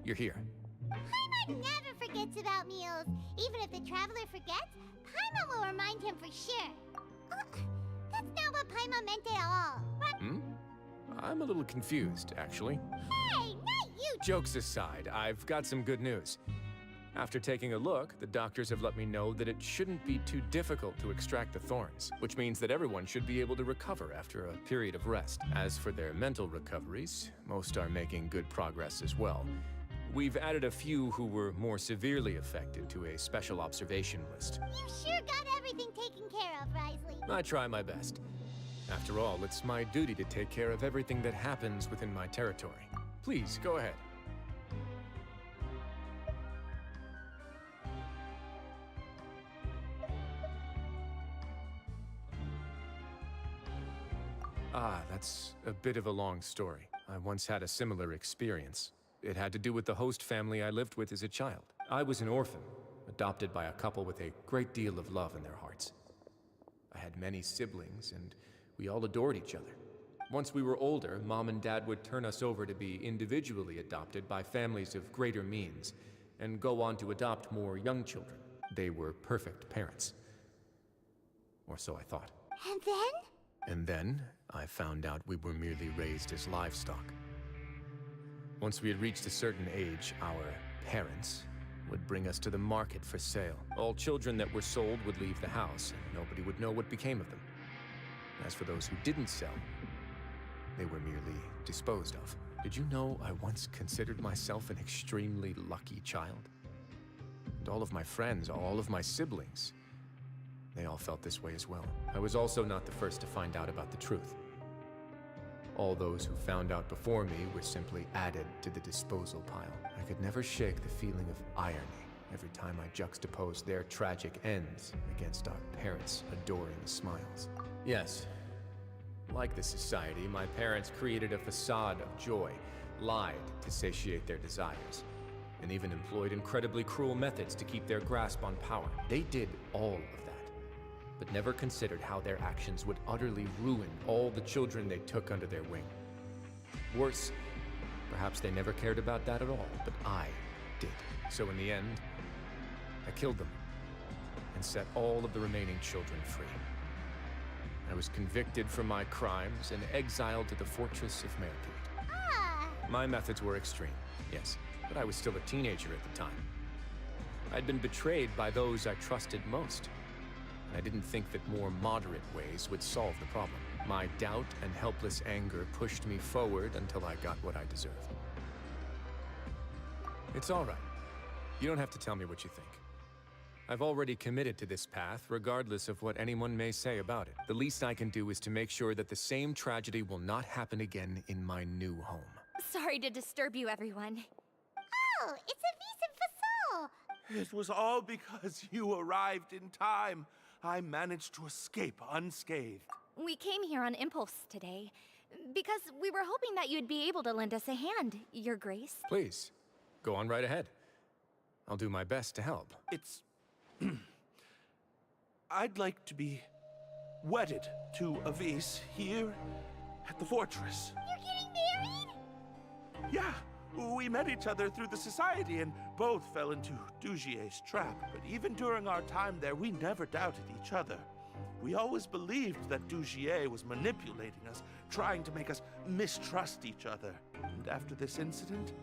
you're here. Paimon never forgets about meals. Even if the traveler forgets, Paimon will remind him for sure. That's not what Paimon meant at all. I'm a little confused, actually. Hey, not you! Jokes aside, I've got some good news. After taking a look, the doctors have let me know that it shouldn't be too difficult to extract the thorns, which means that everyone should be able to recover after a period of rest. As for their mental recoveries, most are making good progress as well. We've added a few who were more severely affected to a special observation list. You sure got everything taken care of, Risley. I try my best. After all, it's my duty to take care of everything that happens within my territory. Please, go ahead. That's a bit of a long story. I once had a similar experience. It had to do with the host family I lived with as a child. I was an orphan, adopted by a couple with a great deal of love in their hearts. I had many siblings, and we all adored each other. Once we were older, Mom and Dad would turn us over to be individually adopted by families of greater means, and go on to adopt more young children. They were perfect parents. Or so I thought. And then? And then, I found out we were merely raised as livestock. Once we had reached a certain age, our parents would bring us to the market for sale. All children that were sold would leave the house, and nobody would know what became of them. As for those who didn't sell, they were merely disposed of. Did you know I once considered myself an extremely lucky child? And all of my friends, all of my siblings, they all felt this way as well. I was also not the first to find out about the truth. All those who found out before me were simply added to the disposal pile. I could never shake the feeling of irony every time I juxtaposed their tragic ends against our parents' adoring smiles. Yes, like this society, my parents created a facade of joy, lied to satiate their desires, and even employed incredibly cruel methods to keep their grasp on power. They did all of that, but never considered how their actions would utterly ruin all the children they took under their wing. Worse, perhaps they never cared about that at all, but I did. So in the end, I killed them and set all of the remaining children free. I was convicted for my crimes and exiled to the fortress of Merkade. My methods were extreme, yes, but I was still a teenager at the time. I'd been betrayed by those I trusted most, and I didn't think that more moderate ways would solve the problem. My doubt and helpless anger pushed me forward until I got what I deserved. It's all right. You don't have to tell me what you think. I've already committed to this path, regardless of what anyone may say about it. The least I can do is to make sure that the same tragedy will not happen again in my new home. Sorry to disturb you, everyone. Oh, it's a vis and facade. It was all because you arrived in time. I managed to escape unscathed. We came here on impulse today, because we were hoping that you'd be able to lend us a hand, Your Grace. Please, go on right ahead. I'll do my best to help. It's... I'd like to be wedded to Avis here at the fortress. You're getting married? Yeah, we met each other through the society and both fell into Dugier's trap. But even during our time there, we never doubted each other. We always believed that Dugier was manipulating us, trying to make us mistrust each other. And after this incident,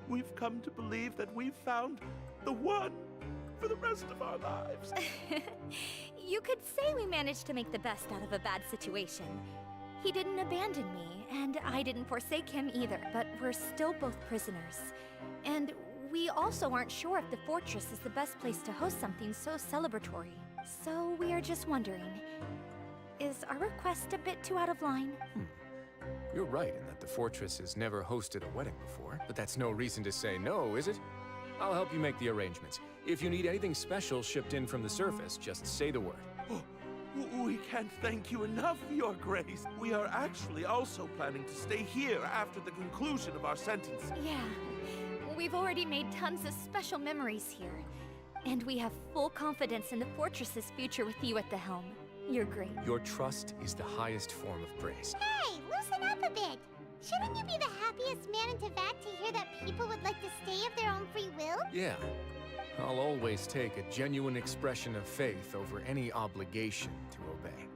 we've come to believe that we've found the one for the rest of our lives. You could say we managed to make the best out of a bad situation. He didn't abandon me, and I didn't forsake him either, but we're still both prisoners. And we also aren't sure if the fortress is the best place to host something so celebratory. So we are just wondering, is our request a bit too out of line? You're right in that the fortress has never hosted a wedding before, but that's no reason to say no, is it? I'll help you make the arrangements. If you need anything special shipped in from the surface, just say the word. Oh, we can't thank you enough, Your Grace. We are actually also planning to stay here after the conclusion of our sentence. Yeah, we've already made tons of special memories here. And we have full confidence in the fortress's future with you at the helm. You're great. Your trust is the highest form of praise. Hey, loosen up a bit. Shouldn't you be the happiest man in Teyvat to hear that people would like to stay of their own free will? Yeah. I'll always take a genuine expression of faith over any obligation to obey.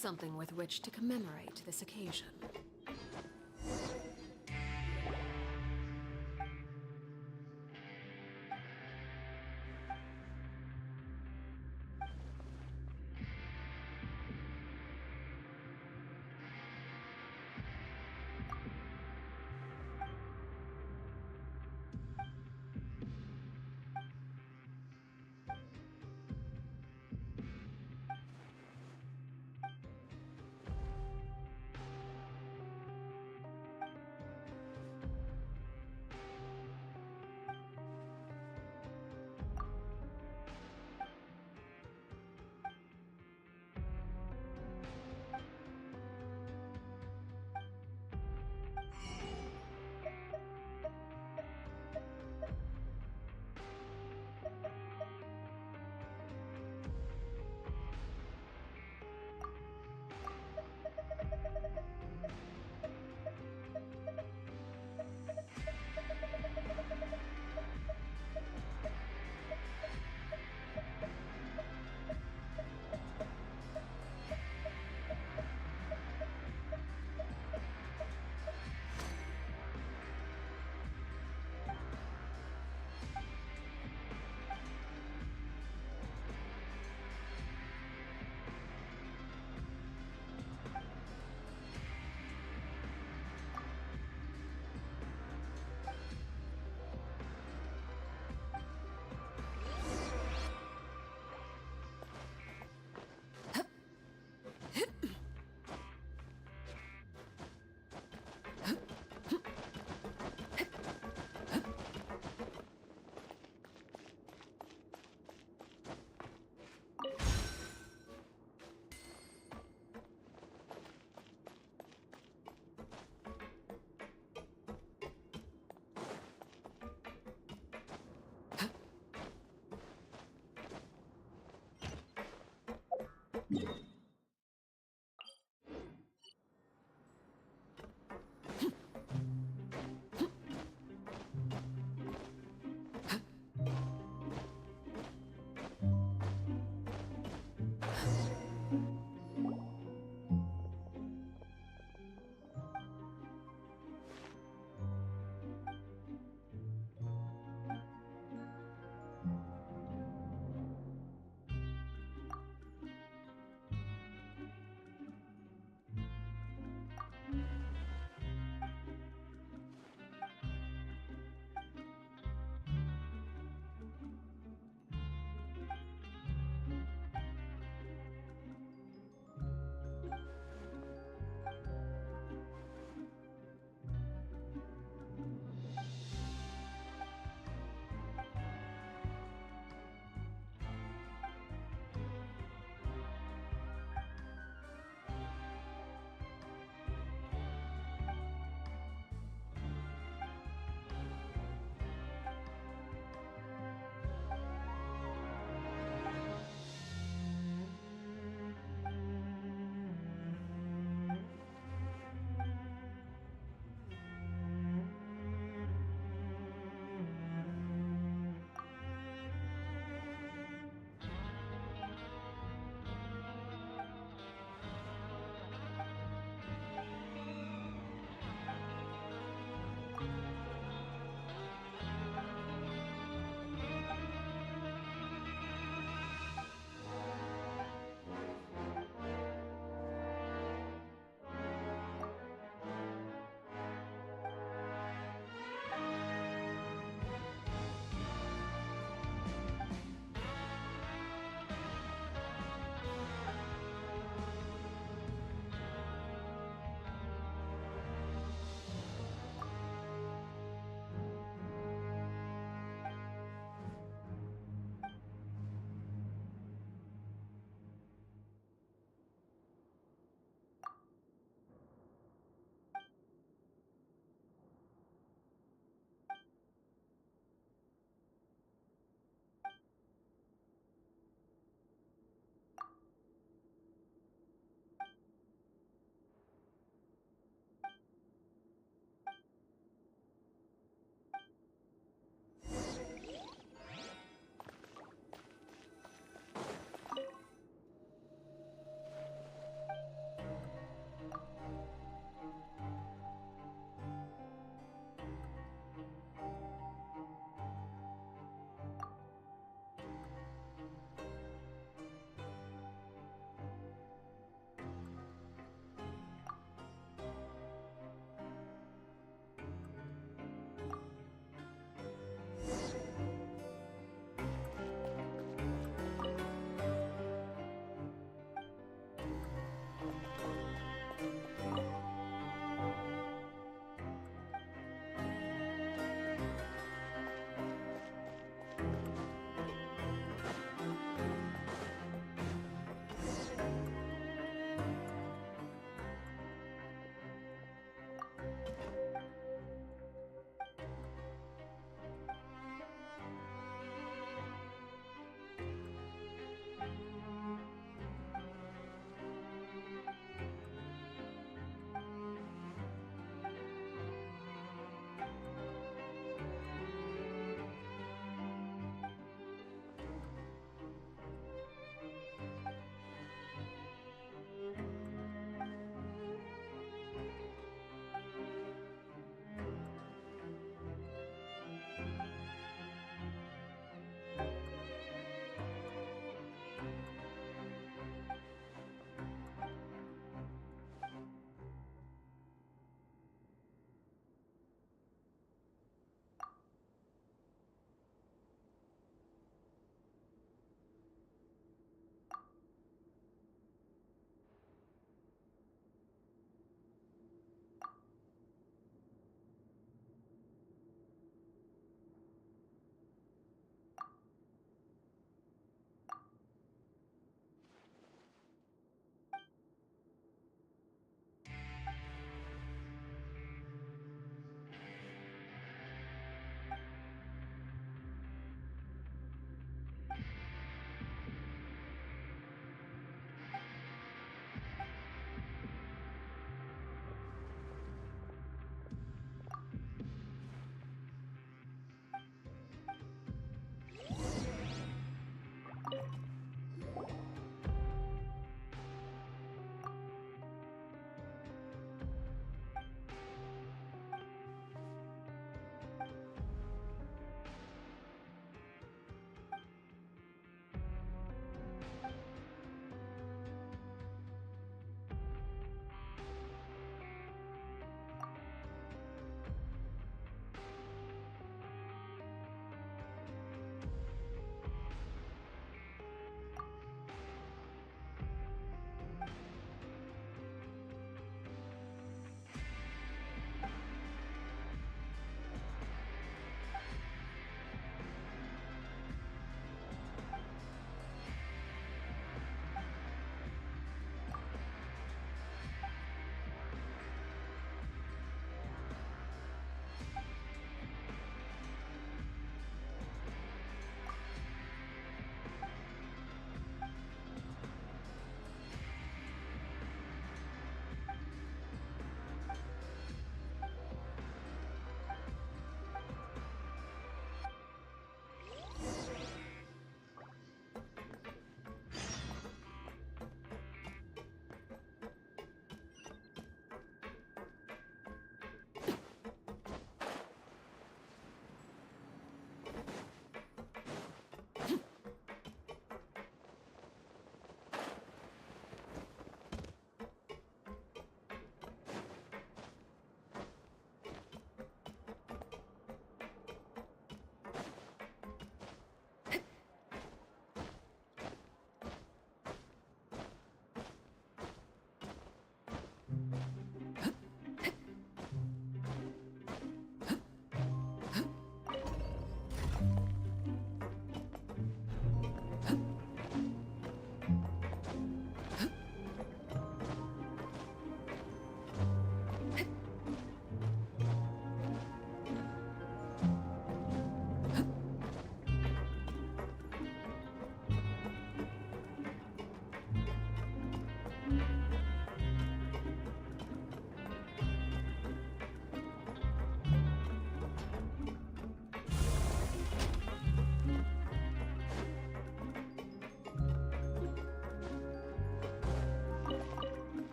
Something with which to commemorate this occasion.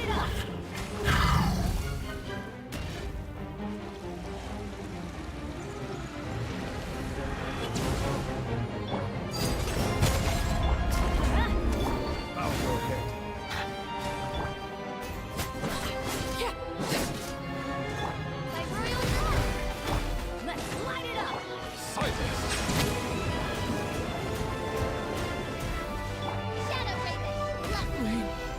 it up! Let's light it up! Shadow Raven, left.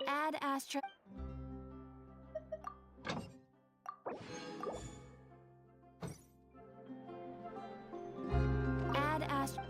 Add Astra. Add Astra.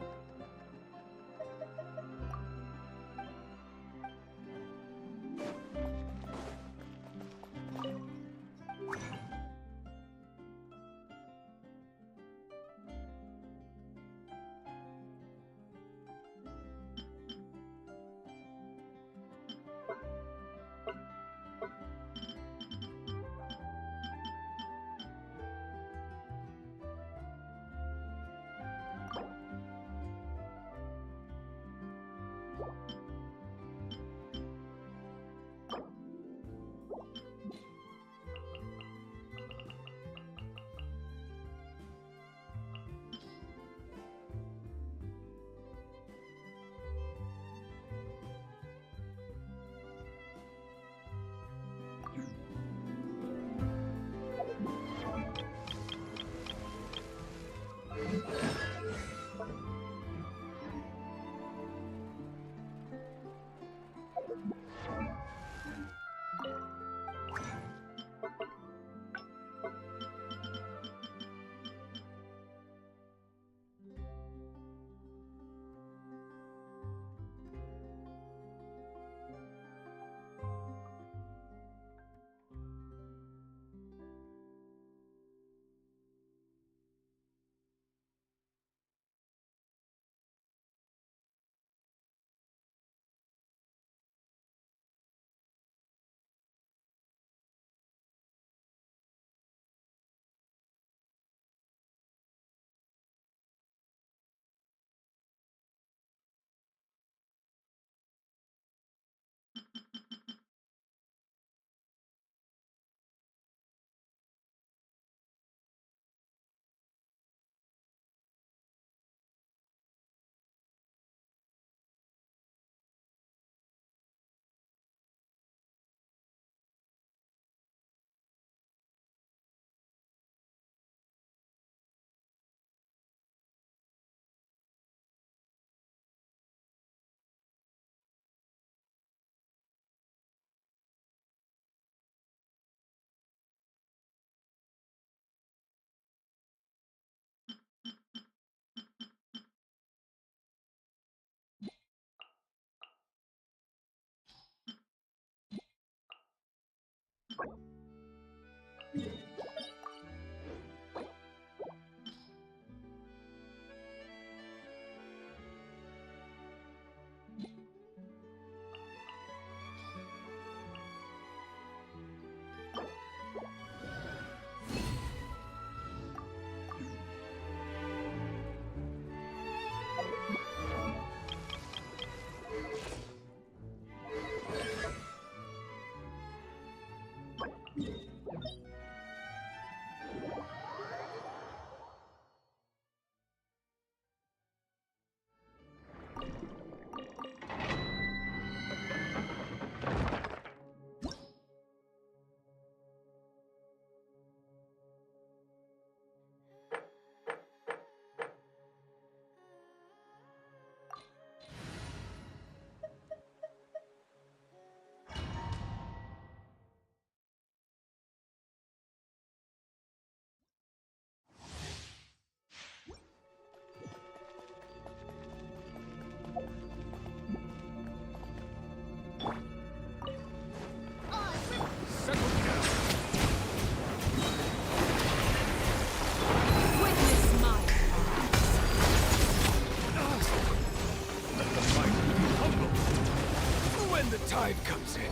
tide comes in,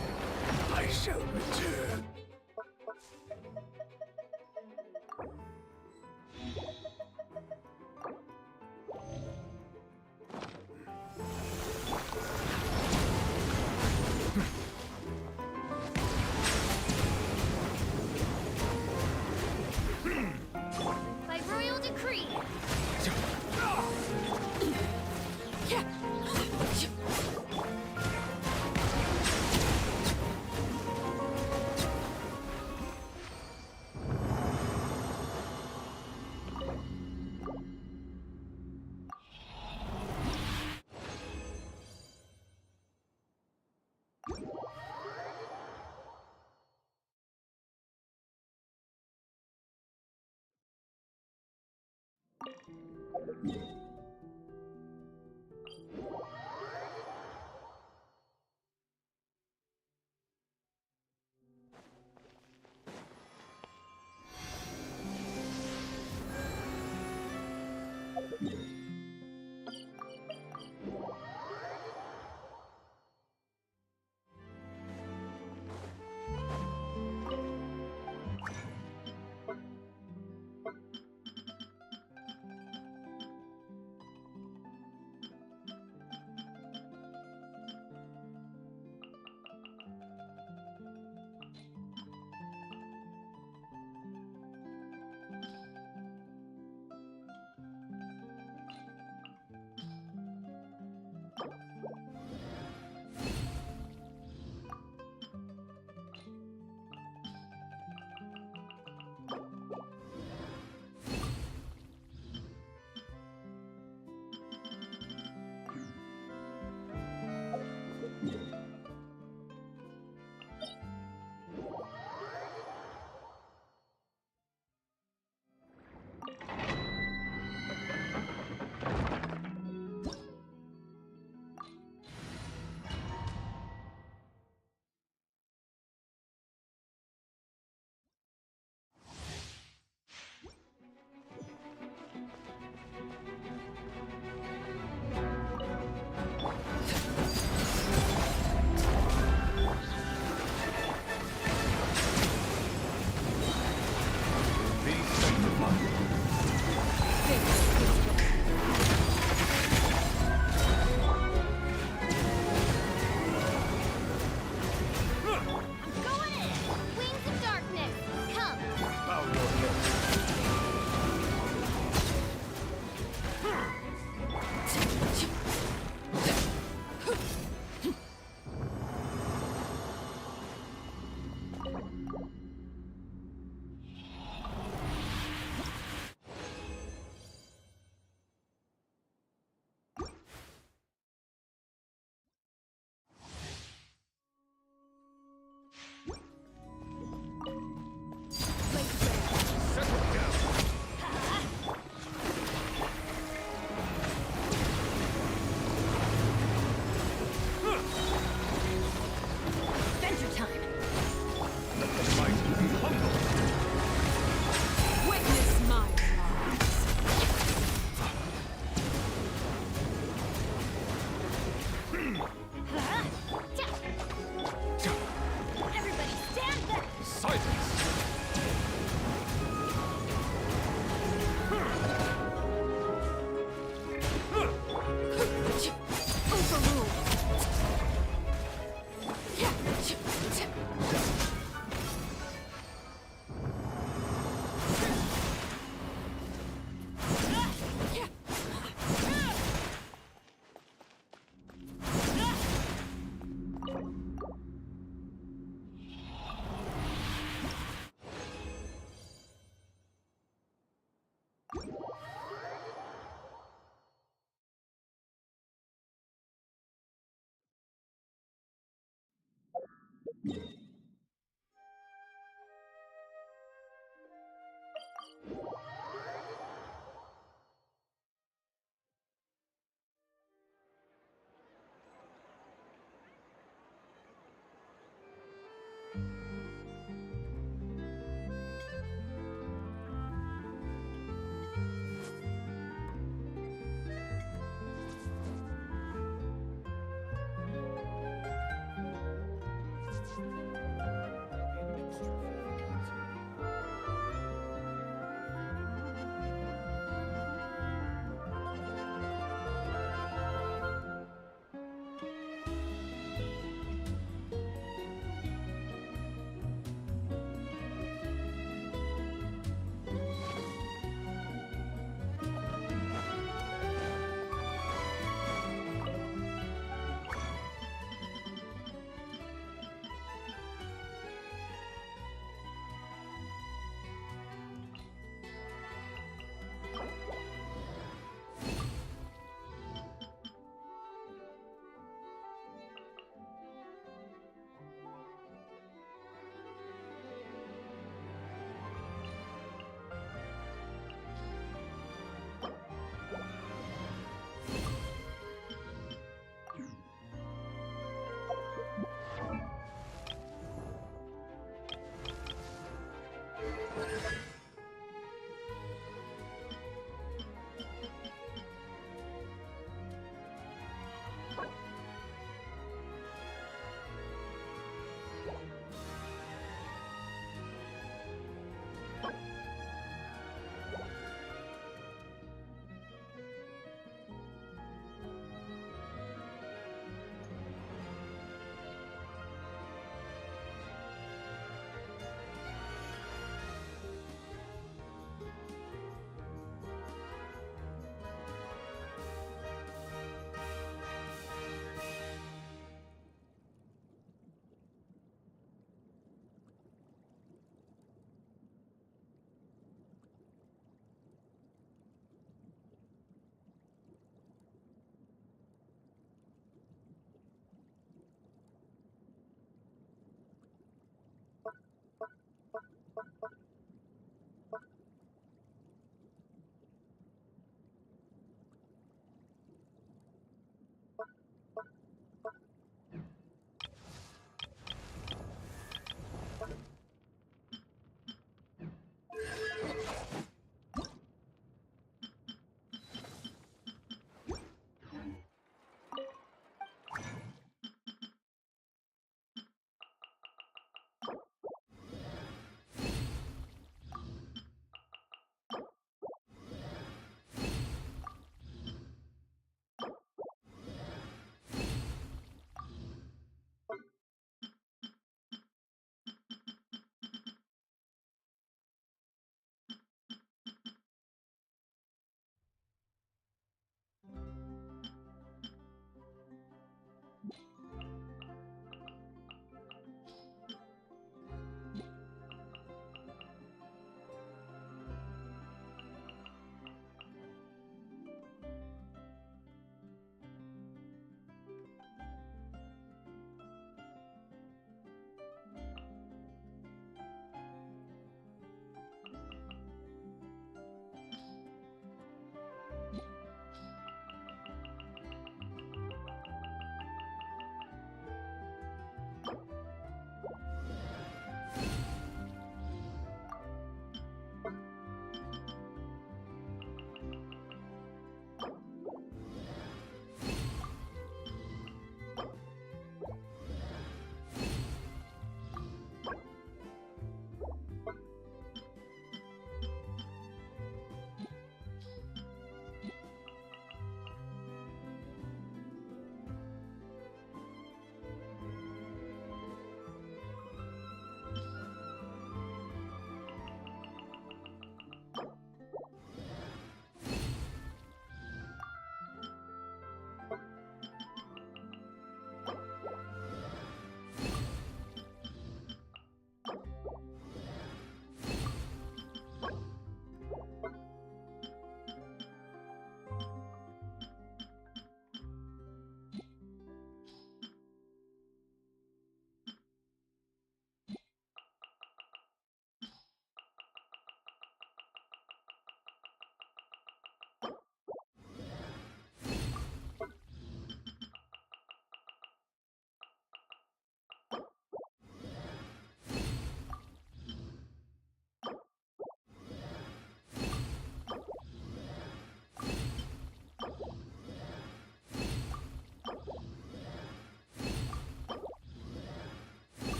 I shall return. By royal decree.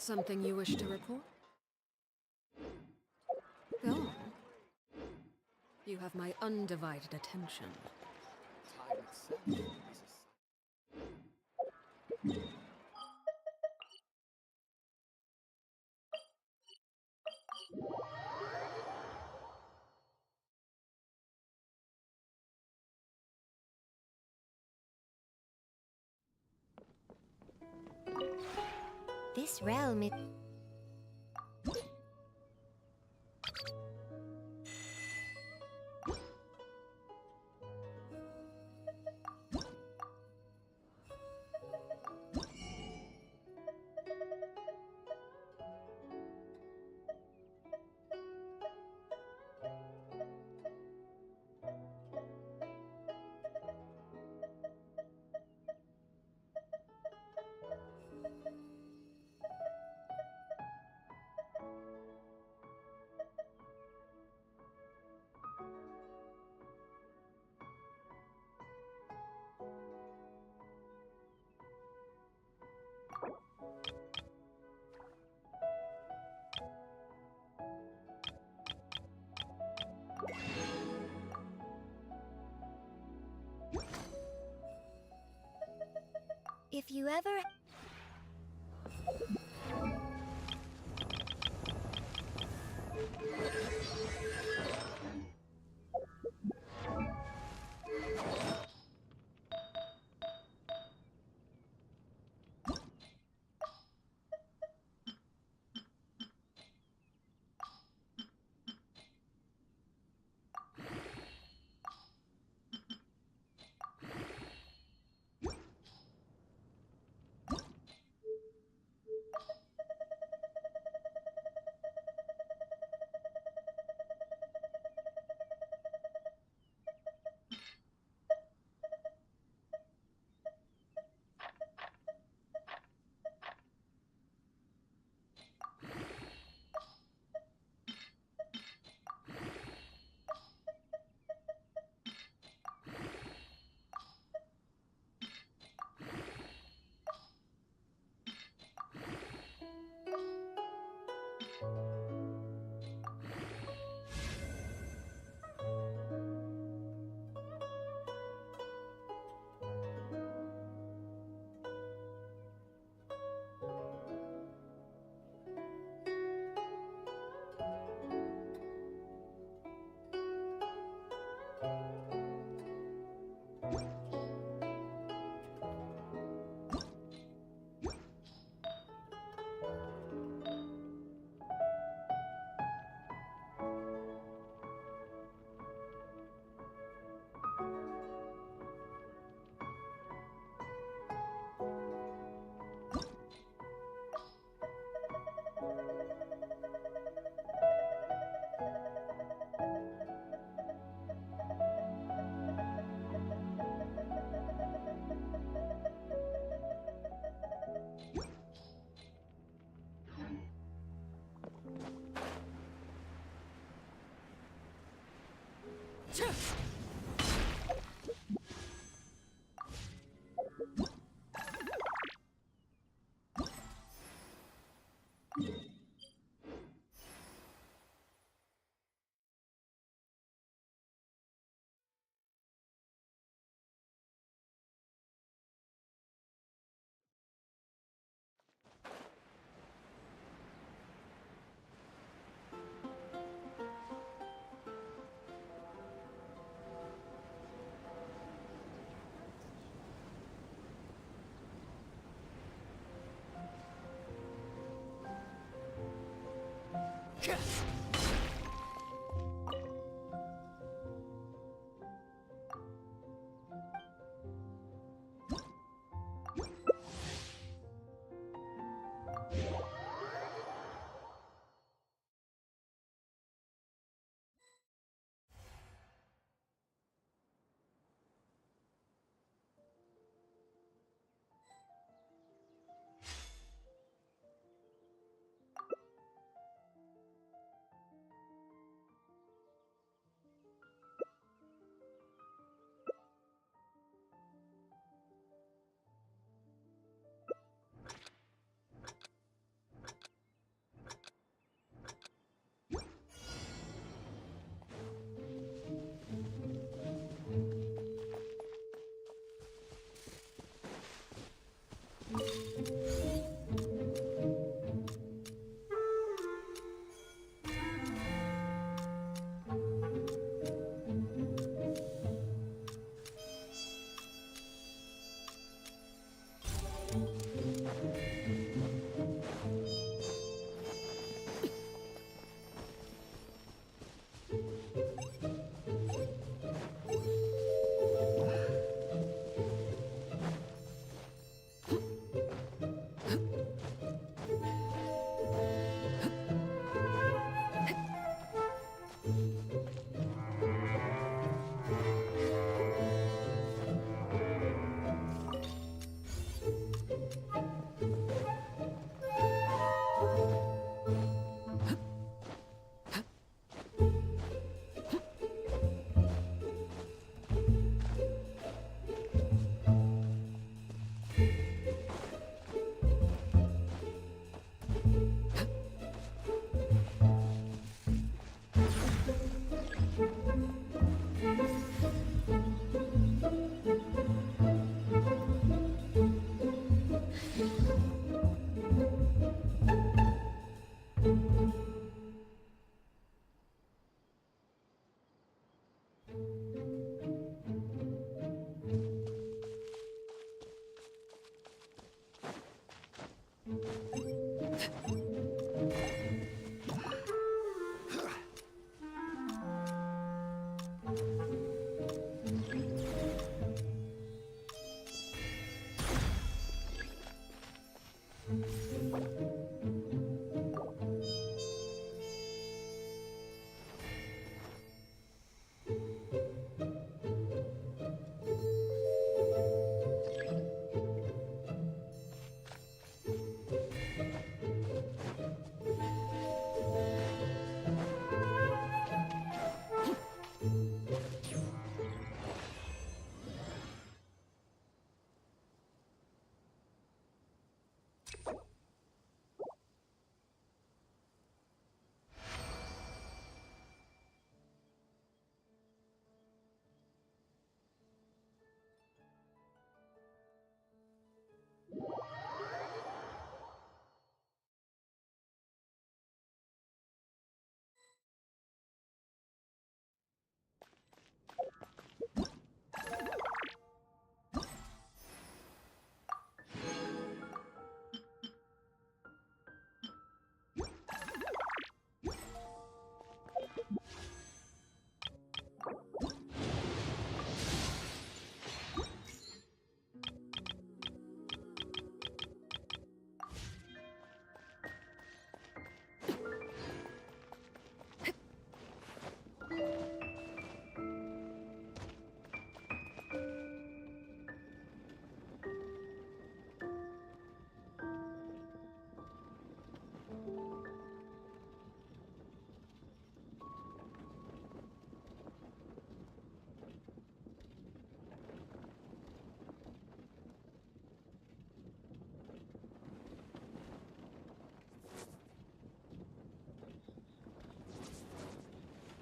Something you wish to report? Go on. You have my undivided attention. Time itself is This realm is... If you ever...